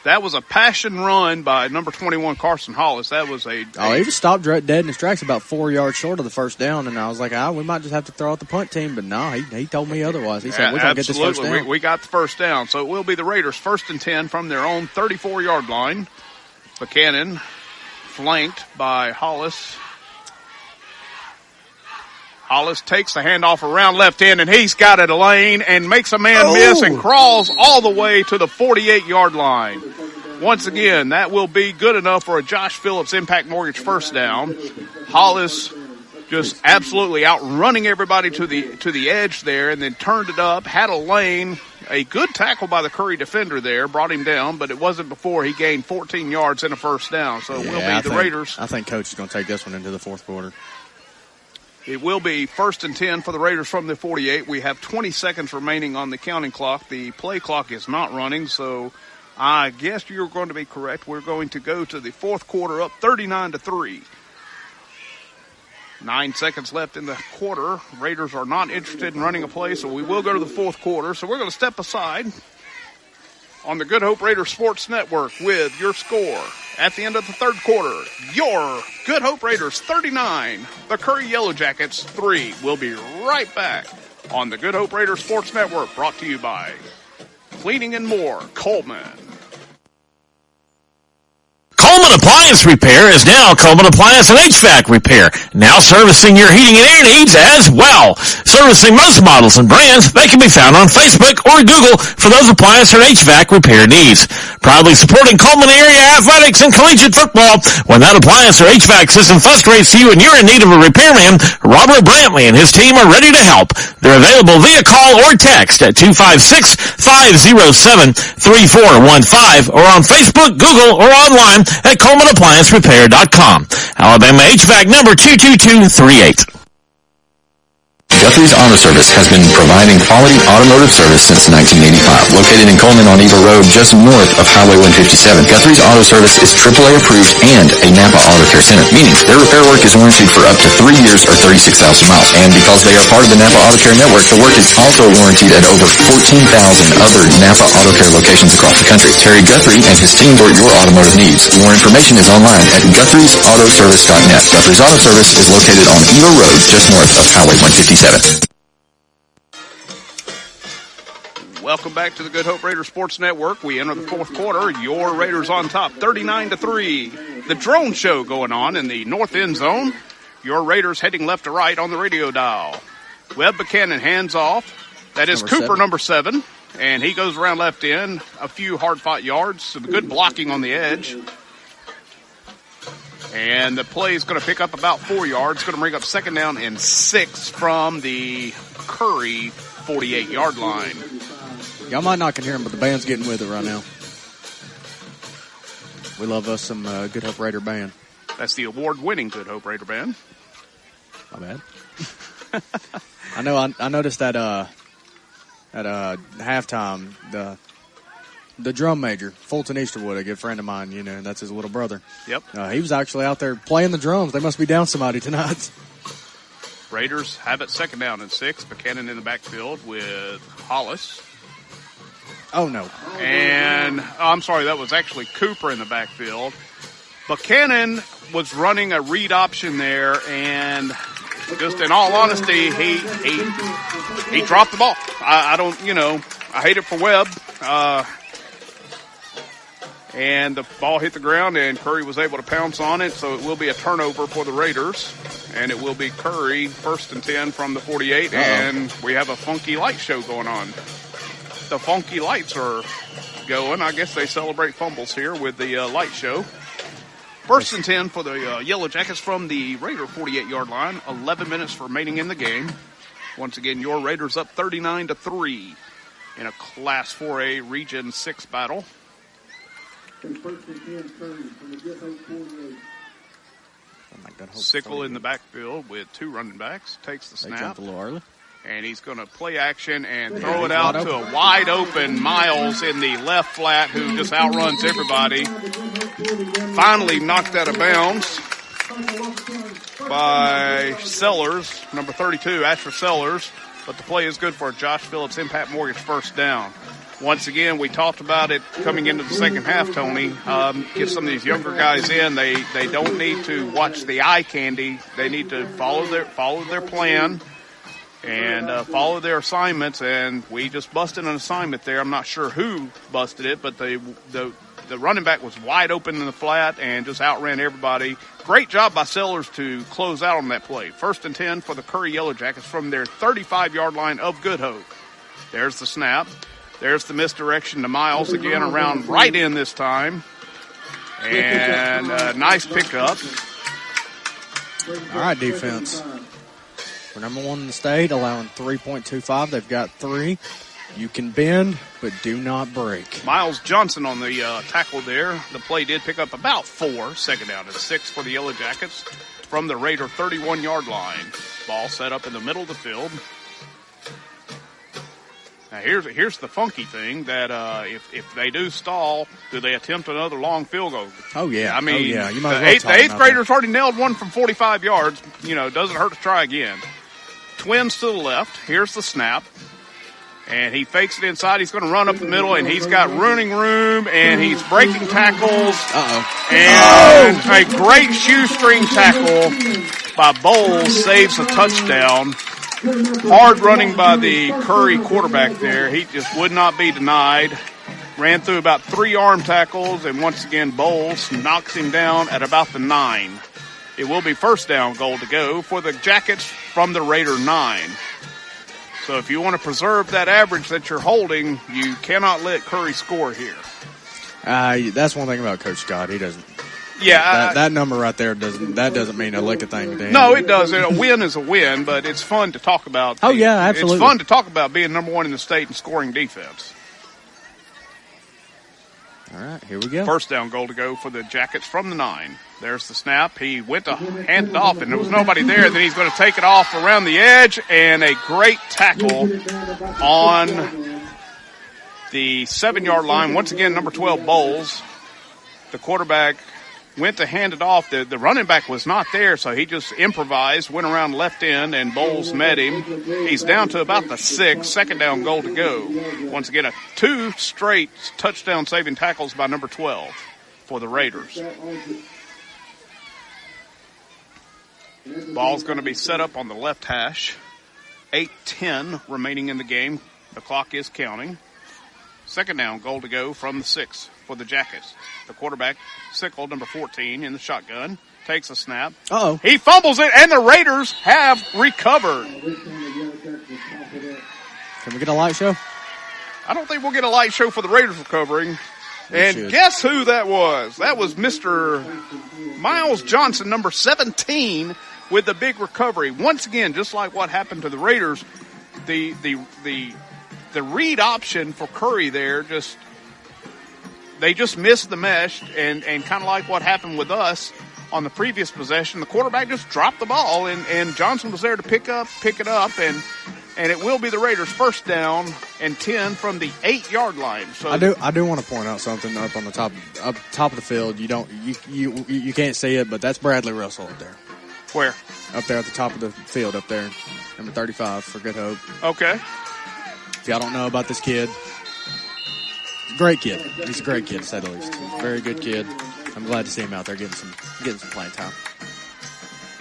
That was a passion run by number 21, Carson Hollis. That was he was stopped dead in his tracks about 4 yards short of the first down, and I was like, we might just have to throw out the punt team. But no, he told me otherwise. He said, we're going to get this first down. We got the first down. So it will be the Raiders 1st and 10 from their own 34-yard line. Buchanan flanked by Hollis. Hollis takes the handoff around left end, and he's got it a lane and makes a man miss and crawls all the way to the 48-yard line. Once again, that will be good enough for a Josh Phillips Impact Mortgage first down. Hollis just absolutely outrunning everybody to the edge there, and then turned it up, had a lane. A good tackle by the Curry defender there, brought him down, but it wasn't before he gained 14 yards and a first down. So it will be the Raiders. I think Coach is going to take this one into the fourth quarter. It will be 1st and 10 for the Raiders from the 48. We have 20 seconds remaining on the counting clock. The play clock is not running, so I guess you're going to be correct. We're going to go to the fourth quarter up 39-3. 9 seconds left in the quarter. Raiders are not interested in running a play, so we will go to the fourth quarter. So we're going to step aside on the Good Hope Raiders Sports Network with your score. At the end of the third quarter, your Good Hope Raiders 39, the Curry Yellow Jackets 3. We'll be right back on the Good Hope Raiders Sports Network, brought to you by Cleaning and More, Coleman. Coleman Coleman Appliance Repair is now Coleman Appliance and HVAC Repair, now servicing your heating and air needs as well. Servicing most models and brands, they can be found on Facebook or Google for those appliance or HVAC repair needs. Proudly supporting Coleman area athletics and collegiate football. When that appliance or HVAC system frustrates you and you're in need of a repairman, Robert Brantley and his team are ready to help. They're available via call or text at 256-507-3415 or on Facebook, Google, or online at ColemanApplianceRepair.com. Alabama HVAC number 22238. Guthrie's Auto Service has been providing quality automotive service since 1985. Located in Coleman on Eagle Road, just north of Highway 157, Guthrie's Auto Service is AAA approved and a Napa Auto Care Center, meaning their repair work is warranted for up to 3 years or 36,000 miles. And because they are part of the Napa Auto Care Network, the work is also warranted at over 14,000 other Napa Auto Care locations across the country. Terry Guthrie and his team support your automotive needs. More information is online at Guthrie'sAutoservice.net. Guthrie's Auto Service is located on Eagle Road, just north of Highway 157. Welcome back to the Good Hope Raider Sports Network. We enter the fourth quarter. Your Raiders on top, 39-3. The drone show going on in the north end zone. Your Raiders heading left to right on the radio dial. Webb Buchanan hands off. That is Cooper, number 7. And he goes around left end. A few hard-fought yards. Some good blocking on the edge. And the play is going to pick up about 4 yards. Going to bring up second down and 6 from the Curry 48-yard line. Y'all might not can hear him, but the band's getting with it right now. We love us some Good Hope Raider band. That's the award-winning Good Hope Raider band. My bad. I noticed that at halftime, the drum major, Fulton Easterwood, a good friend of mine, you know, that's his little brother. Yep. He was actually out there playing the drums. They must be down somebody tonight. Raiders have it second down and 6. Buchanan in the backfield with Hollis. Oh, no. And, I'm sorry, that was actually Cooper in the backfield. Buchanan was running a read option there, and just in all honesty, he dropped the ball. I don't, you know, I hate it for Webb. And the ball hit the ground, and Curry was able to pounce on it, so it will be a turnover for the Raiders. And it will be Curry, 1st and 10 from the 48, and we have a funky light show going on. The funky lights are going. I guess they celebrate fumbles here with the light show. 1st and 10 for the Yellow Jackets from the Raider 48-yard line. 11 minutes remaining in the game. Once again, your Raiders up 39-3 in a Class 4A Region 6 battle. Sickle in the backfield with 2 running backs. Takes the snap. They jumped a little early. And he's going to play action and throw it out to a wide open Miles in the left flat, who just outruns everybody. Finally knocked out of bounds by Sellers, number 32, Asher Sellers. But the play is good for Josh Phillips, Impact Mortgage first down. Once again, we talked about it coming into the second half, Tony. Get some of these younger guys in. They don't need to watch the eye candy. They need to follow their plan and follow their assignments. And we just busted an assignment there. I'm not sure who busted it, but the running back was wide open in the flat and just outran everybody. Great job by Sellers to close out on that play. 1st and 10 for the Curry Yellow Jackets from their 35-yard line of Good Hope. There's the snap. There's the misdirection to Miles again around right in this time. And nice pickup. All right, defense. We're number 1 in the state, allowing 3.25. They've got 3. You can bend, but do not break. Miles Johnson on the tackle there. The play did pick up about 4. Second down and 6 for the Yellow Jackets from the Raider 31-yard line. Ball set up in the middle of the field. Now, here's the funky thing, that if they do stall, do they attempt another long field goal? Oh, yeah. I mean, You might the eighth graders already nailed one from 45 yards. You know, doesn't hurt to try again. Twins to the left. Here's the snap. And he fakes it inside. He's going to run up the middle, and he's got running room, and he's breaking tackles. And a great shoestring tackle by Bowles saves a touchdown. Hard running by the Curry quarterback there. He just would not be denied. ran through about 3 arm tackles, and once again, Bowles knocks him down at about the 9. It will be first down goal to go for the Jackets from the Raider 9. So if you want to preserve that average that you're holding, you cannot let Curry score here. That's one thing about Coach Scott. He doesn't. Yeah, that number right there doesn't mean a lick of thing to him. No, it does. A win is a win, but it's fun to talk about. Oh yeah, absolutely. It's fun to talk about being number 1 in the state and scoring defense. All right, here we go. First down goal to go for the Jackets from the 9. There's the snap. He went to hand it off, and there was nobody there. Then he's going to take it off around the edge, and a great tackle on the 7-yard line. Once again, number 12, Bowles. The quarterback went to hand it off. The running back was not there, so he just improvised, went around left end, and Bowles met him. He's down to about the 6, second down goal to go. Once again, 2 straight touchdown-saving tackles by number 12 for the Raiders. Ball's going to be set up on the left hash. 8:10 remaining in the game. The clock is counting. Second down goal to go from the 6 for the Jackets. The quarterback, Sickle, number 14, in the shotgun, takes a snap. Uh-oh. He fumbles it, and the Raiders have recovered. Can we get a light show? I don't think we'll get a light show for the Raiders recovering. And guess who that was? That was Mr. Miles Johnson, number 17, with the big recovery. Once again, just like what happened to the Raiders, the read option for Curry there they just missed the mesh, and kind of like what happened with us on the previous possession, the quarterback just dropped the ball, and Johnson was there to pick it up, and it will be the Raiders' first down and 10 from the 8-yard line. So I do want to point out something up on the top of the field. You can't see it, but that's Bradley Russell up there. Where? Up there at the top of the field, up there, number 35 for Good Hope. Okay. If y'all don't know about this kid, great kid. He's a great kid, to say the least. He's a very good kid. I'm glad to see him out there getting some playing time.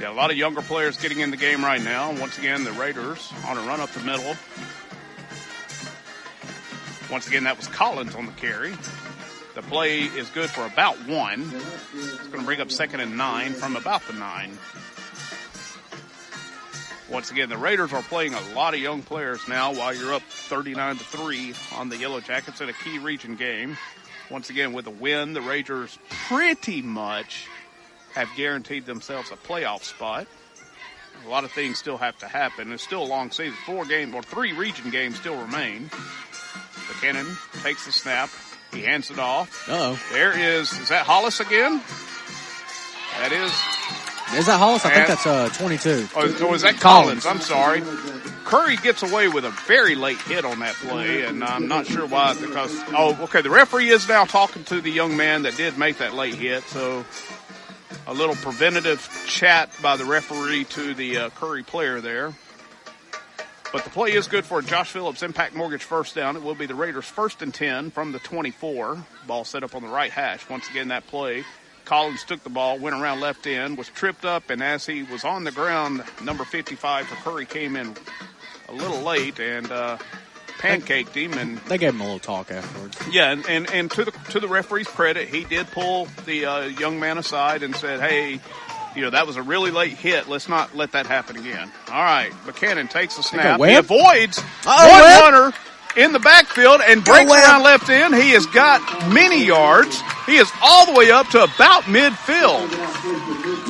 Yeah, a lot of younger players getting in the game right now. Once again, the Raiders on a run up the middle. Once again, that was Collins on the carry. The play is good for about 1. It's going to bring up 2nd and 9 from about the 9. Once again, the Raiders are playing a lot of young players now while you're up 39-3 on the Yellow Jackets in a key region game. Once again, with a win, the Raiders pretty much have guaranteed themselves a playoff spot. A lot of things still have to happen. It's still a long season. 3 region games still remain. Buchanan takes the snap. He hands it off. Uh-oh. Is that Hollis again? That is. Is that Hollis? I think that's 22. Oh, is that Collins? I'm sorry. Curry gets away with a very late hit on that play, and I'm not sure why. Because the referee is now talking to the young man that did make that late hit. So a little preventative chat by the referee to the Curry player there. But the play is good for Josh Phillips, Impact Mortgage first down. It will be the Raiders' 1st and 10 from the 24. Ball set up on the right hash. Once again, that play. Collins took the ball, went around left end, was tripped up, and as he was on the ground, number 55 for Curry came in a little late and pancaked him. And they gave him a little talk afterwards. Yeah, and to the referee's credit, he did pull the young man aside and said, hey, that was a really late hit. Let's not let that happen again. All right, Buchanan takes the snap. He avoids one runner in the backfield and breaks around left end. He has got many yards. He is all the way up to about midfield.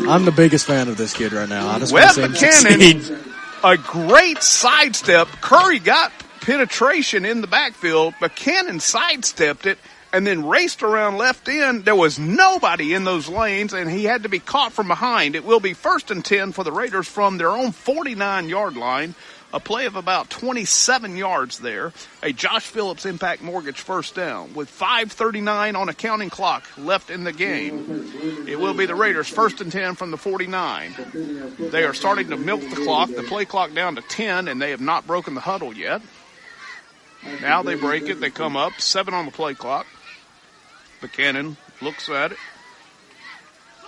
I'm the biggest fan of this kid right now. I just want to see him succeed. A great sidestep. Curry got penetration in the backfield. Buchanan sidestepped it and then raced around left end. There was nobody in those lanes, and he had to be caught from behind. It will be 1st and 10 for the Raiders from their own 49-yard line. A play of about 27 yards there. A Josh Phillips Impact Mortgage first down with 5:39 on a counting clock left in the game. It will be the Raiders 1st and 10 from the 49. They are starting to milk the clock, the play clock down to 10, and they have not broken the huddle yet. Now they break it. They come up. 7 on the play clock. Buchanan looks at it.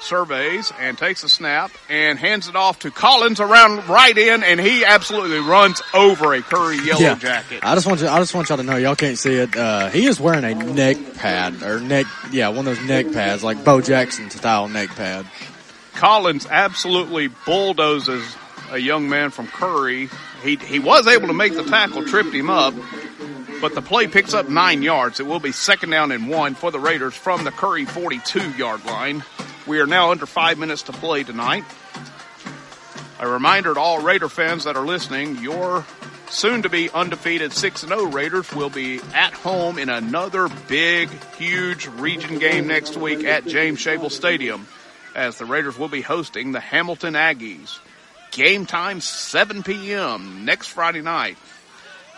surveys and takes a snap and hands it off to Collins around right in, and he absolutely runs over a Curry yellow jacket. I just want y'all to know, y'all can't see it. He is wearing a neck pad one of those neck pads, like Bo Jackson style neck pad. Collins absolutely bulldozes a young man from Curry. He was able to make the tackle, tripped him up, but the play picks up 9 yards. It will be 2nd down and 1 for the Raiders from the Curry 42-yard line. We are now under 5 minutes to play tonight. A reminder to all Raider fans that are listening, your soon-to-be undefeated 6-0 Raiders will be at home in another big, huge region game next week at James Shabel Stadium, as the Raiders will be hosting the Hamilton Aggies. Game time, 7 p.m. next Friday night.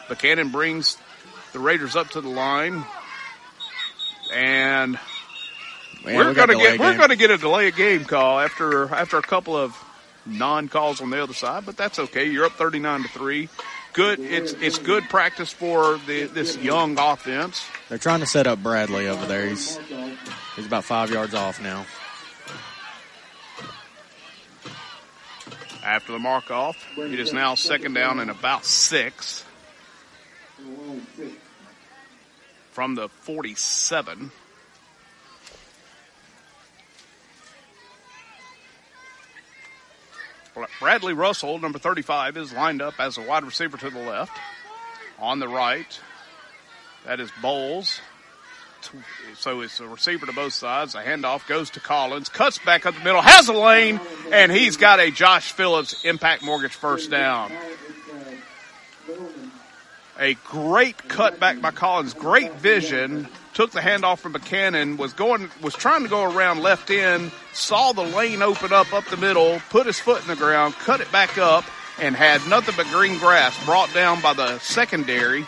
Buchanan brings the Raiders up to the line, and we're going to get a delay of game call after a couple of non-calls on the other side, but that's okay. You're up 39-3. Good. It's good practice for this young offense. They're trying to set up Bradley over there. He's about 5 yards off now. After the mark off, it is now 2nd down and about 6 from the 47. Bradley Russell, number 35, is lined up as a wide receiver to the left. On the right, that is Bowles. So it's a receiver to both sides. A handoff goes to Collins, cuts back up the middle, has a lane, and he's got a Josh Phillips Impact Mortgage first down. A great cutback by Collins, great vision. Took the handoff from Buchanan, was trying to go around left end, saw the lane open up the middle, put his foot in the ground, cut it back up, and had nothing but green grass brought down by the secondary.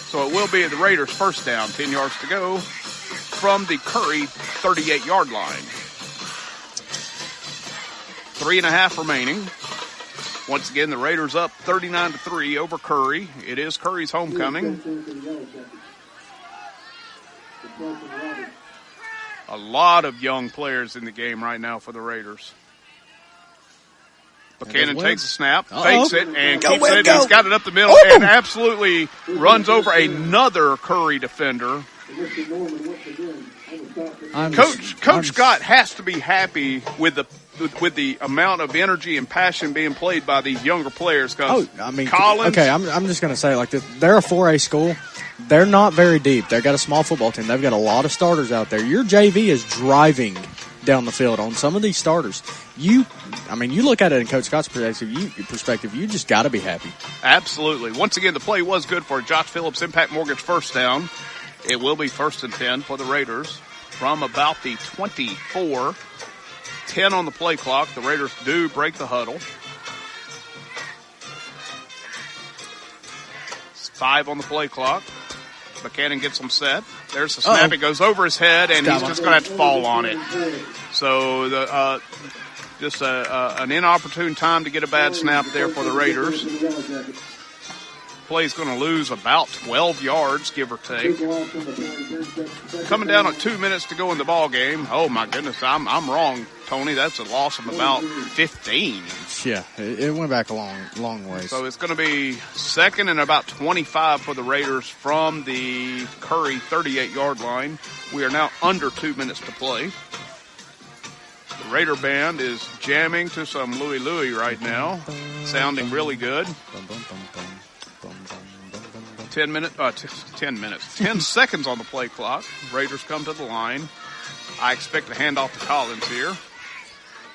So it will be the Raiders' first down, 10 yards to go from the Curry 38-yard line. 3.5 remaining. Once again, the Raiders up 39-3 over Curry. It is Curry's homecoming. A lot of young players in the game right now for the Raiders. Buchanan takes a snap, fakes it, and keeps it. He's got it up the middle and absolutely runs over another Curry defender. Coach Scott has to be happy with the amount of energy and passion being played by these younger players. Collins. Okay, I'm just going to say it like this. They're a 4A school. They're not very deep. They've got a small football team. They've got a lot of starters out there. Your JV is driving down the field on some of these starters. You look at it in Coach Scott's perspective, you just got to be happy. Absolutely. Once again, the play was good for Josh Phillips Impact Mortgage first down. It will be 1st and 10 for the Raiders from about the 24. 10 on the play clock. The Raiders do break the huddle. 5 on the play clock. Buchanan gets them set. There's the snap. It goes over his head, and he's just going to have to fall on it. So an inopportune time to get a bad snap there for the Raiders. Play's going to lose about 12 yards, give or take. Coming down at 2 minutes to go in the ball game. Oh my goodness, I'm wrong, Tony. That's a loss of about 15. Yeah, it went back a long way. So it's going to be 2nd and about 25 for the Raiders from the Curry 38-yard line. We are now under 2 minutes to play. The Raider band is jamming to some Louie Louie right now, sounding really good. 10 seconds on the play clock. Raiders come to the line. I expect a handoff to Collins here.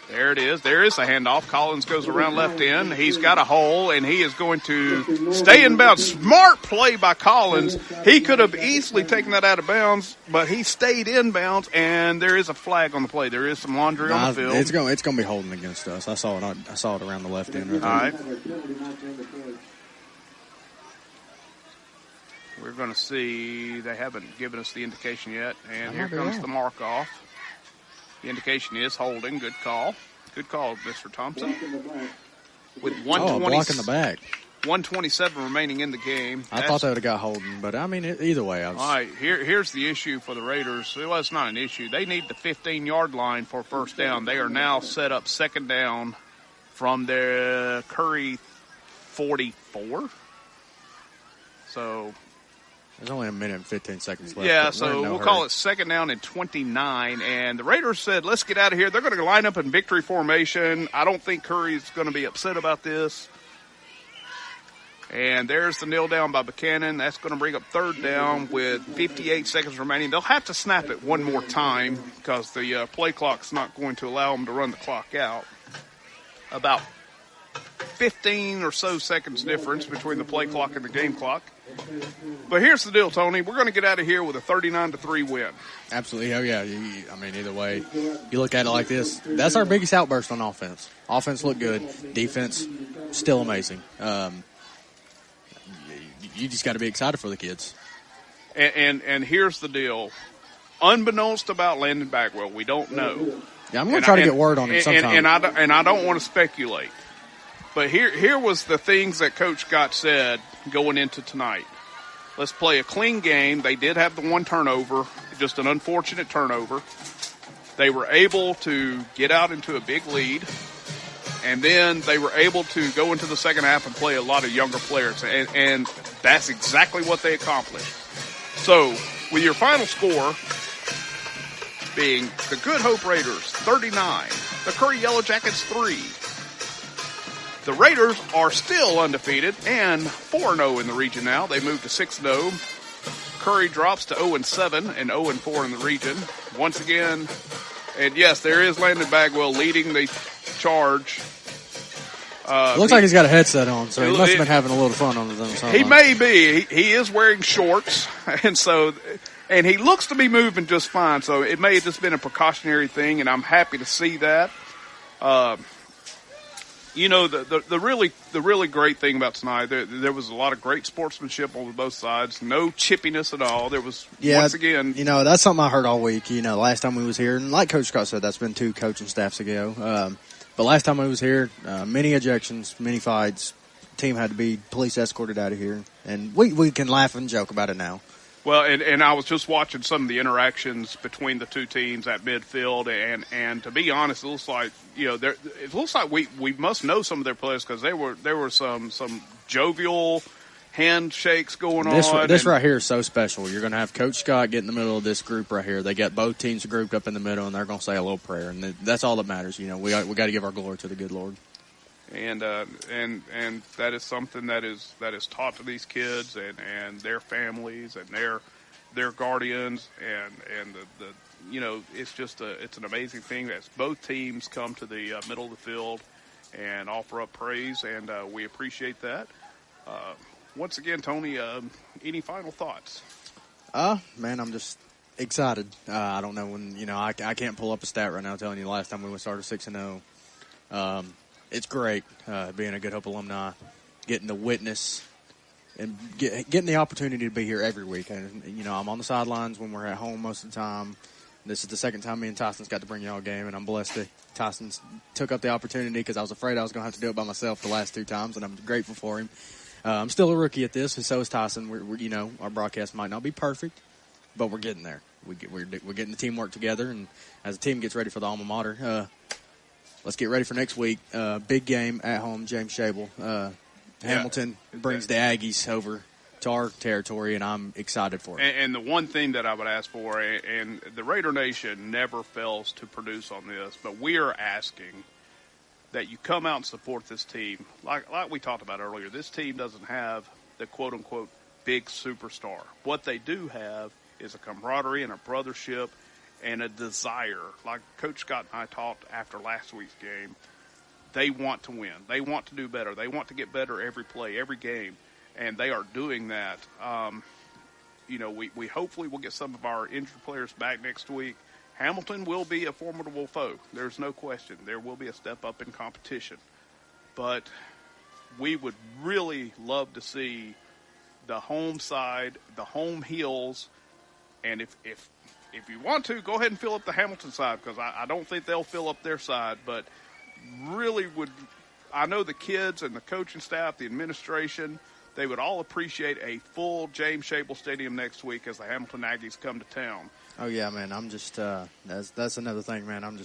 There it is. There is a handoff. Collins goes around left end. He's got a hole, and he is going to stay in bounds. Smart play by Collins. He could have easily taken that out of bounds, but he stayed in bounds, and there is a flag on the play. There is some laundry on the field. It's going to be holding against us. I saw it around the left end. Right there. All right. We're going to see. They haven't given us the indication yet, and here comes the mark off. The indication is holding. Good call. Good call, Mr. Thompson. With 120, block in the back. 1:27 remaining in the game. I thought they would have got Holden, but, I mean, either way. All right, here's the issue for the Raiders. Well, it's not an issue. They need the 15-yard line for first down. They are now set up second down from their Curry 44. So there's only a minute and 15 seconds left. Yeah, so we'll call it second down and 29. And the Raiders said, let's get out of here. They're going to line up in victory formation. I don't think Curry's going to be upset about this. And there's the kneel down by Buchanan. That's going to bring up third down with 58 seconds remaining. They'll have to snap it one more time because the play clock's not going to allow them to run the clock out. About 15 or so seconds difference between the play clock and the game clock. But here's the deal, Tony. We're going to get out of here with a 39-3 win. Absolutely. Oh, yeah. I mean, either way, you look at it like this. That's our biggest outburst on offense. Offense looked good. Defense, still amazing. You just got to be excited for the kids. And here's the deal. Unbeknownst about Landon Bagwell, we don't know. Yeah, I'm going to try to get word on him sometime. And I don't want to speculate. But here was the things that Coach Scott said going into tonight. Let's play a clean game. They did have the one turnover, just an unfortunate turnover. They were able to get out into a big lead. And then they were able to go into the second half and play a lot of younger players. And that's exactly what they accomplished. So, with your final score being the Good Hope Raiders 39, the Curry Yellow Jackets 3. The Raiders are still undefeated and 4-0 in the region now. They moved to 6-0. Curry drops to 0-7 and 0-4 in the region. Once again, and yes, there is Landon Bagwell leading the charge. Looks like he's got a headset on, so he must have been having a little fun on his own sideline. He may be. He is wearing shorts, and he looks to be moving just fine. So it may have just been a precautionary thing, and I'm happy to see that. You know, the really great thing about tonight, there was a lot of great sportsmanship on both sides. No chippiness at all. There was, once again. You know, that's something I heard all week. You know, last time we was here, and like Coach Scott said, that's been 2 coaching staffs ago. But last time I was here, many ejections, many fights. Team had to be police escorted out of here. And we can laugh and joke about it now. Well, and I was just watching some of the interactions between the two teams at midfield, and to be honest, it looks like, you know, it looks like we must know some of their players because there were some jovial handshakes going on. This right here is so special. You're going to have Coach Scott get in the middle of this group right here. They got both teams grouped up in the middle, and they're going to say a little prayer, and that's all that matters. You know, we got to give our glory to the good Lord. And that is something that is taught to these kids and their families and their guardians and the you know, it's just it's an amazing thing that both teams come to the middle of the field and offer up praise, and we appreciate that. Once again, Tony, any final thoughts? Man, I'm just excited. I don't know when, you know, I can't pull up a stat right now telling you the last time we started 6-0. It's great being a Good Hope alumni, getting to witness and getting the opportunity to be here every week. And, you know, I'm on the sidelines when we're at home most of the time. This is the second time me and Tyson's got to bring y'all a game, and I'm blessed that Tyson's took up the opportunity because I was afraid I was going to have to do it by myself the last 2 times, and I'm grateful for him. I'm still a rookie at this, and so is Tyson. We're you know, our broadcast might not be perfect, but we're getting there. We're getting the teamwork together, and as the team gets ready for the alma mater, let's get ready for next week. Big game at home, James Shable. Hamilton brings the Aggies over to our territory, and I'm excited for it. And the one thing that I would ask for, and the Raider Nation never fails to produce on this, but we are asking that you come out and support this team. Like we talked about earlier, this team doesn't have the quote-unquote big superstar. What they do have is a camaraderie and a brothership and a desire. Like Coach Scott and I talked after last week's game, they want to win. They want to do better. They want to get better every play, every game, and they are doing that. You know, we hopefully will get some of our injured players back next week. Hamilton will be a formidable foe. There's no question. There will be a step up in competition. But we would really love to see the home side, the home heels, and if you want to, go ahead and fill up the Hamilton side because I don't think they'll fill up their side, but really would I know the kids and the coaching staff, the administration, they would all appreciate a full James Shabel Stadium next week as the Hamilton Aggies come to town. Oh, yeah, man. I'm just that's another thing, man.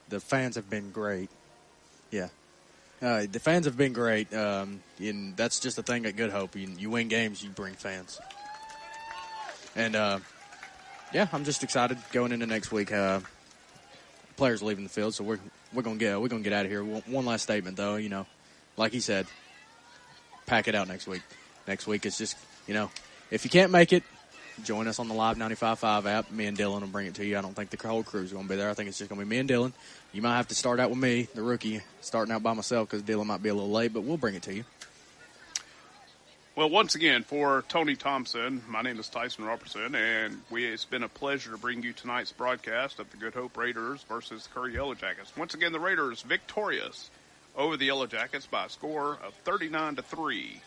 The fans have been great. Yeah. The fans have been great. And that's just the thing at Good Hope. You win games, you bring fans. And, yeah, I'm just excited going into next week. Players leaving the field, so we're gonna get out of here. One last statement, though. Like he said, pack it out next week. Next week it's just, if you can't make it, join us on the Live 95.5 app. Me and Dylan will bring it to you. I don't think the whole crew's going to be there. I think it's just going to be me and Dylan. You might have to start out with me, the rookie, starting out by myself because Dylan might be a little late, but we'll bring it to you. Well, once again, for Tony Thompson, my name is Tyson Robertson, and it's been a pleasure to bring you tonight's broadcast of the Good Hope Raiders versus the Curry Yellow Jackets. Once again, the Raiders victorious over the Yellow Jackets by a score of 39-3.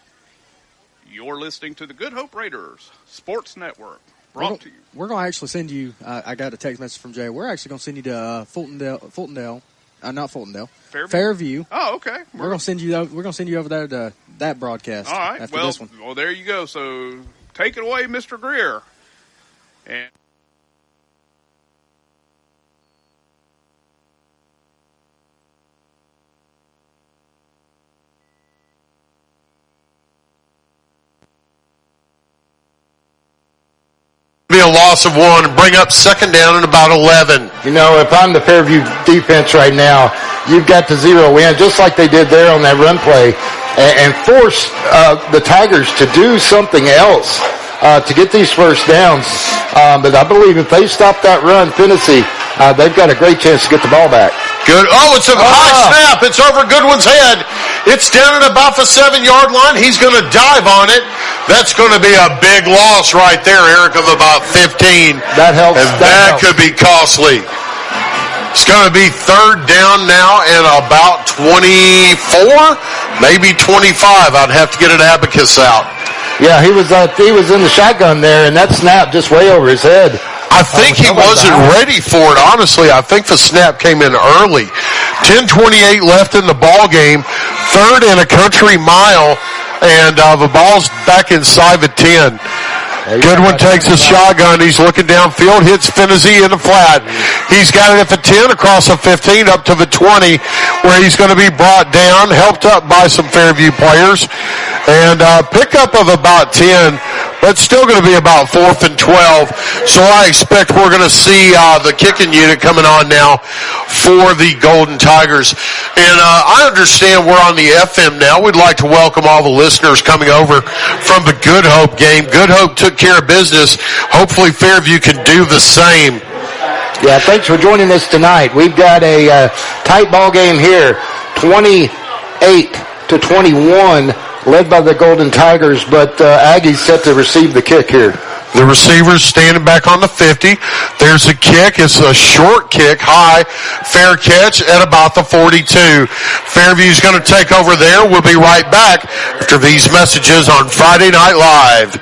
You're listening to the Good Hope Raiders Sports Network, brought to you. We're going to actually send you, I got a text message from Jay, we're actually going to send you to Fairview. Oh, okay. We're going to send you over there to that broadcast. All right. After this one. Well, there you go. So take it away, Mr. Greer. And be a loss of one and bring up second down and about 11. If I'm the Fairview defense right now, you've got to zero in, just like they did there on that run play, and force the Tigers to do something else to get these first downs. But I believe if they stop that run, Tennessee, they've got a great chance to get the ball back. Good. Oh, it's a high snap. It's over Goodwin's head. It's down at about the 7-yard line. He's going to dive on it. That's going to be a big loss right there, Eric, of about 15. That helps. And that could be costly. It's going to be third down now and about 24, maybe 25. I'd have to get an abacus out. Yeah, he was in the shotgun there, and that snap just way over his head. I think he wasn't ready for it, honestly. I think the snap came in early. 10:28 left in the ball game. Third and a country mile, and the ball's back inside the 10. Goodwin takes a shotgun. He's looking downfield, hits Finney in the flat. He's got it at the 10, across the 15, up to the 20, where he's going to be brought down, helped up by some Fairview players, and pickup of about 10, but still going to be about 4th and 12. So I expect we're going to see the kicking unit coming on now for the Golden Tigers. And I understand we're on the FM now. We'd like to welcome all the listeners coming over from the Good Hope game. Good Hope took care of business. Hopefully Fairview can do the same. Yeah, thanks for joining us tonight. We've got a tight ball game here, 28-21, led by the Golden Tigers, but Aggies set to receive the kick here. The receiver's standing back on the 50. There's a kick. It's a short kick, high, fair catch at about the 42. Fairview's going to take over there. We'll be right back after these messages on Friday Night Live.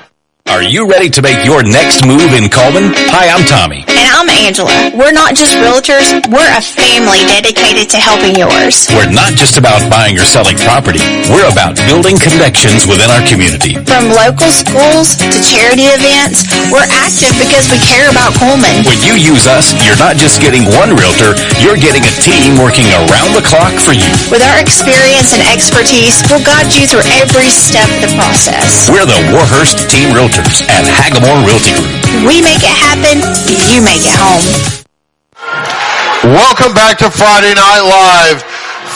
Are you ready to make your next move in Coleman? Hi, I'm Tommy. And I'm Angela. We're not just realtors, we're a family dedicated to helping yours. We're not just about buying or selling property. We're about building connections within our community. From local schools to charity events, we're active because we care about Coleman. When you use us, you're not just getting one realtor, you're getting a team working around the clock for you. With our experience and expertise, we'll guide you through every step of the process. We're the Warhurst Team Realtors at Hagamore Realty Group. We make it happen, you make it home. Welcome back to Friday Night Live.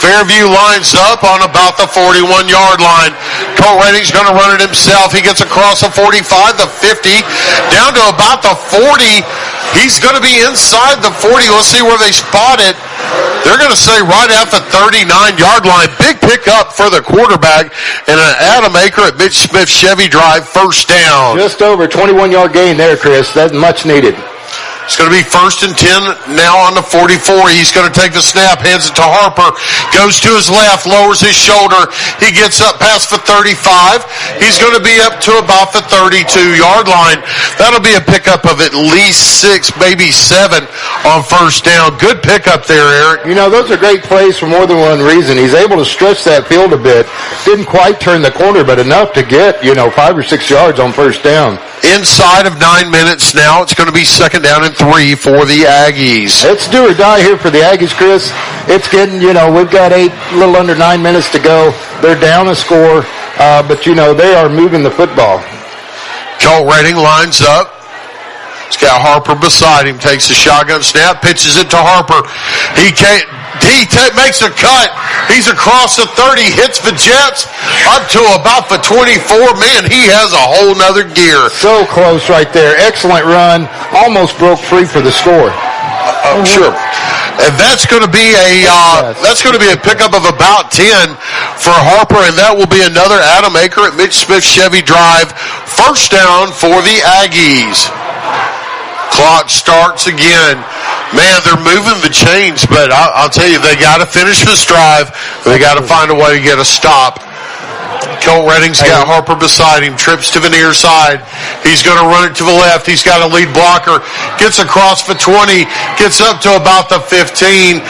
Fairview lines up on about the 41-yard line. Colt Redding's going to run it himself. He gets across the 45, the 50, down to about the 40. He's going to be inside the 40. Let's see where they spot it. They're going to say right at the 39-yard line. Big pickup for the quarterback and an Adam Aker at Mitch Smith Chevy Drive, first down. Just over 21-yard gain there, Chris. That's much needed. It's going to be 1st and 10 now on the 44. He's going to take the snap, hands it to Harper, goes to his left, lowers his shoulder. He gets up past the 35. He's going to be up to about the 32-yard line. That'll be a pickup of at least 6, maybe 7 on first down. Good pickup there, Eric. You know, those are great plays for more than one reason. He's able to stretch that field a bit. Didn't quite turn the corner, but enough to get, 5 or 6 yards on first down. Inside of 9 minutes now, it's going to be 2nd down and 3 for the Aggies. It's do or die here for the Aggies, Chris. It's getting, we've got a little under 9 minutes to go. They're down a score, but, they are moving the football. Colt Redding lines up. He's got Harper beside him, takes a shotgun snap, pitches it to Harper. He makes a cut. He's across the 30, hits the Jets up to about the 24. Man, he has a whole nother gear. So close right there. Excellent run. Almost broke free for the score. Sure. And that's going to be a pickup of about 10 for Harper, and that will be another Adam Aker at Mitch Smith Chevy Drive. First down for the Aggies. Clock starts again. Man, they're moving the chains, but I'll tell you, they got to finish this drive. They got to find a way to get a stop. Colt Redding's got Harper beside him, trips to the near side. He's going to run it to the left. He's got a lead blocker. Gets across the 20, gets up to about the 15.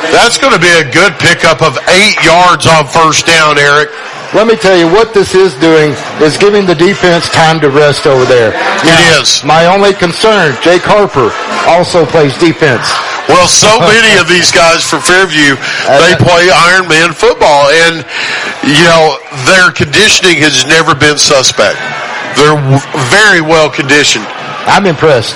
That's going to be a good pickup of 8 yards on first down, Eric. Let me tell you, what this is doing is giving the defense time to rest over there. It is. My only concern, Jake Harper also plays defense. Well, so many of these guys from Fairview, they play Ironman football, and, their conditioning has never been suspect. They're very well conditioned. I'm impressed.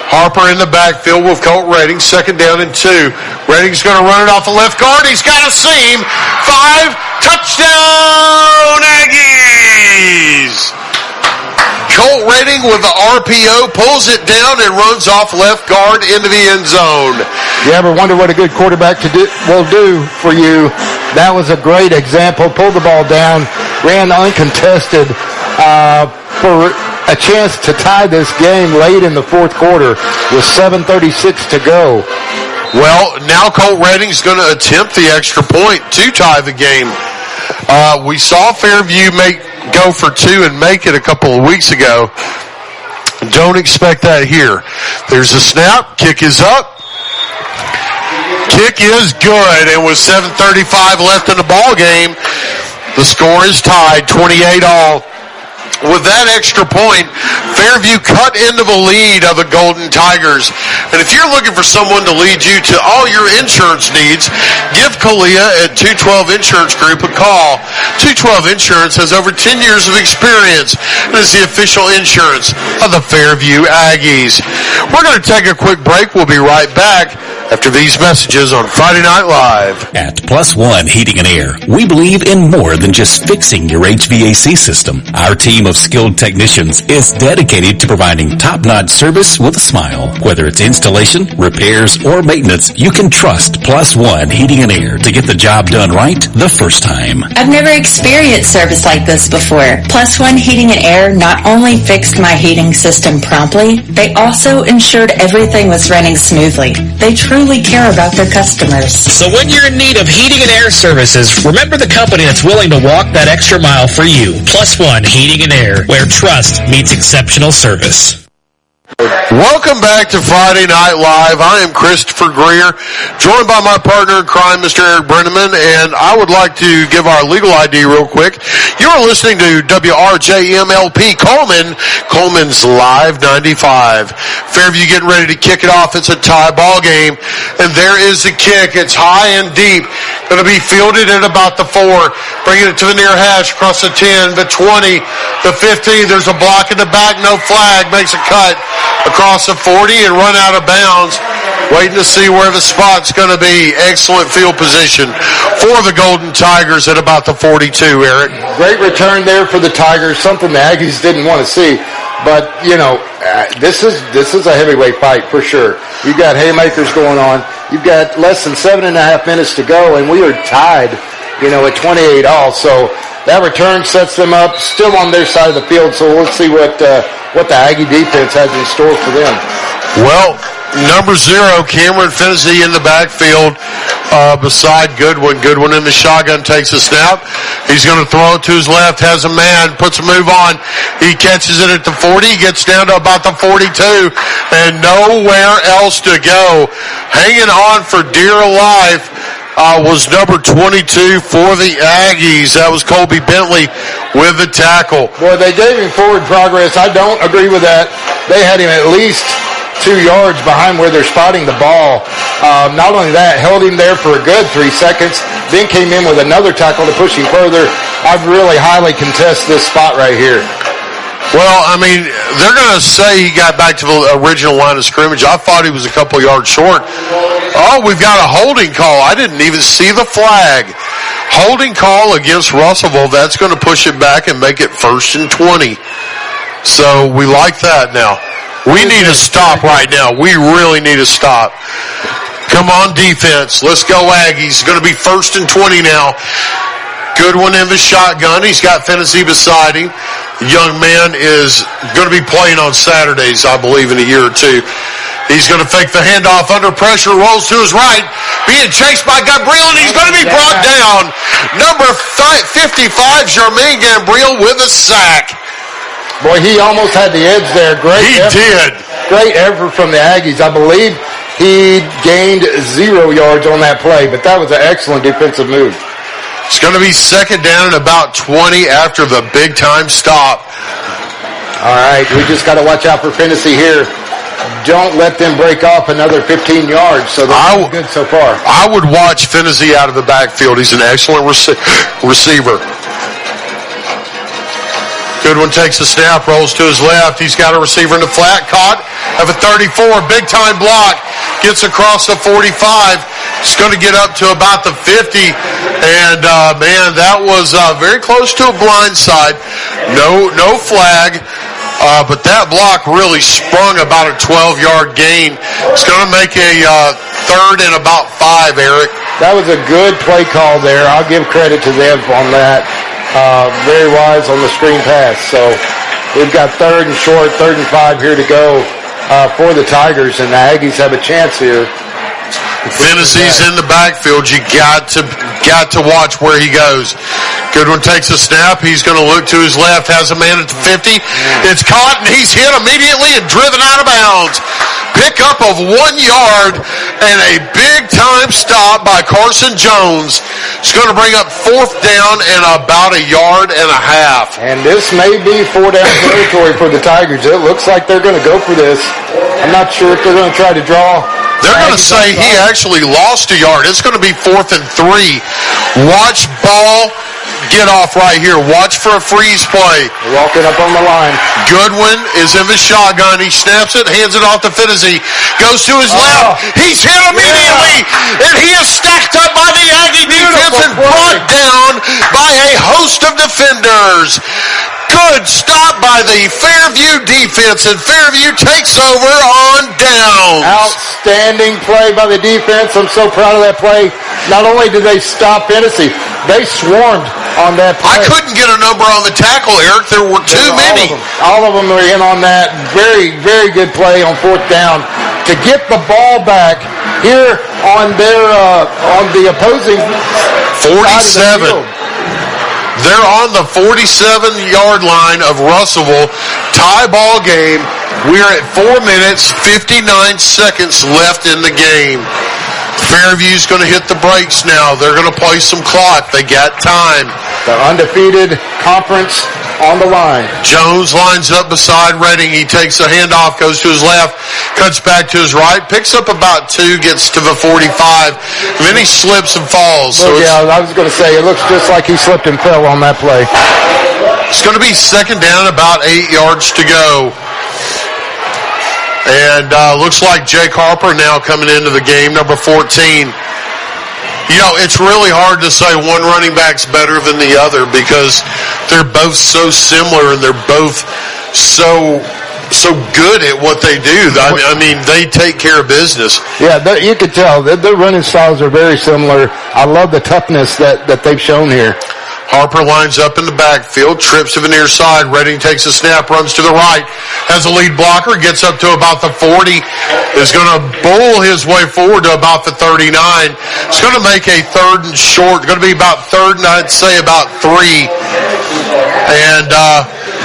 Harper in the backfield with Colt Redding, 2nd down and 2. Redding's going to run it off the left guard. He's got a seam. 5, touchdown Aggies! Colt Redding with the RPO, pulls it down and runs off left guard into the end zone. You ever wonder what a good quarterback will do for you? That was a great example. Pulled the ball down, ran uncontested for a chance to tie this game late in the fourth quarter with 7:36 to go. Well, now Colt Redding's going to attempt the extra point to tie the game. We saw Fairview go for 2 and make it a couple of weeks ago. Don't expect that here. There's a snap. Kick is up. Kick is good. And with 7:35 left in the ball game, the score is tied 28-all. With that extra point, Fairview cut into the lead of the Golden Tigers. And if you're looking for someone to lead you to all your insurance needs, give Kalia at 212 Insurance Group a call. 212 Insurance has over 10 years of experience and is the official insurance of the Fairview Aggies. We're going to take a quick break. We'll be right back after these messages on Friday Night Live. At Plus One Heating and Air, we believe in more than just fixing your HVAC system. Our team of skilled technicians is dedicated to providing top-notch service with a smile. Whether it's installation, repairs, or maintenance, you can trust Plus One Heating and Air to get the job done right the first time. I've never experienced service like this before. Plus One Heating and Air not only fixed my heating system promptly, they also ensured everything was running smoothly. They truly care about their customers. So when you're in need of heating and air services, remember the company that's willing to walk that extra mile for you. Plus One Heating and Air, where trust meets exceptional service. Welcome back to Friday Night Live. I am Christopher Greer, joined by my partner in crime, Mr. Eric Brenneman, and I would like to give our legal ID real quick. You are listening to WRJM-LP Coleman's Live 95. Fairview getting ready to kick it off. It's a tie ball game, and there is the kick. It's high and deep. Going to be fielded at about the 4, bringing it to the near hash, across the 10, the 20, the 15. There's a block in the back, no flag, makes a cut across the 40 and run out of bounds. Waiting to see where the spot's going to be. Excellent field position for the Golden Tigers at about the 42, Eric. Great return there for the Tigers, something the Aggies didn't want to see. But, this is a heavyweight fight for sure. You've got haymakers going on. You've got less than 7.5 minutes to go, and we are tied, at 28 all. So That return sets them up, still on their side of the field, so let's see what the Aggie defense has in store for them. Well, number 0, Cameron Finney in the backfield beside Goodwin. Goodwin in the shotgun takes a snap. He's going to throw it to his left, has a man, puts a move on. He catches it at the 40, gets down to about the 42, and nowhere else to go. Hanging on for dear life was number 22 for the Aggies. That was Colby Bentley with the tackle. Boy, they gave him forward progress. I don't agree with that. They had him at least 2 yards behind where they're spotting the ball. Not only that, held him there for a good 3 seconds, then came in with another tackle to push him further. I'd really highly contest this spot right here. Well, I mean, they're going to say he got back to the original line of scrimmage. I thought he was a couple yards short. Oh, we've got a holding call. I didn't even see the flag. Holding call against Russellville. That's going to push it back and make it 1st and 20. So we like that now. We need a stop right now. We really need a stop. Come on, defense. Let's go, Aggies. It's going to be 1st and 20 now. Goodwin in the shotgun. He's got Finney beside him. The young man is going to be playing on Saturdays, I believe, in a year or two. He's going to fake the handoff under pressure, rolls to his right, being chased by Gabriel, and he's going to be brought down. Number 55, Jermaine Gabriel with a sack. Boy, he almost had the edge there. He did. Great effort from the Aggies. I believe he gained 0 yards on that play, but that was an excellent defensive move. It's going to be 2nd down and about 20 after the big-time stop. All right, we just got to watch out for Finney here. Don't let them break off another 15 yards, so they're good so far. I would watch Finney out of the backfield. He's an excellent receiver. Goodwin takes a snap, rolls to his left. He's got a receiver in the flat, caught at a 34, big-time block. Gets across the 45. It's going to get up to about the 50. And, man, that was very close to a blind side. No flag. But that block really sprung about a 12-yard gain. It's going to make a 3rd and about 5, Eric. That was a good play call there. I'll give credit to them on that. Very wise on the screen pass. So we've got 3rd and short, 3rd and 5 here to go for the Tigers, and the Aggies have a chance here. Finney's in the backfield. You got to watch where he goes. Goodwin takes a snap. He's going to look to his left. Has a man at the 50. It's caught, and he's hit immediately and driven out of bounds. Pickup of 1 yard and a big-time stop by Carson Jones. It's going to bring up 4th down and about 1.5 yards. And this may be 4-down territory for the Tigers. It looks like they're going to go for this. I'm not sure if they're going to try to draw. They're going to say he actually lost 1 yard. It's going to be 4th and 3. Watch ball get off right here. Watch for a freeze play. They're walking up on the line. Goodwin is in the shotgun. He snaps it, hands it off to Finney. Goes to his left. He's hit immediately. Yeah. And he is stacked up by the Aggie defense and brought down by a host of defenders. Good stop by the Fairview defense, and Fairview takes over on downs. Outstanding play by the defense. I'm so proud of that play. Not only did they stop Finney, they swarmed on that play. I couldn't get a number on the tackle, Eric. There were too many. All of them were in on that. Very, very good play on 4th down to get the ball back here on their on the opposing 47. They're on the 47-yard line of Russellville. Tie ball game. We're at 4 minutes, 59 seconds left in the game. Fairview's going to hit the brakes now. They're going to play some clock. They got time. The undefeated conference on the line. Jones lines up beside Redding. He takes a handoff, goes to his left, cuts back to his right, picks up about 2, gets to the 45. Then he slips and falls. So yeah, I was going to say, it looks just like he slipped and fell on that play. It's going to be 2nd down, about 8 yards to go. And looks like Jake Harper now coming into the game, number 14. You know, it's really hard to say one running back's better than the other because they're both so similar and they're both so good at what they do. I mean, they take care of business. Yeah, you could tell. Their running styles are very similar. I love the toughness that they've shown here. Harper lines up in the backfield, trips to the near side. Redding takes a snap, runs to the right, has a lead blocker, gets up to about the 40, is going to bowl his way forward to about the 39. It's going to make a third and short. Going to be about third and I'd say about 3. And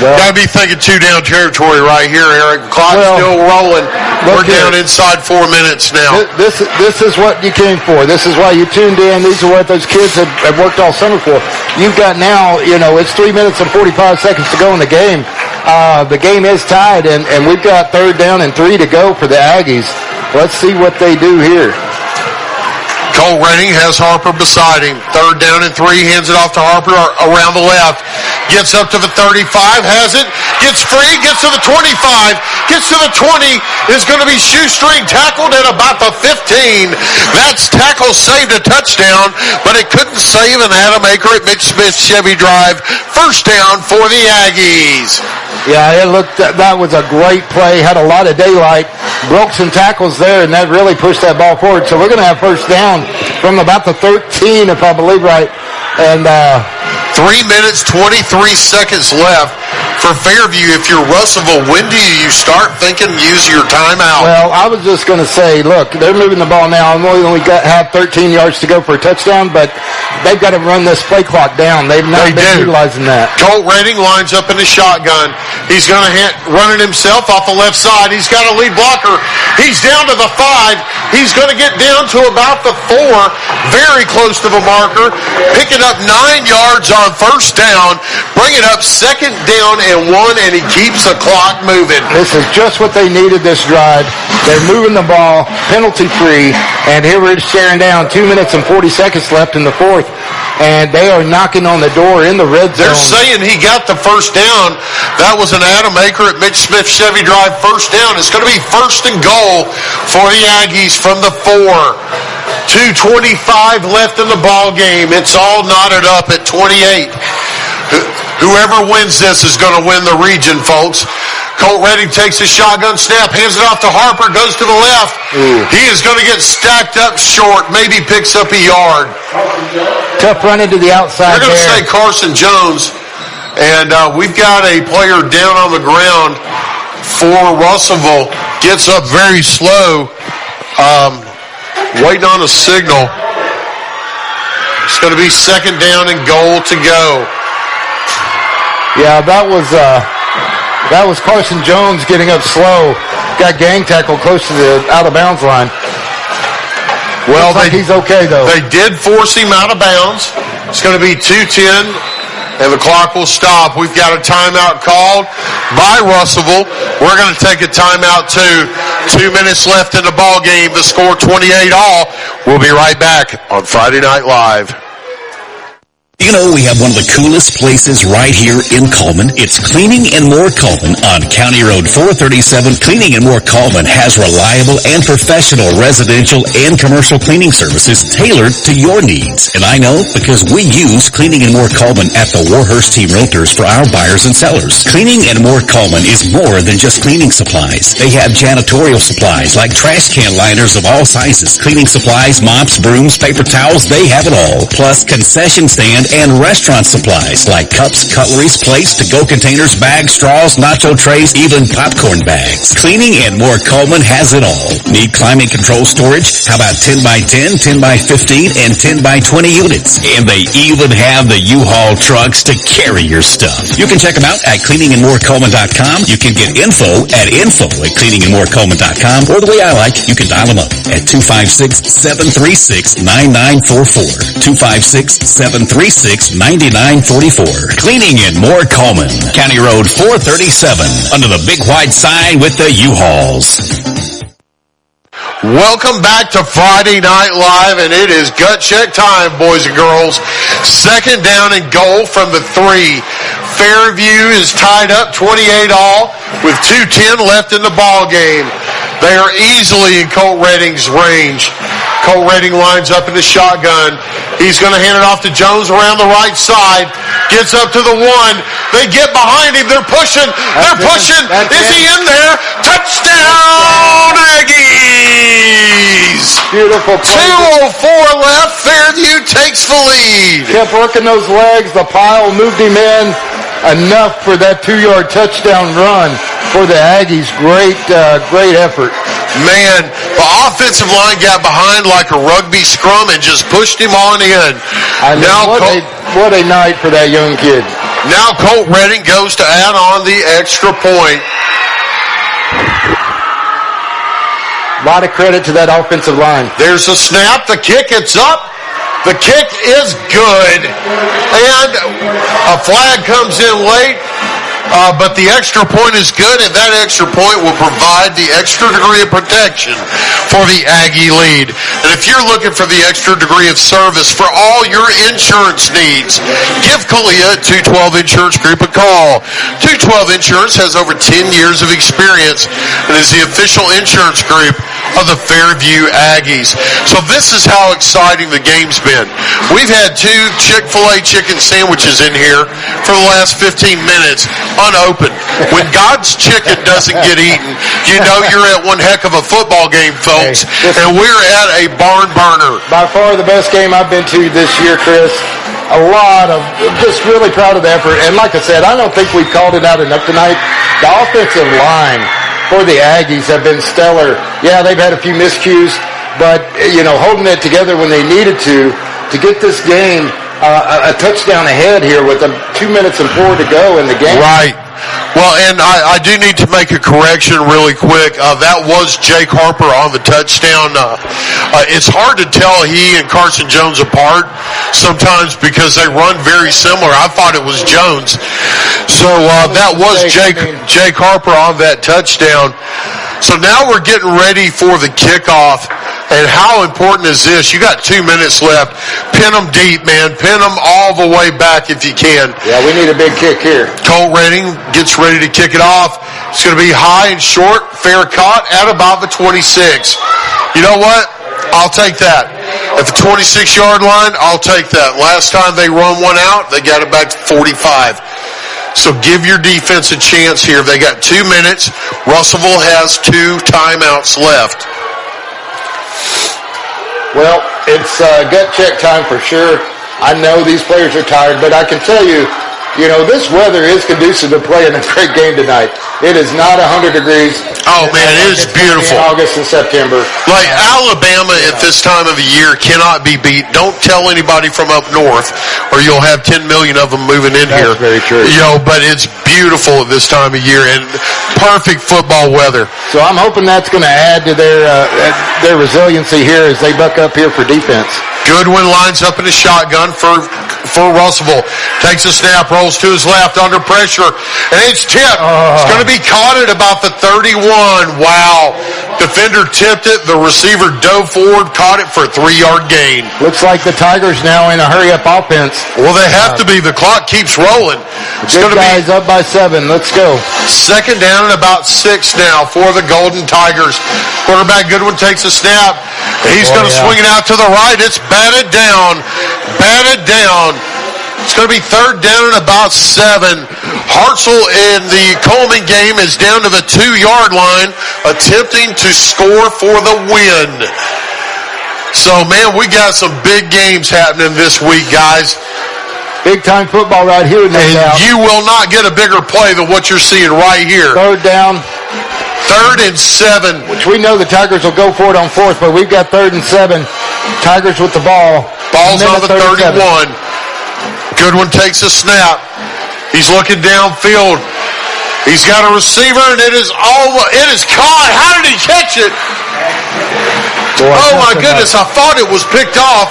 got to be thinking 2-down territory right here, Eric. Clock's still rolling. We're down inside 4 minutes now. This is what you came for. This is why you tuned in. These are what those kids have worked all summer for. You've got now, it's 3 minutes and 45 seconds to go in the game. The game is tied, and we've got 3rd down and 3 to go for the Aggies. Let's see what they do here. Cole Redding has Harper beside him. 3rd down and 3, hands it off to Harper around the left. Gets up to the 35, has it, gets free, gets to the 25, gets to the 20, is going to be shoestring tackled at about the 15. That's tackle saved a touchdown, but it couldn't save an Adam Aker at Mitch Smith Chevy Drive. 1st down for the Aggies. Yeah, that was a great play, had a lot of daylight, broke some tackles there, and that really pushed that ball forward. So we're going to have 1st down from about the 13, if I believe right. And 3 minutes, 23 seconds left for Fairview. If you're Russellville, when do you start thinking use your timeout? Well, I was just going to say, look, they're moving the ball now. Only have 13 yards to go for a touchdown, but they've got to run this play clock down. They've not been utilizing that. Colt Redding lines up in the shotgun. He's going to run it himself off the left side. He's got a lead blocker. He's down to the 5. He's going to get down to about the 4. Very close to the marker. Picking up 9 yards on 1st down. Bring it up 2nd down and 1, and he keeps the clock moving. This is just what they needed this drive. They're moving the ball, penalty-free, and here we're staring down 2 minutes and 40 seconds left in the 4th. And they are knocking on the door in the red zone. They're saying he got the 1st down. That was an Adam Aker at Mitch Smith Chevy Drive 1st down. It's going to be 1st and goal for the Aggies from the 4. 2:25 left in the ball game. It's all knotted up at 28. Whoever wins this is going to win the region, folks. Colt Redding takes a shotgun snap, hands it off to Harper, goes to the left. He is going to get stacked up short, maybe picks up a yard. Tough run into the outside. They're going to say Carson Jones, and we've got a player down on the ground for Russellville. Gets up very slow, waiting on a signal. It's going to be 2nd down and goal to go. Yeah, that was Carson Jones getting up slow. Got gang tackled close to the out-of-bounds line. Well, he's okay, though. They did force him out of bounds. It's going to be 2:10, and the clock will stop. We've got a timeout called by Russellville. We're going to take a timeout, too. 2 minutes left in the ball game. The score 28-all. We'll be right back on Friday Night Live. You know, we have one of the coolest places right here in Coleman. It's Cleaning and More Coleman on County Road 437. Cleaning and More Coleman has reliable and professional residential and commercial cleaning services tailored to your needs. And I know because we use Cleaning and More Coleman at the Warhurst Team Realtors for our buyers and sellers. Cleaning and More Coleman is more than just cleaning supplies. They have janitorial supplies like trash can liners of all sizes, cleaning supplies, mops, brooms, paper towels, they have it all. Plus concession stand and restaurant supplies like cups, cutleries, plates, to-go containers, bags, straws, nacho trays, even popcorn bags. Cleaning and More Coleman has it all. Need climate control storage? How about 10 by 10, 10 by 15, and 10 by 20 units? And they even have the U-Haul trucks to carry your stuff. You can check them out at cleaningandmorecoleman.com. You can get info at info@cleaningandmorecoleman.com, or the way I like, you can dial them up at 256-736-9944. 256-736-9944. Cleaning and More Coleman, County Road 437, under the big white sign with the U-Hauls. Welcome back to Friday Night Live, and it is gut check time, boys and girls. 2nd down and goal from the 3. Fairview is tied up 28-all with 2:10 left in the ball game. They are easily in Colt Redding's range. Colt Redding lines up in the shotgun. He's going to hand it off to Jones around the right side. Gets up to the 1. They get behind him. They're pushing. They're pushing. Is he in there? Touchdown, Aggies! Beautiful play. 2:04 left. Fairview takes the lead. Kept working those legs. The pile moved him in enough for that 2-yard touchdown run for the Aggies. Great effort. Man, the offensive line got behind like a rugby scrum and just pushed him on in. What a night for that young kid. Now Colt Redding goes to add on the extra point. A lot of credit to that offensive line. There's a snap. The kick, it's up. The kick is good. And a flag comes in late. But the extra point is good, and that extra point will provide the extra degree of protection for the Aggie lead. And if you're looking for the extra degree of service for all your insurance needs, give Kalia at 212 Insurance Group a call. 212 Insurance has over 10 years of experience and is the official insurance group of the Fairview Aggies. So this is how exciting the game's been. We've had 2 Chick-fil-A chicken sandwiches in here for the last 15 minutes. Unopened. When God's chicken doesn't get eaten, you know you're at one heck of a football game, folks. And we're at a barn burner. By far the best game I've been to this year, Chris. Just really proud of the effort. And like I said, I don't think we've called it out enough tonight. The offensive line for the Aggies have been stellar. Yeah, they've had a few miscues, but, holding it together when they needed to get this game a touchdown ahead here with 2 minutes and 4 to go in the game. Right. Well, and I do need to make a correction really quick. That was Jake Harper on the touchdown. It's hard to tell he and Carson Jones apart sometimes because they run very similar. I thought it was Jones. So that was Jake Harper on that touchdown. So now we're getting ready for the kickoff. And how important is this? You got 2 minutes left. Pin them deep, man. Pin them all the way back if you can. Yeah, we need a big kick here. Colt Redding gets ready to kick it off. It's going to be high and short. Fair caught at about the 26. You know what? I'll take that. At the 26-yard line, I'll take that. Last time they run one out, they got it back to 45. So give your defense a chance here. They got 2 minutes. Russellville has 2 timeouts left. Well, it's gut check time for sure. I know these players are tired, but I can tell you, this weather is conducive to playing a great game tonight. It is not 100 degrees. Oh, man, it is beautiful. In August and September. Like Alabama at this time of the year cannot be beat. Don't tell anybody from up north or you'll have 10 million of them moving in here. That's very true. But it's beautiful at this time of year and perfect football weather. So I'm hoping that's going to add to their resiliency here as they buck up here for defense. Goodwin lines up in a shotgun for Russellville. Takes a snap, rolls to his left under pressure, and it's tipped. It's going to be caught at about the 31. Wow. Defender tipped it. The receiver dove forward, caught it for a 3-yard gain. Looks like the Tigers now in a hurry-up offense. Well, they have to be. The clock keeps rolling. It's going to be up by 7. Let's go. 2nd down and about 6 now for the Golden Tigers. Quarterback Goodwin takes a snap. He's going to swing it out to the right. It's batted down. Batted down. It's going to be 3rd down and about 7. Hartzell in the Coleman game is down to the 2-yard line, attempting to score for the win. So, man, we got some big games happening this week, guys. Big-time football right here. You will not get a bigger play than what you're seeing right here. 3rd down. 3rd and 7. Which we know the Tigers will go for it on 4th, but we've got 3rd and 7. Tigers with the ball. Ball's on the 31. Goodwin takes a snap. He's looking downfield. He's got a receiver, and it is caught. How did he catch it? Oh, my goodness. I thought it was picked off,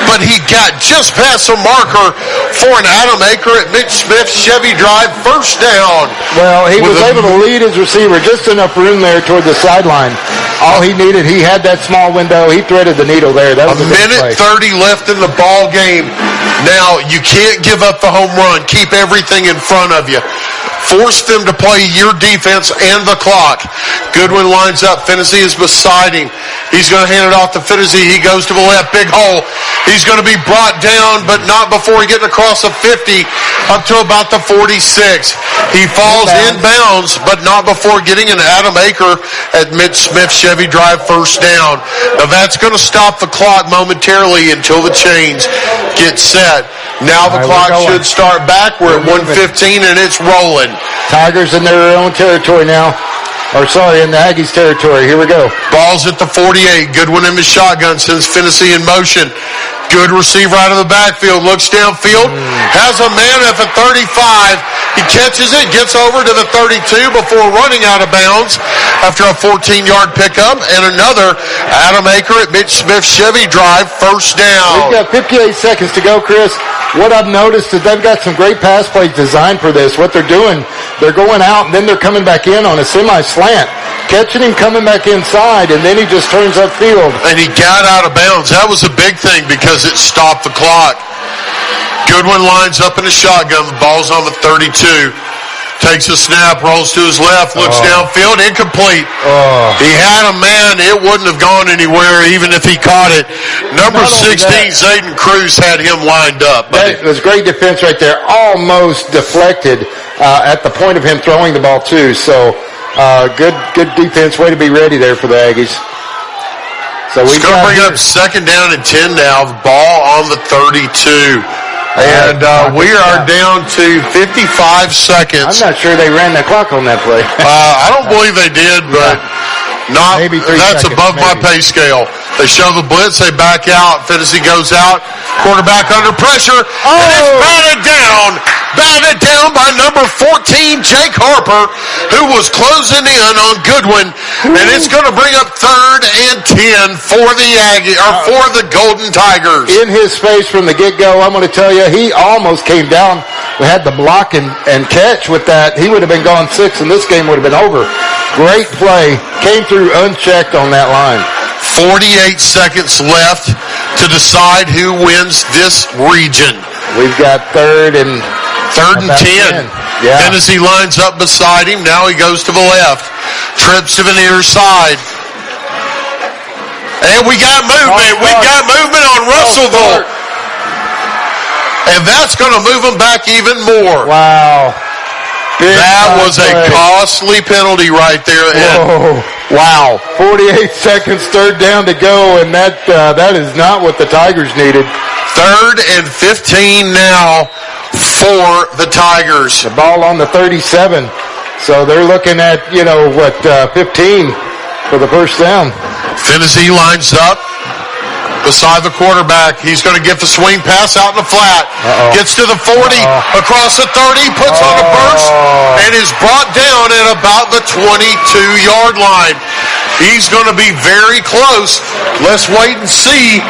but he got just past the marker for an Adam Aker at Mitch Smith Chevy Drive. 1st down. Well, he was able to lead his receiver just enough room there toward the sideline. All he needed, he had that small window. He threaded the needle there. That was a minute 30 left in the ball game. Now, you can't give up the home run. Keep everything in front of you. Force them to play your defense and the clock. Goodwin lines up. Finney is beside him. He's going to hand it off to Finney. He goes to the left. Big hole. He's going to be brought down, but not before he gets across the 50 up to about the 46. He falls inbounds, but not before getting an Adam Aker at Mitch Smith Chevy Drive first down. Now that's going to stop the clock momentarily until the chains get set. Now the clock should start back. We're at 1:15 and it's rolling. Tigers in their own territory now. In the Aggies territory. Here we go. Ball's at the 48. Goodwin in the shotgun sends Finney in motion. Good receiver out of the backfield. Looks downfield. Has a man at the 35. He catches it. Gets over to the 32 before running out of bounds after a 14-yard pickup. And another Adam Aker at Mitch Smith Chevy Drive. First down. We've got 58 seconds to go, Chris. What I've noticed is they've got some great pass plays designed for this. What they're doing, they're going out and then they're coming back in on a semi-slant. Catching him coming back inside, and then he just turns upfield. And he got out of bounds. That was a big thing because it stopped the clock. Goodwin lines up in the shotgun. The ball's on the 32. Takes a snap, rolls to his left, looks downfield, incomplete. He had a man. It wouldn't have gone anywhere even if he caught it. Number 16, Zayden Cruz, had him lined up. That was great defense right there. Almost deflected at the point of him throwing the ball, too. So good defense. Way to be ready there for the Aggies. So we're going to bring up second down and 10 now. Ball on the 32. And we are down to 55 seconds. I'm not sure they ran the clock on that play. I don't believe they did, but not. Maybe that's seconds, above my pay scale. They show the blitz. They back out. Finney goes out. Quarterback under pressure. And it's batted down. Batted down by number 14, Jake Harper, who was closing in on Goodwin. And it's going to bring up third and 10 for the for the Golden Tigers. In his space from the get-go, I'm going to tell you, he almost came down. We had the block and catch with that. He would have been gone 6, and this game would have been over. Great play. Came through unchecked on that line. 48 seconds left to decide who wins this region. We've got third and 10. Yeah. Finney lines up beside him. Now he goes to the left. Trips to the near side. And we got movement. We got movement on Russellville. And that's going to move them back even more. Wow. That was a costly penalty right there. Whoa. Wow. 48 seconds, third down to go, and that is not what the Tigers needed. Third and 15 now for the Tigers. The ball on the 37. So they're looking at, 15 for the first down. Finney lines up beside the quarterback. He's going to get the swing pass out in the flat. Gets to the 40, across the 30, puts on a burst, and is brought down at about the 22-yard line. He's going to be very close. Let's wait and see.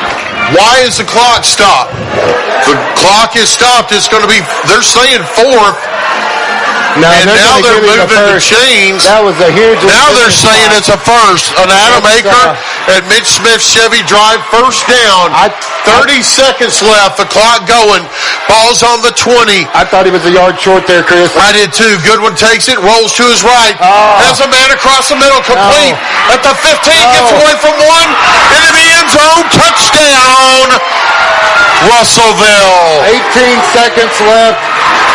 Why is the clock stopped? The clock is stopped. It's going to be, they're saying fourth. No, and now they're moving the chains. That was a huge. Now they're saying it's a first. An Adam Aker at Mitch Smith Chevy Drive, first down. 30 seconds left. The clock going. Ball's on the 20. I thought he was a yard short there, Chris. I did too. Goodwin takes it, rolls to his right. Has a man across the middle, complete. At the 15, gets away from one. Into the end zone. Touchdown, Russellville. 18 seconds left.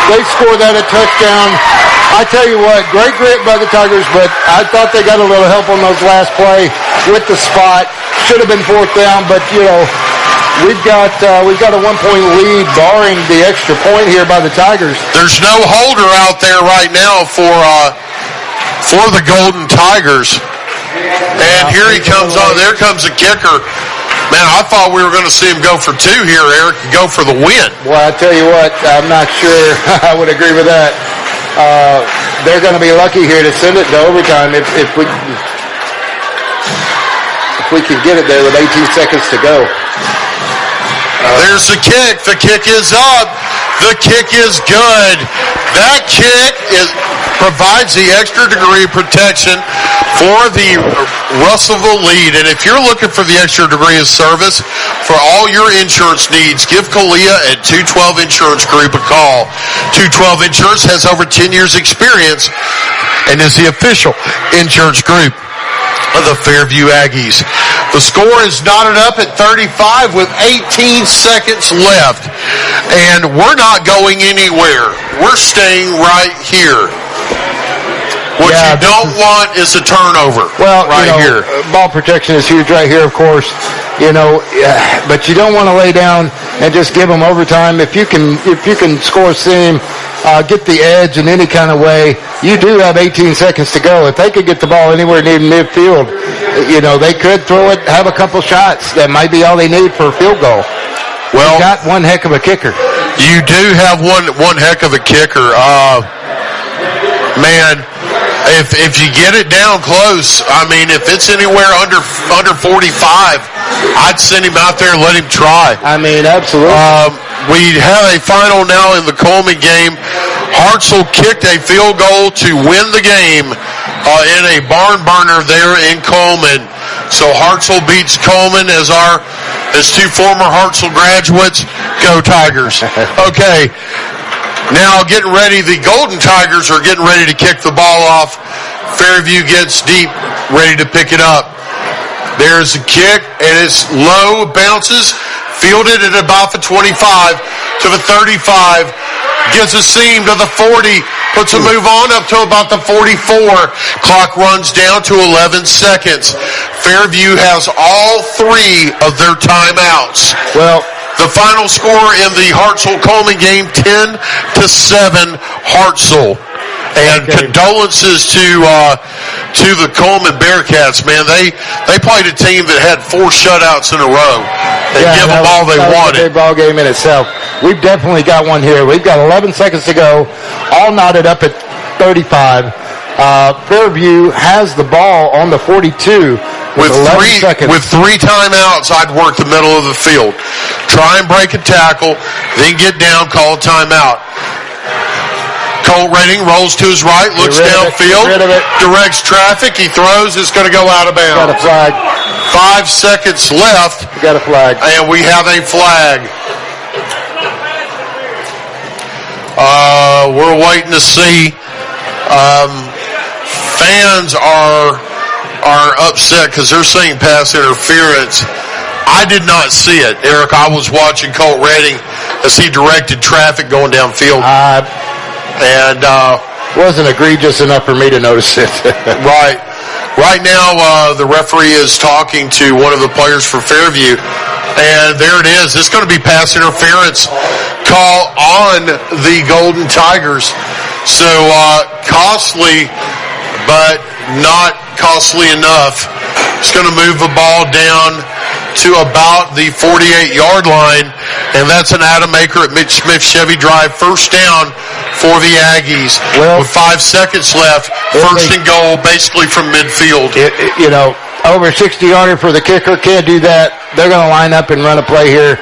They score that a touchdown. I tell you what, great grit by the Tigers, but I thought they got a little help on those last play with the spot. Should have been fourth down, but we've got a 1-point lead, barring the extra point here by the Tigers. There's no holder out there right now for the Golden Tigers. And here he comes on. There comes the kicker. Man, I thought we were going to see him go for 2 here, Eric, and go for the win. Well, I tell you what, I'm not sure I would agree with that. They're going to be lucky here to send it to overtime if we can get it there with 18 seconds to go. There's the kick. The kick is up. The kick is good. That kick provides the extra degree of protection for the Russellville lead. And if you're looking for the extra degree of service for all your insurance needs, give Kalia at 212 Insurance Group a call. 212 Insurance has over 10 years experience and is the official insurance group of the Fairview Aggies. The score is knotted up at 35 with 18 seconds left. And we're not going anywhere. We're staying right here. What you don't want is a turnover. Well, here. Ball protection is huge right here, of course. But you don't want to lay down and just give them overtime. If you can score a seam, get the edge in any kind of way, you do have 18 seconds to go. If they could get the ball anywhere near midfield, they could throw it, have a couple shots. That might be all they need for a field goal. Well, you got one heck of a kicker. You do have one heck of a kicker. Man, if you get it down close, if it's anywhere under 45, I'd send him out there and let him try. Absolutely. We have a final now in the Coleman game. Hartzell kicked a field goal to win the game in a barn burner there in Coleman. So Hartzell beats Coleman as two former Hartzell graduates. Go Tigers. Okay. Now getting ready, the Golden Tigers are getting ready to kick the ball off. Fairview gets deep, ready to pick it up. There's a kick, and it's low, bounces, fielded at about the 25 to the 35, gets a seam to the 40, puts a move on up to about the 44. Clock runs down to 11 seconds. Fairview has all three of their timeouts. Well, the final score in the Hartzell-Coleman game, 10-7 Hartzell. And condolences to the Coleman Bearcats, man. They played a team that had 4 shutouts in a row. They give them all they wanted. That was a big ball game in itself. We've definitely got one here. We've got 11 seconds to go, all knotted up at 35. Fairview has the ball on the 42 with 11 seconds. With 3 timeouts, I'd work the middle of the field. Try and break a tackle, then get down, call a timeout. Colt Redding rolls to his right, looks downfield, directs traffic, he throws, it's going to go out of bounds. Got a flag. 5 seconds left. We got a flag. And we have a flag. We're waiting to see. Fans are upset because they're saying pass interference. I did not see it, Eric. I was watching Colt Redding as he directed traffic going downfield. And wasn't egregious enough for me to notice it. Right. Right now, the referee is talking to one of the players for Fairview, and there it is. It's going to be pass interference call on the Golden Tigers. So costly, but not costly enough. It's going to move the ball down to about the 48-yard line, and that's an Adamaker at Mitch Smith Chevy Drive. First down for the Aggies. With 5 seconds left, first and goal basically from midfield. Over 60-yarder for the kicker. Can't do that. They're going to line up and run a play here.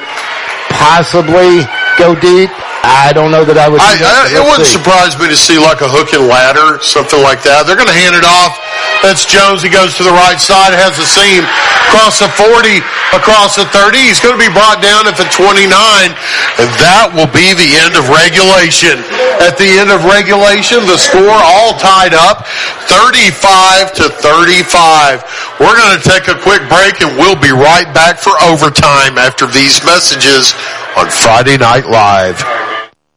Possibly go deep. I don't know that I would do that. It wouldn't surprise me to see like a hook and ladder, something like that. They're going to hand it off. That's Jones. He goes to the right side, has a seam across the 40, across the 30. He's going to be brought down at the 29, and that will be the end of regulation. At the end of regulation, the score all tied up, 35-35. We're going to take a quick break, and we'll be right back for overtime after these messages on Friday Night Live.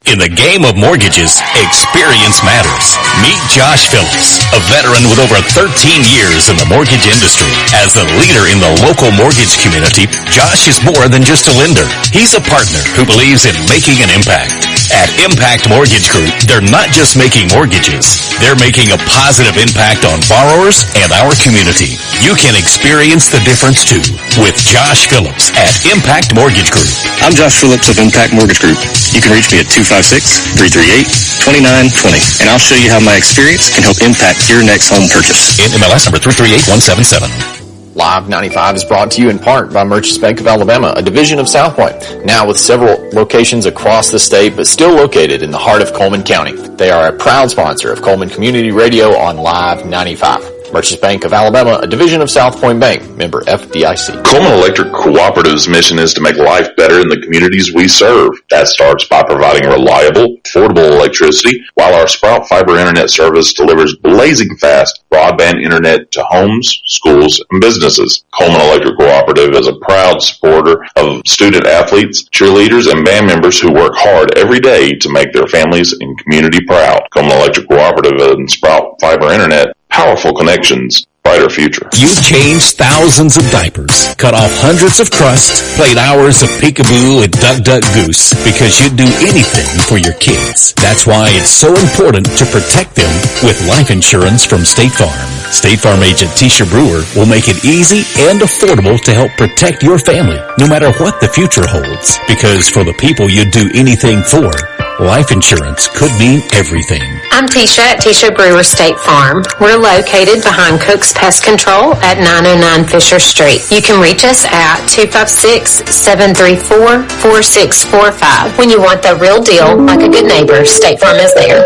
In the game of mortgages, experience matters. Meet Josh Phillips, a veteran with over 13 years in the mortgage industry. As a leader in the local mortgage community, Josh is more than just a lender. He's a partner who believes in making an impact. At Impact Mortgage Group, they're not just making mortgages. They're making a positive impact on borrowers and our community. You can experience the difference too with Josh Phillips at Impact Mortgage Group. I'm Josh Phillips of Impact Mortgage Group. You can reach me at 256-338-2920, and I'll show you how my experience can help impact your next home purchase. NMLS number 338177. Live 95 is brought to you in part by Merchants Bank of Alabama, a division of South Point, now with several locations across the state, but still located in the heart of Coleman County. They are a proud sponsor of Coleman Community Radio on Live 95. Merchants Bank of Alabama, a division of South Point Bank, member FDIC. Coleman Electric Cooperative's mission is to make life better in the communities we serve. That starts by providing reliable, affordable electricity, while our Sprout Fiber Internet service delivers blazing fast broadband internet to homes, schools, and businesses. Coleman Electric Cooperative is a proud supporter of student athletes, cheerleaders, and band members who work hard every day to make their families and community proud. Coleman Electric Cooperative and Sprout Fiber Internet, powerful connections, brighter future. You've changed thousands of diapers, cut off hundreds of crusts, played hours of peekaboo and duck goose because you'd do anything for your kids. That's why it's so important to protect them with life insurance from State Farm. State Farm agent Tisha Brewer will make it easy and affordable to help protect your family, no matter what the future holds. Because for the people you'd do anything for, life insurance could mean everything. I'm Tisha at Tisha Brewer State Farm. We're located behind Cook's Pest Control at 909 Fisher Street. You can reach us at 256-734-4645. When you want the real deal, like a good neighbor, State Farm is there.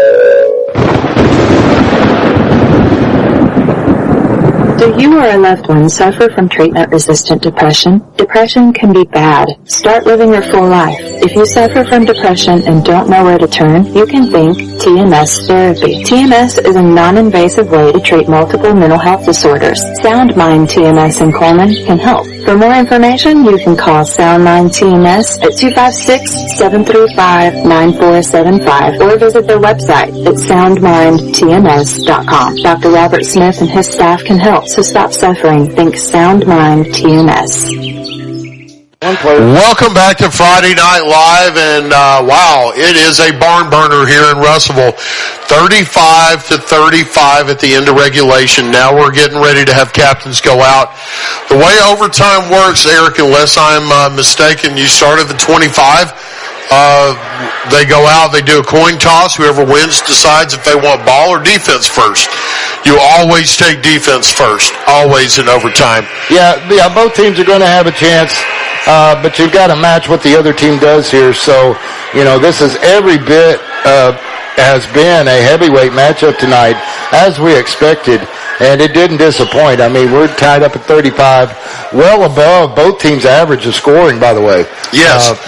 Do you or a loved one suffer from treatment-resistant depression? Depression can be bad. Start living your full life. If you suffer from depression and don't know where to turn, you can think TMS therapy. TMS is a non-invasive way to treat multiple mental health disorders. Sound Mind TMS in Coleman can help. For more information, you can call Sound Mind TMS at 256-735-9475 or visit their website at soundmindtms.com. Dr. Robert Smith and his staff can help. So stop suffering. Think Sound Mind TMS. Welcome back to Friday Night Live, and wow, it is a barn burner here in Russellville. 35-35 at the end of regulation. Now we're getting ready to have captains go out. The way overtime works, Eric, unless I'm mistaken, you start at the 25. They go out, they do a coin toss. Whoever wins decides if they want ball or defense first. You always take defense first, always in overtime. Yeah, both teams are going to have a chance, but you've got to match what the other team does here. So, this is every bit has been a heavyweight matchup tonight, as we expected, and it didn't disappoint. I mean, we're tied up at 35, well above both teams' average of scoring, by the way. Yes. Both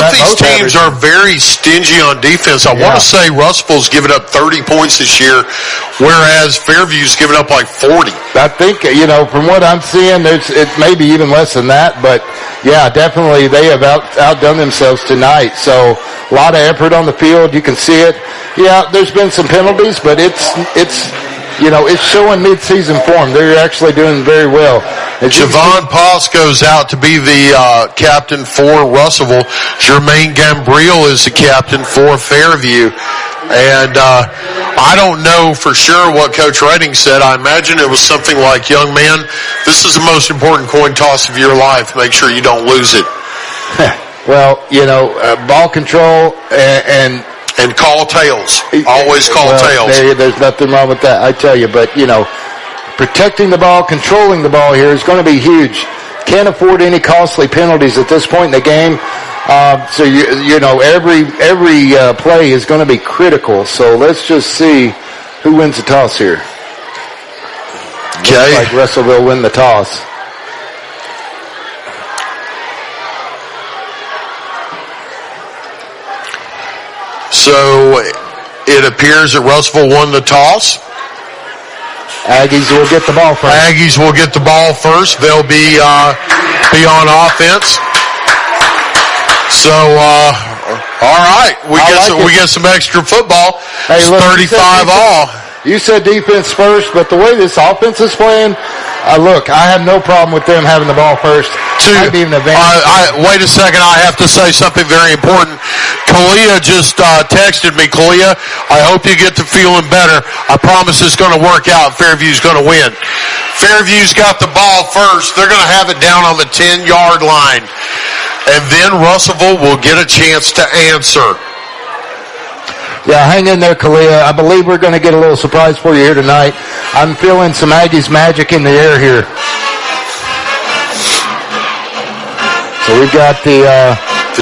these teams are very stingy on defense. I want to say Russellville's given up 30 points this year, whereas Fairview's given up like 40. I think, from what I'm seeing, it may be even less than that, but yeah, definitely they have outdone themselves tonight. So a lot of effort on the field. You can see it. Yeah, there's been some penalties, but it's showing mid-season form. They're actually doing very well. Javon Poss goes out to be the captain for Russellville. Jermaine Gambriel is the captain for Fairview. And I don't know for sure what Coach Redding said. I imagine it was something like, young man, this is the most important coin toss of your life. Make sure you don't lose it. Well, ball control and call tails. Always call tails. There's nothing wrong with that, I tell you. But, protecting the ball, controlling the ball here is going to be huge. Can't afford any costly penalties at this point in the game. So, every play is going to be critical. So let's just see who wins the toss here. Okay. Looks like Russellville win the toss. So it appears that Russellville won the toss. Aggies will get the ball first. They'll be on offense. So all right, we get some extra football. Hey, look, 35 all. You said defense first, but the way this offense is playing, look, I have no problem with them having the ball first. Wait a second, I have to say something very important. Kalia just texted me. Kalia, I hope you get to feeling better. I promise it's going to work out. Fairview's going to win. Fairview's got the ball first. They're going to have it down on the 10-yard line. And then Russellville will get a chance to answer. Yeah, hang in there, Kalia. I believe we're going to get a little surprise for you here tonight. I'm feeling some Aggies magic in the air here. So we've got the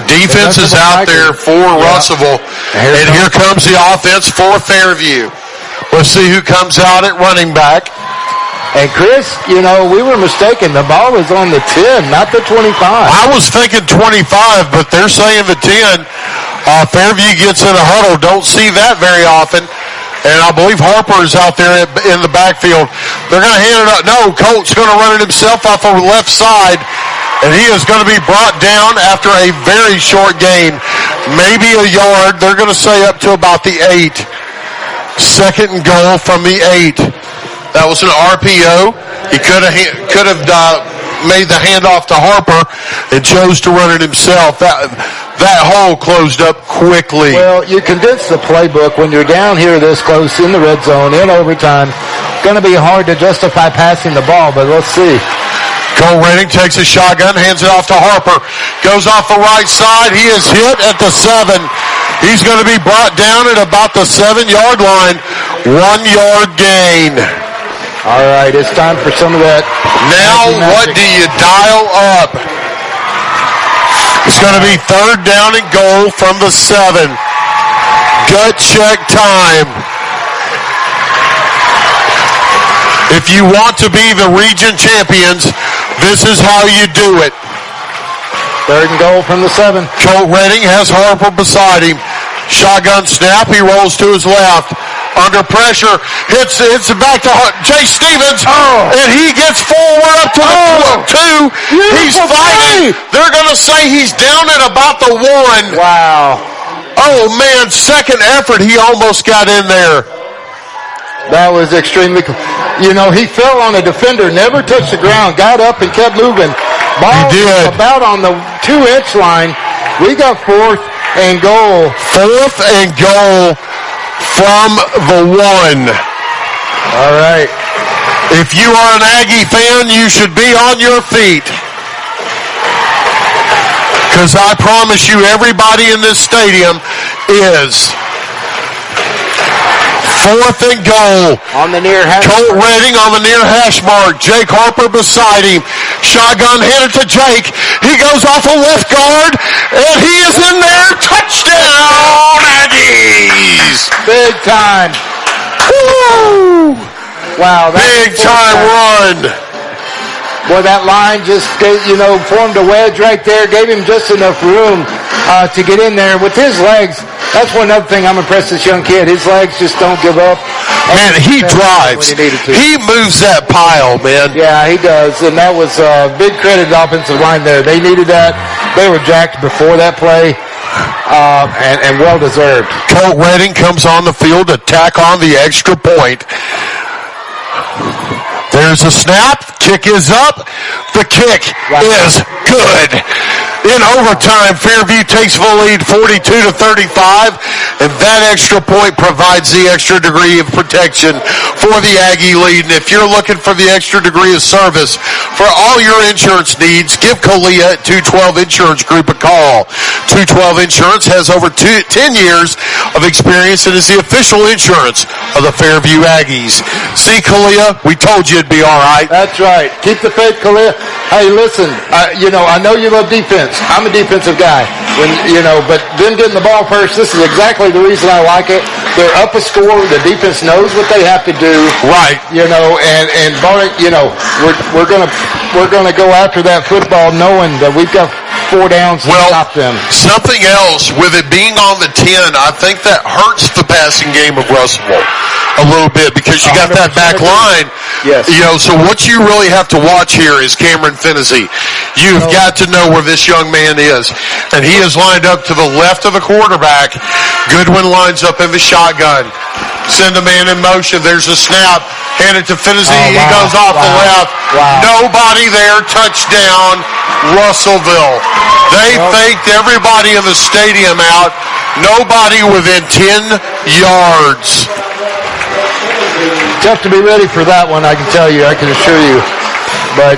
defense is out there for Russellville. And here comes the offense for Fairview. Let's see who comes out at running back. And Chris, we were mistaken. The ball was on the 10, not the 25. I was thinking 25, but they're saying the 10. Fairview gets in a huddle. Don't see that very often. And I believe Harper is out there in the backfield. They're going to hand it up. No, Colt's going to run it himself off the left side. And he is going to be brought down after a very short gain. Maybe a yard. They're going to say up to about the 8. Second and goal from the 8. That was an RPO. He could have made the handoff to Harper and chose to run it himself. That hole closed up quickly. Well, you condense the playbook when you're down here this close in the red zone, in overtime. It's going to be hard to justify passing the ball, but let's see. Cole Redding takes a shotgun, hands it off to Harper. Goes off the right side. He is hit at the 7. He's going to be brought down at about the 7-yard line. 1-yard gain. All right, it's time for some of that. Now what do you dial up? It's going to be 3rd down and goal from the 7. Gut check time. If you want to be the region champions, this is how you do it. 3rd and goal from the 7. Colt Redding has Harper beside him. Shotgun snap. He rolls to his left. Under pressure. Hits back to Jay Stevens. And he gets forward up to the 2. He's fighting. They're going to say he's down at about the 1. Wow. Oh, man. Second effort. He almost got in there. That was extremely... he fell on a defender, never touched the ground, got up and kept moving. Ball about on the 2-inch line. We got 4th and goal. 4th and goal from the 1. All right. If you are an Aggie fan, you should be on your feet. Because I promise you, everybody in this stadium is. 4th and goal. On the near hash. Colt Redding on the near hash mark. Jake Harper beside him. Shotgun handed to Jake. He goes off a left guard, and he is in there. Touchdown, Aggies! Big time. Woo! Wow. Big time run. Boy, that line just, formed a wedge right there. Gave him just enough room to get in there with his legs. That's one other thing I'm impressed with this young kid. His legs just don't give up. Man, he drives. He moves that pile, man. Yeah, he does. And that was big credit to the offensive line there. They needed that. They were jacked before that play. And well-deserved. Colt Redding comes on the field to tack on the extra point. There's a snap. Kick is up. The kick is good. In overtime, Fairview takes the lead 42-35, and that extra point provides the extra degree of protection for the Aggie lead. And if you're looking for the extra degree of service for all your insurance needs, give Kalia at 212 Insurance Group a call. 212 Insurance has over 10 years of experience and is the official insurance of the Fairview Aggies. See, Kalia, we told you it'd be all right. That's right. Keep the faith, Kalia. Hey, listen, I know you love defense. I'm a defensive guy. But them getting the ball first, this is exactly the reason I like it. They're up a score. The defense knows what they have to do. Right. We're gonna go after that football knowing that we've got 4 downs to stop them. Something else, with it being on the 10, I think that hurts the passing game of Russellville a little bit because you got that back line. Yes. So what you really have to watch here is Cameron Finney. You've got to know where this young man is. And he is lined up to the left of the quarterback. Goodwin lines up in the shotgun. Send a man in motion. There's a snap. Hand it to Finney. He goes off the left. Nobody there. Touchdown, Russellville. They faked everybody in the stadium out. Nobody within 10 yards. Tough to be ready for that one, I can tell you. I can assure you. But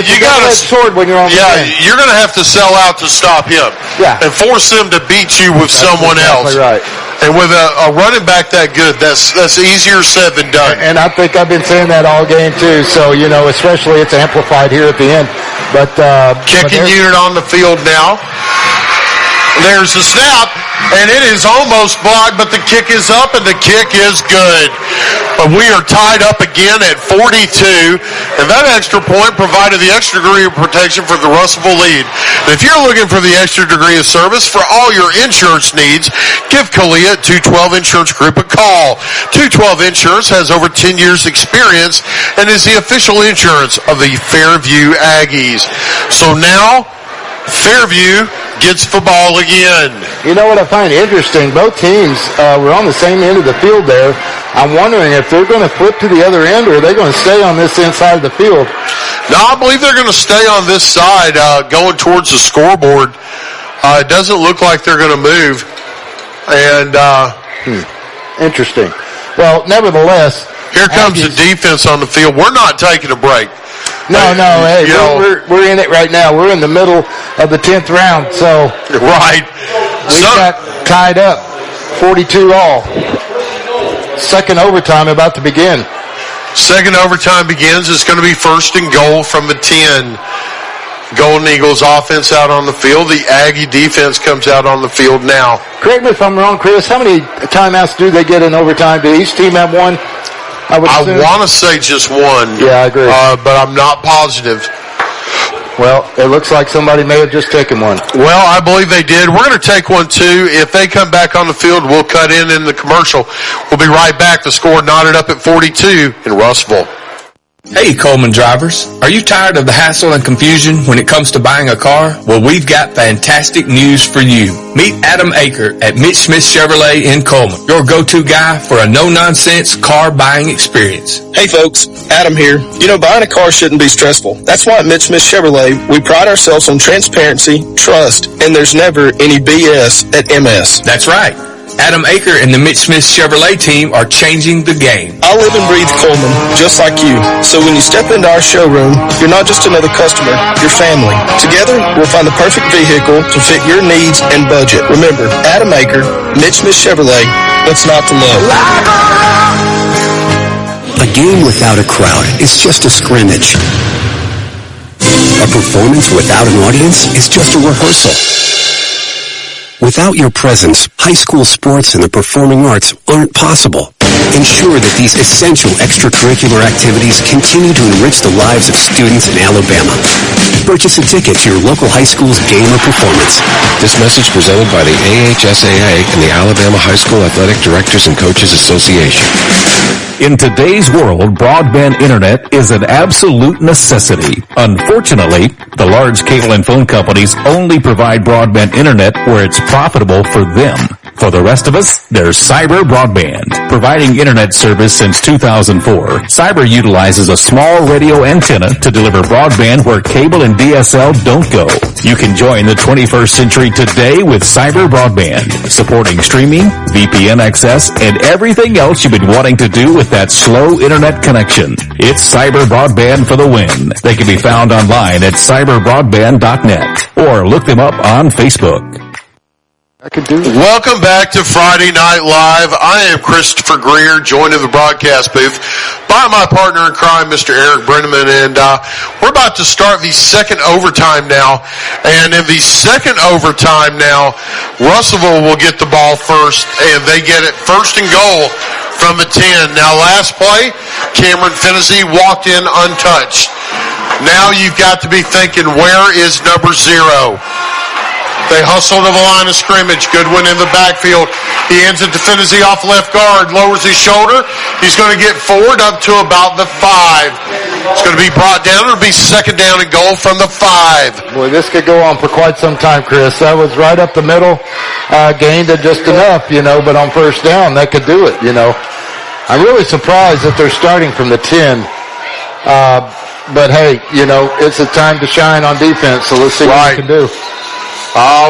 you got to sword when you're on the game. You're going to have to sell out to stop him. Yeah. And force him to beat you with someone else. Right. And with a running back that good, that's easier said than done. And I think I've been saying that all game too. So especially it's amplified here at the end. But kicking unit on the field now. There's the snap, and it is almost blocked, but the kick is up, and the kick is good. But we are tied up again at 42, and that extra point provided the extra degree of protection for the Russellville lead. And if you're looking for the extra degree of service for all your insurance needs, give Kalia at 212 Insurance Group a call. 212 Insurance has over 10 years experience and is the official insurance of the Fairview Aggies. So now, Fairview gets the ball again. You know what I find interesting? Both teams were on the same end of the field there. I'm wondering if they're going to flip to the other end or are they going to stay on this inside of the field? No, I believe they're going to stay on this side going towards the scoreboard. It doesn't look like they're going to move. And Interesting. Well, nevertheless, here comes the defense on the field. We're not taking a break. No. Hey, we're in it right now. We're in the middle of the 10th round, so right. We got tied up, 42 all. Second overtime about to begin. Second overtime begins. It's going to be first and goal from the 10. Golden Eagles offense out on the field. The Aggie defense comes out on the field now. Correct me if I'm wrong, Chris. How many timeouts do they get in overtime? Do each team have one? I want to say just one. Yeah, I agree. But I'm not positive. Well, it looks like somebody may have just taken one. Well, I believe they did. We're going to take one, too. If they come back on the field, we'll cut in the commercial. We'll be right back. The score knotted up at 42 in Russellville. Hey, Coleman drivers. Are you tired of the hassle and confusion when it comes to buying a car? Well, we've got fantastic news for you. Meet Adam Aker at Mitch Smith Chevrolet in Coleman, your go-to guy for a no-nonsense car buying experience. Hey folks, Adam here. You know, buying a car shouldn't be stressful. That's why at Mitch Smith Chevrolet, we pride ourselves on transparency, trust, and there's never any BS at MS. That's right. Adam Aker and the Mitch Smith Chevrolet team are changing the game. I live and breathe Coleman, just like you. So when you step into our showroom, you're not just another customer, you're family. Together, we'll find the perfect vehicle to fit your needs and budget. Remember, Adam Aker, Mitch Smith Chevrolet, what's not to love? A game without a crowd is just a scrimmage. A performance without an audience is just a rehearsal. Without your presence, high school sports and the performing arts aren't possible. Ensure that these essential extracurricular activities continue to enrich the lives of students in Alabama. Purchase a ticket to your local high school's game or performance. This message presented by the AHSAA and the Alabama High School Athletic Directors and Coaches Association. In today's world, broadband internet is an absolute necessity. Unfortunately, the large cable and phone companies only provide broadband internet where it's profitable for them. For the rest of us, there's Cyber Broadband. Providing internet service since 2004, Cyber utilizes a small radio antenna to deliver broadband where cable and DSL don't go. You can join the 21st century today with Cyber Broadband, supporting streaming, VPN access, and everything else you've been wanting to do with that slow internet connection. It's Cyber Broadband for the win. They can be found online at cyberbroadband.net or look them up on Facebook. Welcome back to Friday Night Live. I am Christopher Greer, joined in the broadcast booth by my partner in crime, Mr. Eric Brenneman, and we're about to start the second overtime now. And in the second overtime now, Russellville will get the ball first, and they get it first and goal from the 10. Now, last play, Cameron Fennessy walked in untouched. Now you've got to be thinking, where is number 0? They hustle to the line of scrimmage. Goodwin in the backfield. He ends it to Fennessy off left guard. Lowers his shoulder. He's going to get forward up to about the 5. It's going to be brought down. It'll be second down and goal from the 5. Boy, this could go on for quite some time, Chris. That was right up the middle. Gained it just enough, but on first down, that could do it, I'm really surprised that they're starting from the 10. But hey, it's a time to shine on defense, so let's see what we can do.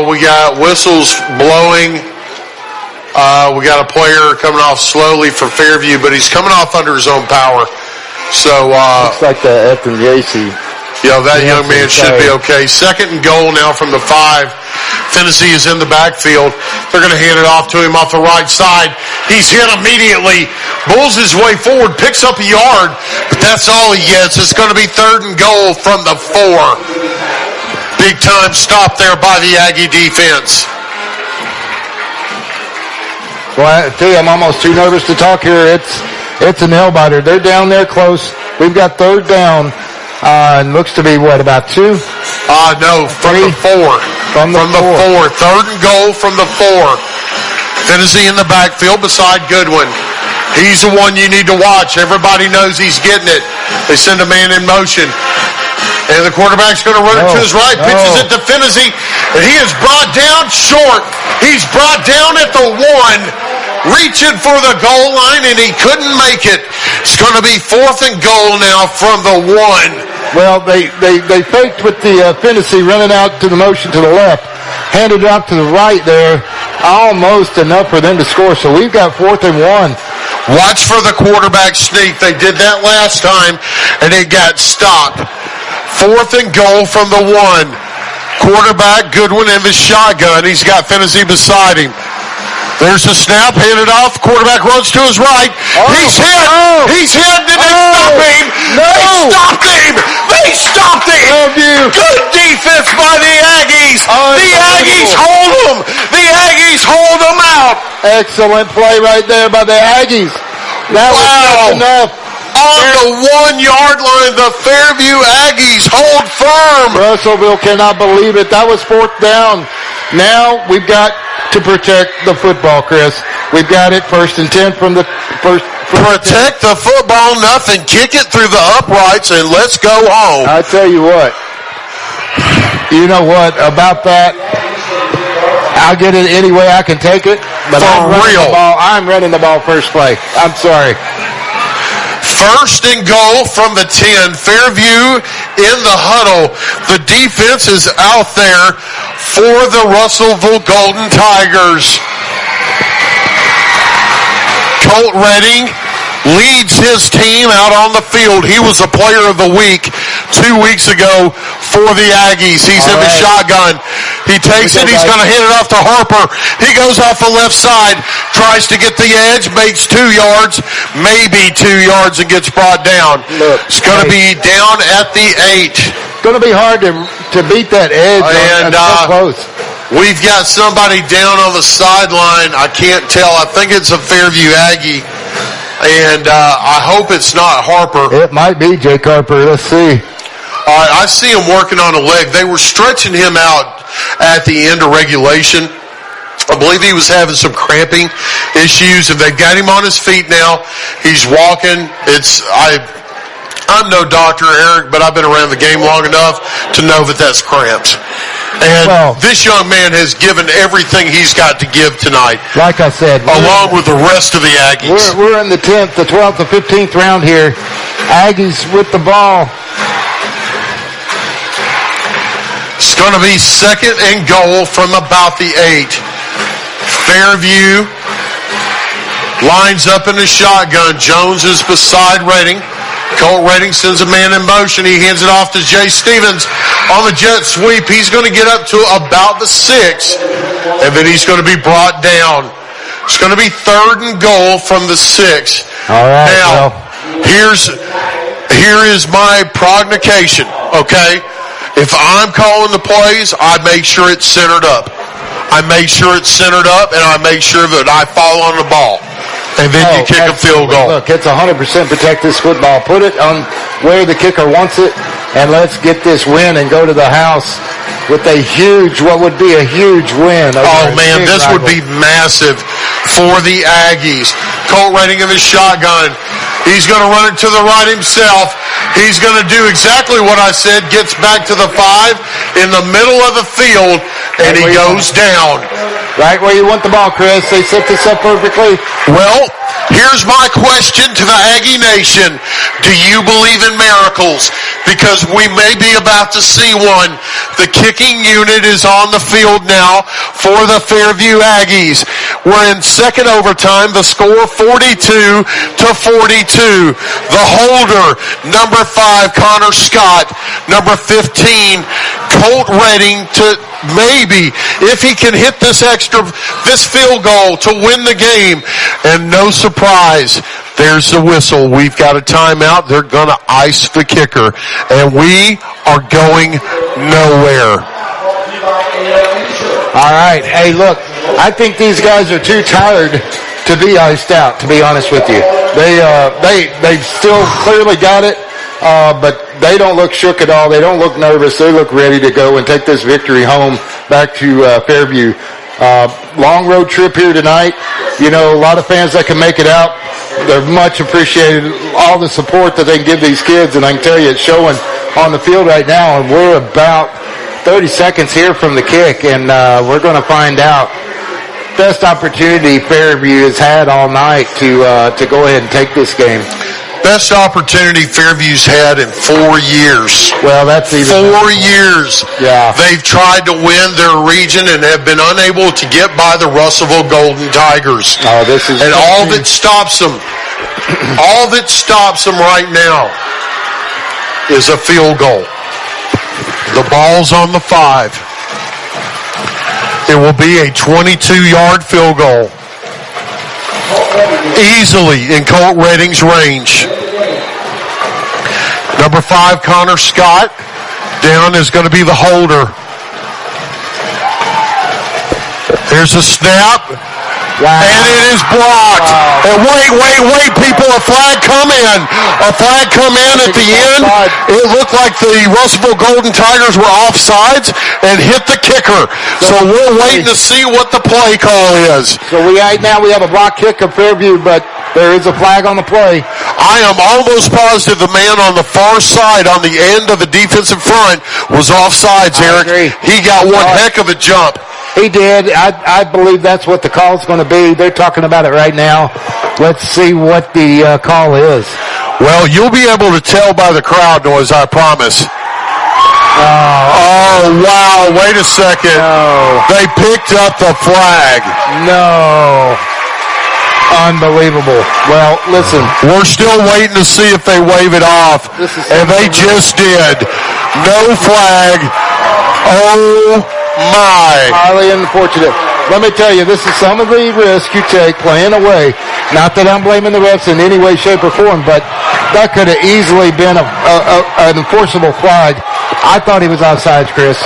We got whistles blowing. We got a player coming off slowly for Fairview, but he's coming off under his own power. So looks like the Ethan Yacy. Yeah, that young man should be okay. Second and goal now from the 5. Fennessy is in the backfield. They're going to hand it off to him off the right side. He's hit immediately. Bulls his way forward, picks up a yard, but that's all he gets. It's going to be third and goal from the 4. Big time stop there by the Aggie defense. Well, I tell you, I'm almost too nervous to talk here. It's a nail-biter. They're down there close. We've got third down. And looks to be, what, about 2? No, from the 4. From the 4. Third and goal from the 4. Finney in the backfield beside Goodwin. He's the one you need to watch. Everybody knows he's getting it. They send a man in motion. And the quarterback's going to run it to his right. Pitches it to Finney. And he is brought down short. He's brought down at the 1. Reaching for the goal line, and he couldn't make it. It's going to be 4th and goal now from the 1. Well, they faked with the Finney running out to the motion to the left. Handed it out to the right there. Almost enough for them to score. So we've got 4th and 1. Watch for the quarterback sneak. They did that last time, and it got stopped. 4th and goal from the 1. Quarterback Goodwin in the shotgun. He's got Finney beside him. There's the snap, handed off. Quarterback runs to his right. He's hit. He's hit. Did they stop him? They stopped him. They stopped him. Good defense by the Aggies. The Aggies hold them. The Aggies hold them out. Excellent play right there by the Aggies. That was enough. On the 1-yard line, the Fairview Aggies hold firm. Russellville cannot believe it. That was 4th down. Now we've got to protect the football, Chris. We've got it 1st and 10 from the first. Protect the football, nothing. Kick it through the uprights and let's go home. I tell you what. You know what about that? I'll get it any way I can take it. But I'm running the ball first play. I'm sorry. 1st and goal from the 10. Fairview in the huddle. The defense is out there for the Russellville Golden Tigers. Colt Redding leads his team out on the field. He was the player of the week 2 weeks ago for the Aggies. He's in the shotgun. He takes it. He's going to hand it off to Harper. He goes off the left side, tries to get the edge, makes 2 yards, maybe 2 yards, and gets brought down. It's going to be down at the 8. It's going to be hard to beat that edge. And so close. We've got somebody down on the sideline. I can't tell. I think it's a Fairview Aggie. And I hope it's not Harper. It might be Jake Harper. Let's see. All right, I see him working on a leg. They were stretching him out at the end of regulation. I believe he was having some cramping issues, and they've got him on his feet now. He's walking. I'm no doctor, Eric, but I've been around the game long enough to know that that's cramps. And this young man has given everything he's got to give tonight. Like I said. Along with the rest of the Aggies. We're in the 10th, the 12th, the 15th round here. Aggies with the ball. It's going to be 2nd and goal from about the 8. Fairview lines up in the shotgun. Jones is beside Redding. Colt Redding sends a man in motion. He hands it off to Jay Stevens on the jet sweep. He's going to get up to about the 6, and then he's going to be brought down. It's going to be 3rd and goal from the 6. All right. Now, here is my prognostication, okay? If I'm calling the plays, I make sure it's centered up. I make sure it's centered up, and I make sure that I fall on the ball. And then you kick a field goal. Look, it's 100% protect this football. Put it on where the kicker wants it, and let's get this win and go to the house with what would be a huge win. Oh, man, this would be massive for the Aggies. Colt Redding in the shotgun. He's going to run it to the right himself. He's going to do exactly what I said, gets back to the 5 in the middle of the field, and he goes down. Right where you want the ball, Chris. They set this up perfectly. Well, here's my question to the Aggie Nation. Do you believe in miracles? Because we may be about to see one. The kicking unit is on the field now for the Fairview Aggies. We're in second overtime. The score 42-42. The holder, number 5, Connor Scott. Number 15, Colt Redding to maybe, if he can hit this field goal to win the game. And no surprise, there's the whistle. We've got a timeout. They're going to ice the kicker. And we are going nowhere. All right. Hey, look, I think these guys are too tired to be iced out, to be honest with you. They still clearly got it, but they don't look shook at all. They don't look nervous. They look ready to go and take this victory home back to Fairview. Long road trip here tonight. You know, a lot of fans that can make it out. They're much appreciated, all the support that they can give these kids, and I can tell you it's showing on the field right now, and we're about 30 seconds here from the kick, and we're going to find out. Best opportunity Fairview has had all night to go ahead and take this game. Best opportunity Fairview's had in 4 years. Well, that's even 4 years. Yeah. They've tried to win their region and have been unable to get by the Russellville Golden Tigers. Oh, this is and all that stops them, right now is a field goal. The ball's on the 5. It will be a 22-yard field goal. Easily in Colt Redding's range. Number 5, Connor Scott. Down is going to be the holder. There's a snap. Wow. And it is blocked. Wow. And wait, people. A flag come in. At the end. It looked like the Russellville Golden Tigers were offsides and hit the kicker. So we're waiting to see what the play call is. So we have a block kick of Fairview, but there is a flag on the play. I am almost positive the man on the far side on the end of the defensive front was offsides, Eric. Agree. He got one heck of a jump. He did. I believe that's what the call's going to be. They're talking about it right now. Let's see what the call is. Well, you'll be able to tell by the crowd noise, I promise. Oh, wow. Wait a second. No. They picked up the flag. No. Unbelievable. Well, listen. We're still waiting to see if they wave it off. And they just did. No flag. Oh, my. Highly unfortunate. Let me tell you, this is some of the risk you take playing away. Not that I'm blaming the refs in any way, shape, or form, but that could have easily been an enforceable flag. I thought he was offsides, Chris.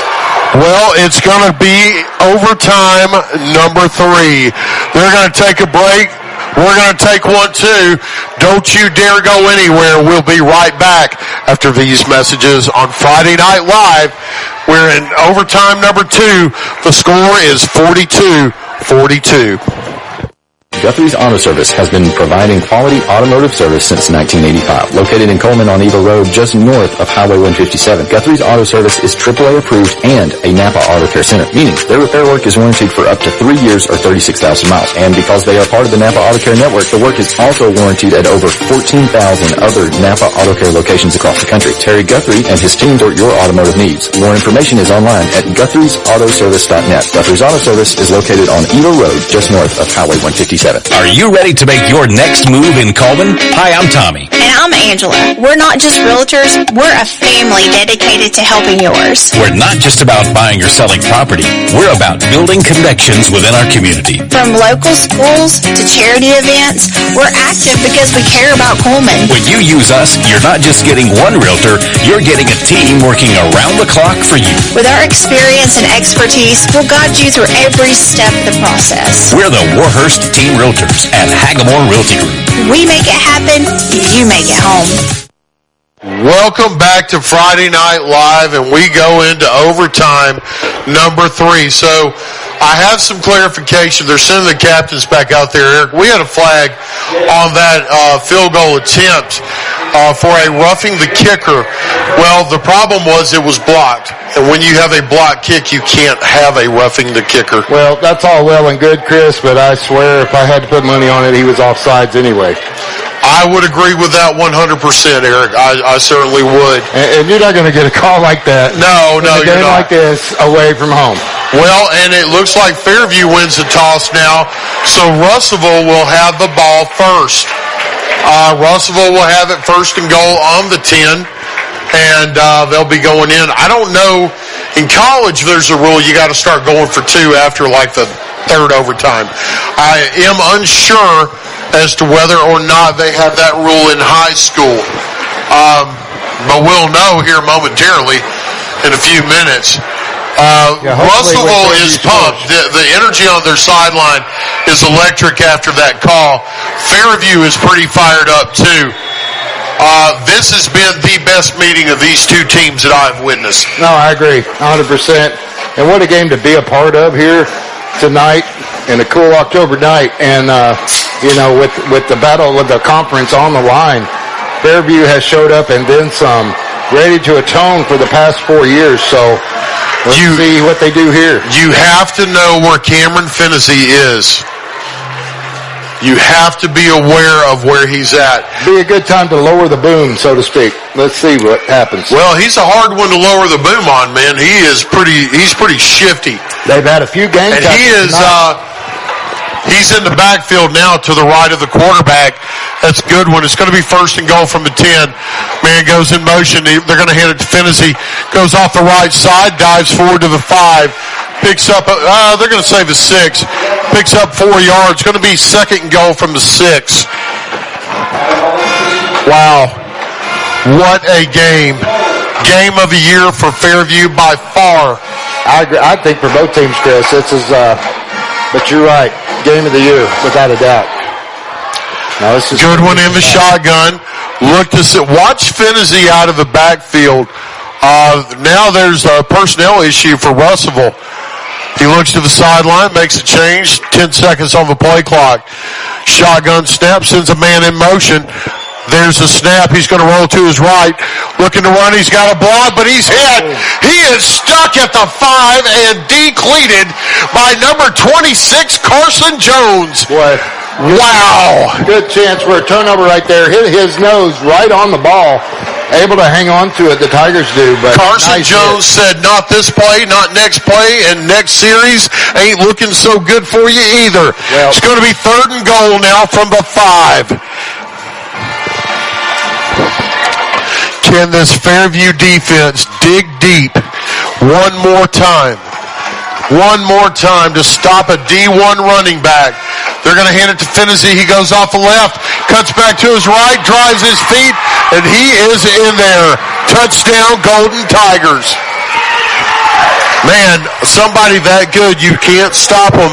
Well, it's going to be overtime number 3. They're going to take a break. We're going to take one, too. Don't you dare go anywhere. We'll be right back after these messages on Friday Night Live. We're in overtime number 2. The score is 42-42. Guthrie's Auto Service has been providing quality automotive service since 1985. Located in Coleman on Eagle Road, just north of Highway 157, Guthrie's Auto Service is AAA approved and a Napa Auto Care Center, meaning their repair work is warranted for up to 3 years or 36,000 miles. And because they are part of the Napa Auto Care network, the work is also warranted at over 14,000 other Napa Auto Care locations across the country. Terry Guthrie and his team sort your automotive needs. More information is online at Guthrie'sAutoservice.net. Guthrie's Auto Service is located on Eagle Road, just north of Highway 157. Are you ready to make your next move in Coleman? Hi, I'm Tommy. And I'm Angela. We're not just realtors, we're a family dedicated to helping yours. We're not just about buying or selling property. We're about building connections within our community. From local schools to charity events, we're active because we care about Coleman. When you use us, you're not just getting one realtor, you're getting a team working around the clock for you. With our experience and expertise, we'll guide you through every step of the process. We're the Warhurst Team Realtors at Hagamore Realty Group. We make it happen, you make it home. Welcome back to Friday Night Live, and we go into overtime number 3. So I have some clarification. They're sending the captains back out there. Eric, we had a flag on that field goal attempt for a roughing the kicker. Well, the problem was it was blocked. And when you have a block kick, you can't have a roughing the kicker. Well, that's all well and good, Chris, but I swear if I had to put money on it, he was offsides anyway. I would agree with that 100%, Eric. I certainly would. And you're not going to get a call like that. No, you're not. Like this away from home. Well, and it looks like Fairview wins the toss now, so Russellville will have the ball first. Russellville will have it first and goal on the 10. And they'll be going in. I don't know. In college, there's a rule you got to start going for 2 after like the 3rd overtime. I am unsure as to whether or not they have that rule in high school. But we'll know here momentarily in a few minutes. Russellville is pumped. The energy on their sideline is electric after that call. Fairview is pretty fired up, too. This has been the best meeting of these two teams that I've witnessed. No, I agree, 100%. And what a game to be a part of here tonight in a cool October night. And, with the battle with the conference on the line, Fairview has showed up and then some, ready to atone for the past 4 years. So let's see what they do here. You have to know where Cameron Fennessy is. You have to be aware of where he's at. Be a good time to lower the boom, so to speak. Let's see what happens. Well, he's a hard one to lower the boom on, man. He's pretty shifty. They've had a few games. And he's in the backfield now to the right of the quarterback. That's a good one. It's going to be first and goal from the 10. Man goes in motion. They're going to hand it to Fennessy. Goes off the right side, dives forward to the 5. Picks up, they're going to save a 6. Picks up 4 yards. Going to be second and goal from the 6. Wow. What a game. Game of the year for Fairview by far. I agree. I think for both teams, Chris, this is, but you're right. Game of the year, without a doubt. Now, this is good one in the shotgun. Watch Fennessy out of the backfield. Now there's a personnel issue for Russellville. He looks to the sideline, makes a change, 10 seconds on the play clock. Shotgun snap, sends a man in motion. There's a snap. He's going to roll to his right. Looking to run. He's got a block, but he's hit. He is stuck at the 5 and decleated by number 26, Carson Jones. Boy. Wow. Good chance for a turnover right there. Hit his nose right on the ball. Able to hang on to it, the Tigers do. But Carson Jones said, not this play, not next play, and next series ain't looking so good for you either. Well, it's going to be third and goal now from the 5. Can this Fairview defense dig deep one more time? One more time to stop a D1 running back. They're going to hand it to Fennessy. He goes off the left, cuts back to his right, drives his feet, and he is in there. Touchdown, Golden Tigers. Man, somebody that good, you can't stop them.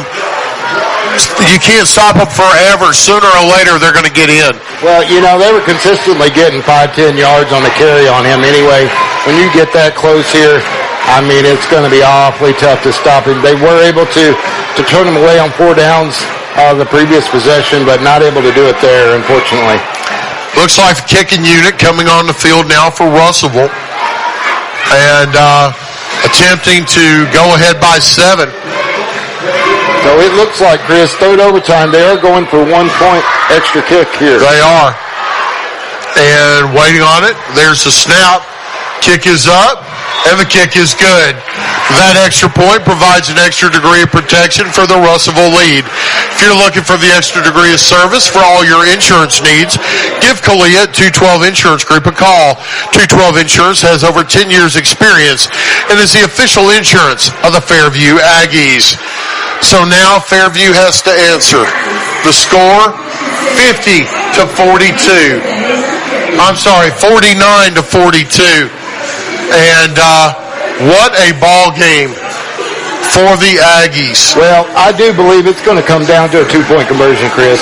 You can't stop them forever. Sooner or later, they're going to get in. Well, they were consistently getting 5-10 yards on the carry on him anyway. When you get that close here, I mean, it's going to be awfully tough to stop him. They were able to turn him away on 4 downs the previous possession, but not able to do it there, unfortunately. Looks like the kicking unit coming on the field now for Russellville. And attempting to go ahead by 7. So it looks like, Chris, third overtime, they are going for 1 point extra kick here. They are. And waiting on it. There's the snap. Kick is up. And the kick is good. That extra point provides an extra degree of protection for the Russellville lead. If you're looking for the extra degree of service for all your insurance needs, give Kalia at 212 Insurance Group a call. 212 Insurance has over 10 years experience and is the official insurance of the Fairview Aggies. So now Fairview has to answer. The score, 49-42. And what a ball game for the Aggies. Well, I do believe it's going to come down to a 2-point conversion, Chris.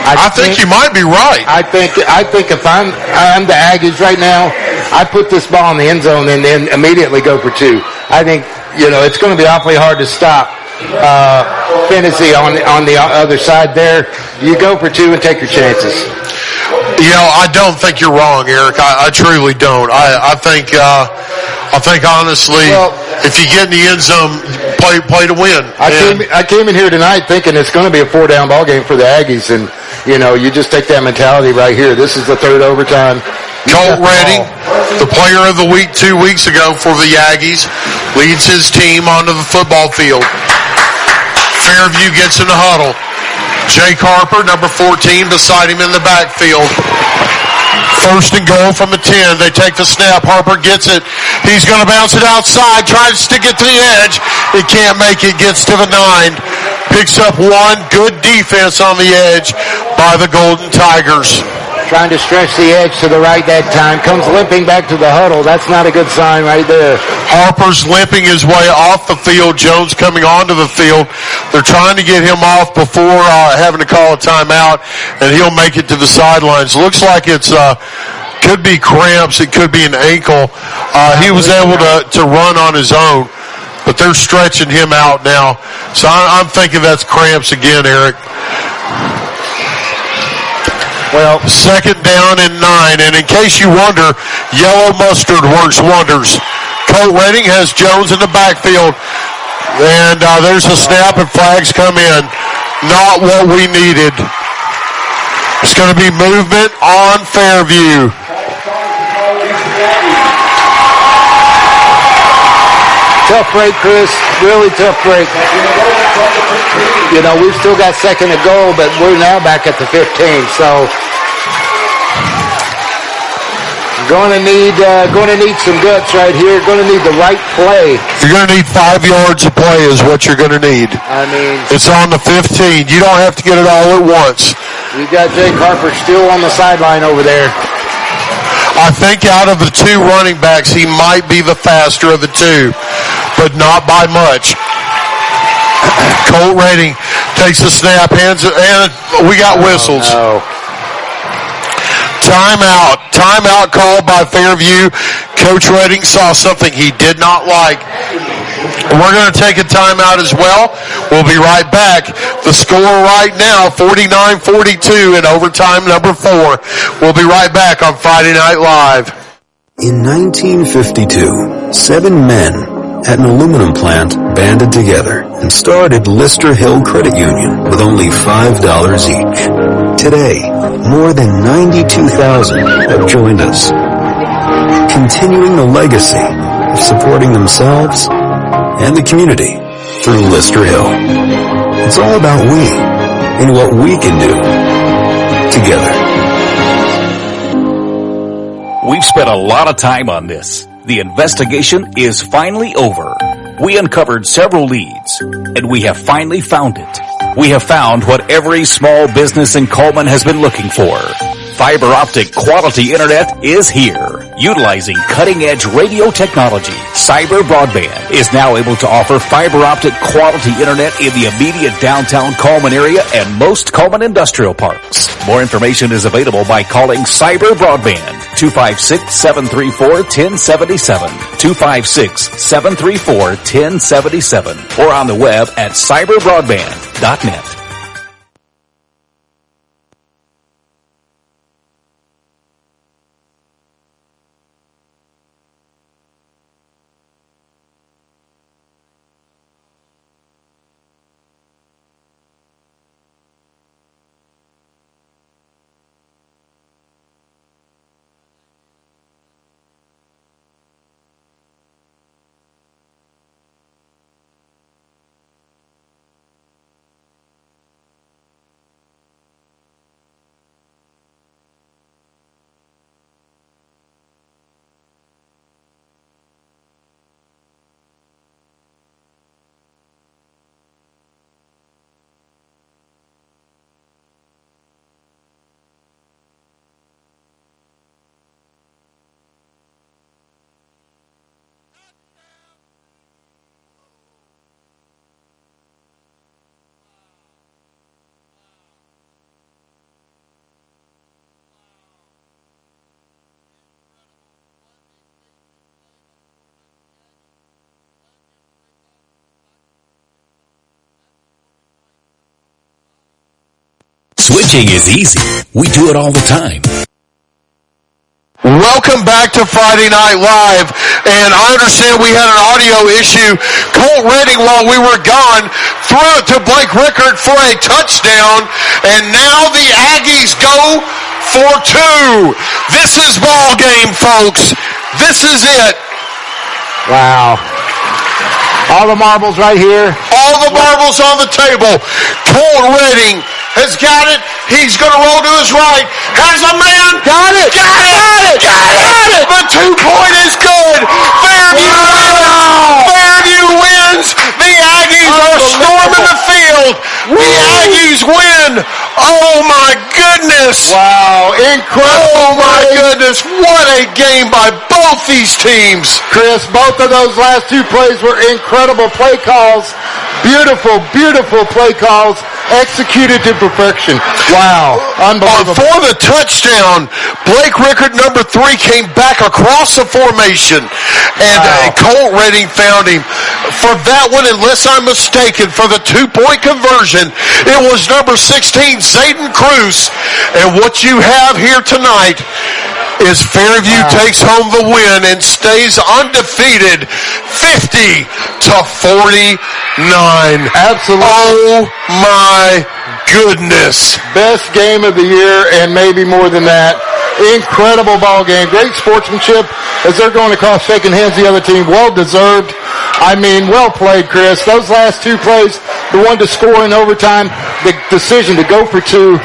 I think you might be right. I think if I'm the Aggies right now, I put this ball in the end zone and then immediately go for 2. I think it's going to be awfully hard to stop Fennessy on the other side there. You go for 2 and take your chances. I don't think you're wrong, Eric. I truly don't. I think honestly, if you get in the end zone, play to win. I came in here tonight thinking it's going to be a 4-down ball game for the Aggies, and you just take that mentality right here. This is the third overtime. Colt Redding, the player of the week 2 weeks ago for the Aggies, leads his team onto the football field. Fairview gets in the huddle. Jake Harper, number 14, beside him in the backfield. First and goal from the 10. They take the snap. Harper gets it. He's going to bounce it outside. Tries to stick it to the edge. He can't make it. Gets to the 9. Picks up 1. Good defense on the edge by the Golden Tigers. Trying to stretch the edge to the right that time. Comes limping back to the huddle. That's not a good sign right there. Harper's limping his way off the field. Jones coming onto the field. They're trying to get him off before having to call a timeout, and he'll make it to the sidelines. Looks like it's could be cramps. It could be an ankle. He was able to run on his own, but they're stretching him out now. So I'm thinking that's cramps again, Eric. Well, 2nd down and 9. And in case you wonder, yellow mustard works wonders. Colt Redding has Jones in the backfield. And there's a snap and flags come in. Not what we needed. It's going to be movement on Fairview. Tough break, Chris. Really tough break. You know, we've still got 2nd to go, but we're now back at the 15. So going to need some guts right here. Going to need the right play. You're going to need 5 yards of play is what you're going to need. I mean, it's on the 15. You don't have to get it all at once. You got Jake Harper still on the sideline over there. I think out of the 2 running backs, he might be the faster of the 2, but not by much. Colt Redding takes the snap, hands it, and we got whistles. Oh, no. Timeout called by Fairview. Coach Redding saw something he did not like. We're going to take a timeout as well. We'll be right back. The score right now, 49-42 in overtime number 4. We'll be right back on Friday Night Live. In 1952, 7 men at an aluminum plant banded together and started Lister Hill Credit Union with only $5 each. Today, more than 92,000 have joined us, continuing the legacy of supporting themselves and the community through Lister Hill. It's all about we and what we can do together. We've spent a lot of time on this. The investigation is finally over. We uncovered several leads, and we have finally found it. We have found what every small business in Coleman has been looking for. Fiber optic quality internet is here. Utilizing cutting-edge radio technology, Cyber Broadband is now able to offer fiber optic quality internet in the immediate downtown Coleman area and most Coleman industrial parks. More information is available by calling Cyber Broadband 256-734-1077, 256-734-1077, or on the web at cyberbroadband.net. Switching is easy. We do it all the time. Welcome back to Friday Night Live, and I understand we had an audio issue. Colt Redding, while we were gone, threw it to Blake Rickard for a touchdown, and now the Aggies go for 2. This is ball game, folks. This is it. Wow. All the marbles right here. All the marbles on the table. Colt Redding has got it. He's going to roll to his right. Has a man. Got it. Got it. The 2-point is good. Fairview wins. Fairview wins. The Aggies are storming the field. The Aggies Aggies win. Oh, my goodness. Wow, incredible. Oh, my goodness. What a game by both these teams. Chris, both of those last two plays were incredible play calls. Beautiful, beautiful play calls executed to perfection. Wow, unbelievable. For the touchdown, Blake Rickard, number 3, came back across the formation, and Colt Redding found him. For that one, unless I'm mistaken, for the 2-point conversion, it was number 16, Zayden Cruz. And what you have here tonight is Fairview takes home the win and stays undefeated 50-49. Absolutely. Oh my goodness. Best game of the year and maybe more than that. Incredible ball game. Great sportsmanship as they're going across shaking hands the other team. Well deserved. I mean, well played, Chris. Those last two plays, the one to score in overtime, the decision to go for 2,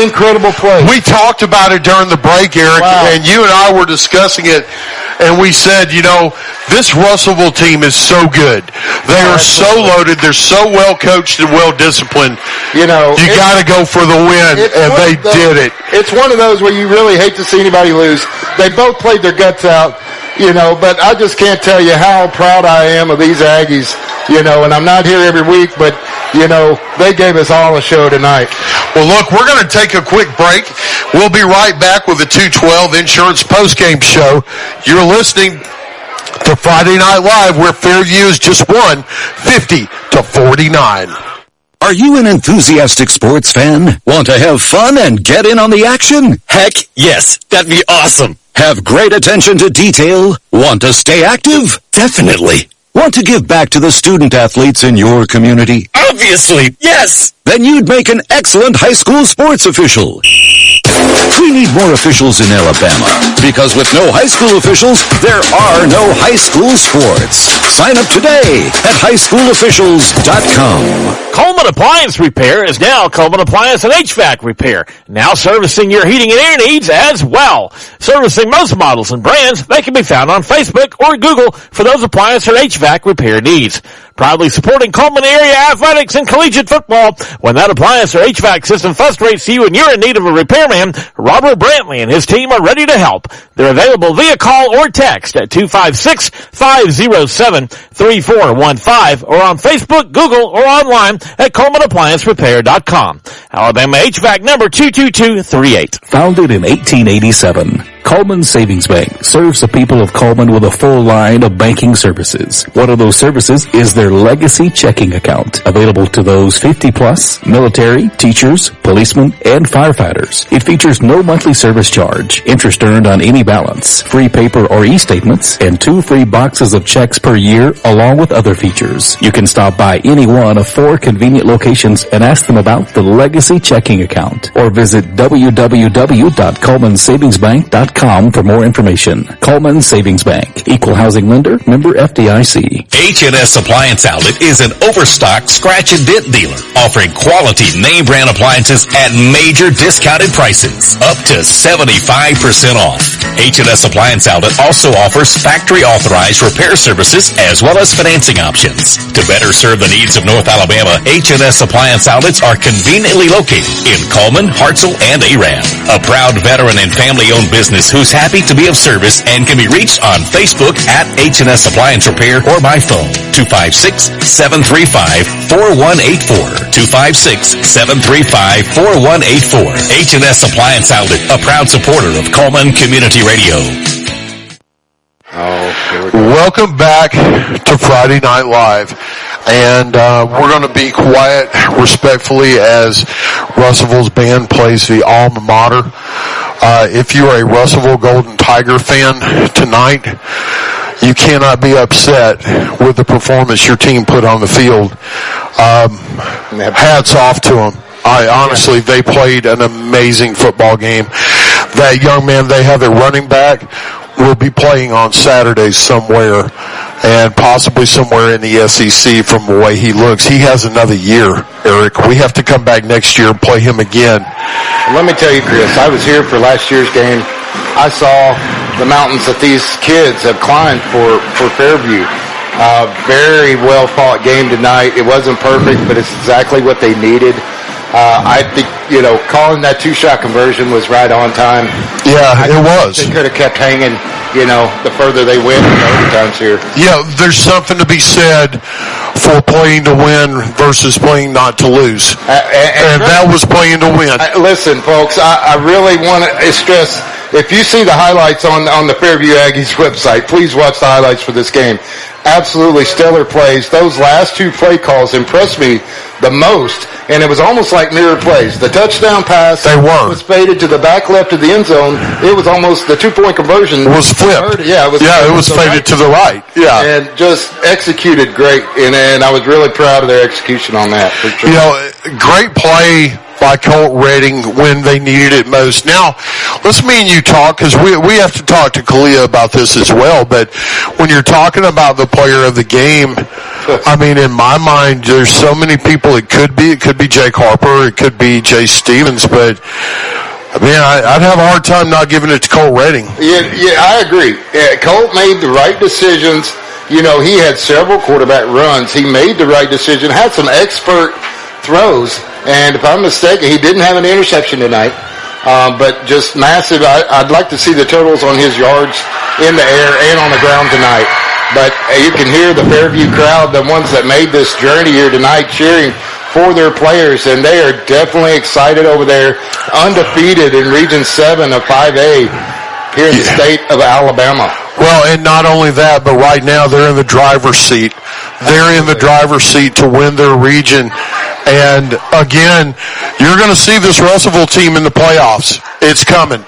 incredible play. We talked about it during the break, Eric, and you and I were discussing it, and we said, you know, this Russellville team is so good. They are so loaded. They're so well coached and well disciplined. You know, you got to go for the win, and they did it. It's one of those where you really hate to see anybody lose. They both played their guts out, you know, but I just can't tell you how proud I am of these Aggies, you know, and I'm not here every week, but, you know, they gave us all a show tonight. Well, look, we're going to take a quick break. We'll be right back with the 212 Insurance Postgame Show. You're listening to Friday Night Live, where Fairview has just won 50-49. Are you an enthusiastic sports fan? Want to have fun and get in on the action? Heck, yes. That'd be awesome. Have great attention to detail? Want to stay active? Definitely. Want to give back to the student athletes in your community? Obviously, yes. Then you'd make an excellent high school sports official. We need more officials in Alabama, because with no high school officials, there are no high school sports. Sign up today at highschoolofficials.com. Coleman Appliance Repair is now Coleman Appliance and HVAC Repair, now servicing your heating and air needs as well. Servicing most models and brands, they can be found on Facebook or Google for those appliance or HVAC repair needs. Proudly supporting Coleman area athletics and collegiate football. When that appliance or HVAC system frustrates you and you're in need of a repairman, Robert Brantley and his team are ready to help. They're available via call or text at 256-507-3415 or on Facebook, Google, or online at ColemanApplianceRepair.com. Alabama HVAC number 22238. Founded in 1887, Coleman Savings Bank serves the people of Coleman with a full line of banking services. One of those services is their Legacy Checking Account, available to those 50-plus, military, teachers, policemen, and firefighters. It features no monthly service charge, interest earned on any balance, free paper or e-statements, and 2 free boxes of checks per year, along with other features. You can stop by any one of 4 convenient locations and ask them about the Legacy Checking Account, or visit www.colemansavingsbank.com for more information. Coleman Savings Bank, equal housing lender, member FDIC. H&S Appliance Outlet is an overstocked scratch and dent dealer, offering quality name brand appliances at major discounted prices, up to 75% off. H&S Appliance Outlet also offers factory authorized repair services as well as financing options. To better serve the needs of North Alabama, H&S Appliance Outlets are conveniently located in Coleman, Hartselle, and Arab. A proud veteran and family-owned business who's happy to be of service and can be reached on Facebook at H&S Appliance Repair or by phone 256-735-4184. 256-735-4184. H&S Appliance Outlet, a proud supporter of Coleman Community Radio. Welcome back to Friday Night Live. And we're going to be quiet respectfully as Russellville's band plays the alma mater. If you are a Russellville Golden Tiger fan tonight, you cannot be upset with the performance your team put on the field. Hats off to them. Honestly, they played an amazing football game. That young man they have at running back will be playing on Saturdays somewhere, and possibly somewhere in the SEC from the way he looks. He has another year, Eric. We have to come back next year and play him again. Let me tell you, Chris, I was here for last year's game. I saw the mountains that these kids have climbed for Fairview. Very well fought game tonight. It wasn't perfect, but it's exactly what they needed. I think, calling that 2-shot conversion was right on time. Yeah, it was. They could have kept hanging, the further they went in the overtimes here. Yeah, there's something to be said for playing to win versus playing not to lose. And that was playing to win. Listen, folks, I really want to stress, if you see the highlights on the Fairview Aggies website, please watch the highlights for this game. Absolutely stellar plays. Those last 2 play calls impressed me the most, and it was almost like mirror plays. The touchdown pass was faded to the back left of the end zone. It was almost the 2-point conversion. It was flipped. Yeah, it was faded to the right. Yeah. And just executed great, and I was really proud of their execution on that. For sure. Great play by Colt Redding when they needed it most. Now, let's me and you talk, because we have to talk to Kalia about this as well, but when you're talking about the player of the game, I mean, in my mind, there's so many people it could be. It could be Jake Harper. It could be Jay Stevens, but I mean, I'd have a hard time not giving it to Colt Redding. Yeah, I agree. Colt made the right decisions. He had several quarterback runs. He made the right decision, had some expert throws. And if I'm mistaken, he didn't have an interception tonight, but just massive. I'd like to see the totals on his yards in the air and on the ground tonight. But you can hear the Fairview crowd, the ones that made this journey here tonight, cheering for their players, and they are definitely excited over there, undefeated in Region 7 of 5A here in the state of Alabama. Well, and not only that, but right now they're in the driver's seat. They're in the driver's seat to win their region. And again, you're going to see this Russellville team in the playoffs. It's coming.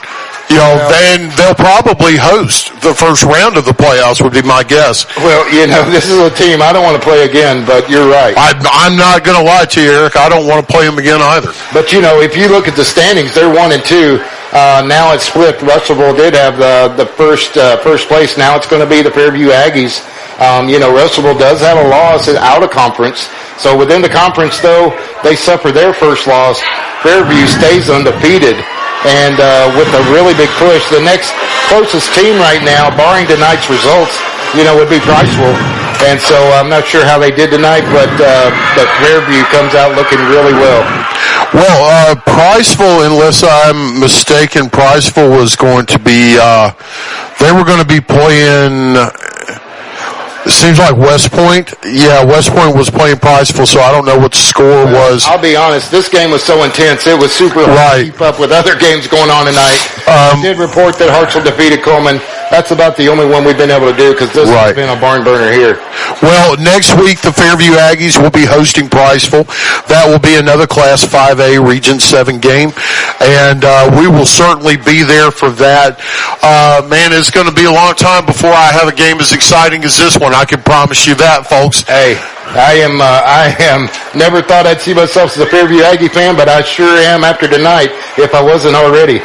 Then they'll probably host the first round of the playoffs, would be my guess. Well, this is a team I don't want to play again, but you're right. I'm not going to lie to you, Eric. I don't want to play them again either. But, if you look at the standings, they're 1 and 2. Now it's split. Russellville did have the first place. Now it's going to be the Fairview Aggies. Russellville does have a loss out of conference. So within the conference, though, they suffer their first loss. Fairview stays undefeated. And with a really big push, the next closest team right now, barring tonight's results, would be Priceville. And so I'm not sure how they did tonight, but Fairview comes out looking really well. Well, Priceville, unless I'm mistaken, Priceville was going to be, they were going to be playing, it seems like West Point. Yeah, West Point was playing Priceville, so I don't know what the score was. I'll be honest, this game was so intense, it was super hard to keep up with other games going on tonight. I did report that Hartselle defeated Coleman. That's about the only one we've been able to do, because this has been a barn burner here. Well, next week the Fairview Aggies will be hosting Priceville. That will be another Class 5A Region 7 game, and we will certainly be there for that. Man, it's going to be a long time before I have a game as exciting as this one. I can promise you that, folks. Hey, I am never thought I'd see myself as a Fairview Aggie fan, but I sure am after tonight, if I wasn't already.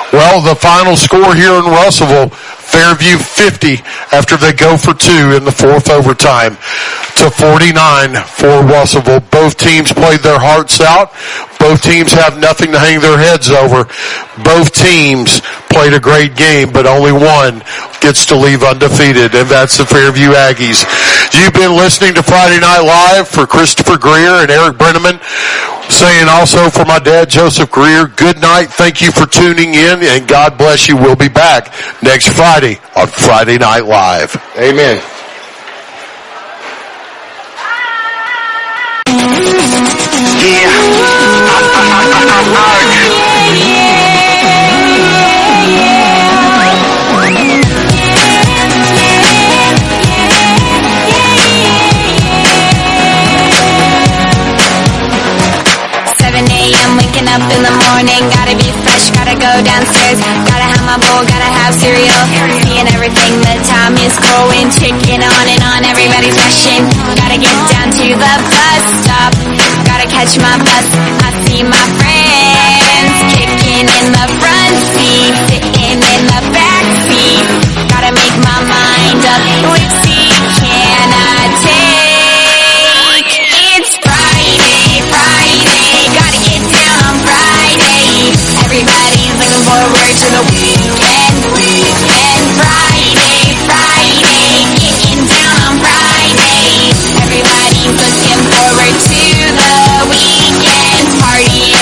Well, the final score here in Russellville, Fairview 50 after they go for 2 in the 4th overtime to 49 for Russellville. Both teams played their hearts out. Both teams have nothing to hang their heads over. Both teams played a great game, but only one gets to leave undefeated, and that's the Fairview Aggies. You've been listening to Friday Night Live for Christopher Greer and Eric Brenneman, saying also for my dad, Joseph Greer, good night. Thank you for tuning in, and God bless you. We'll be back next Friday on Friday Night Live. Amen. Up in the morning, gotta be fresh, gotta go downstairs, gotta have my bowl, gotta have cereal, seeing everything, the time is going, ticking on and on, everybody's rushing, gotta get down to the bus stop, gotta catch my bus, I see my friends, kicking in the front seat, sitting in the back seat, gotta make my mind up, which seat can I take? It's Friday, gotta get down on Friday. Everybody's looking forward to the weekend. Friday, getting down on Friday. Everybody's looking forward to the weekend. Party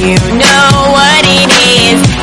You know what it is.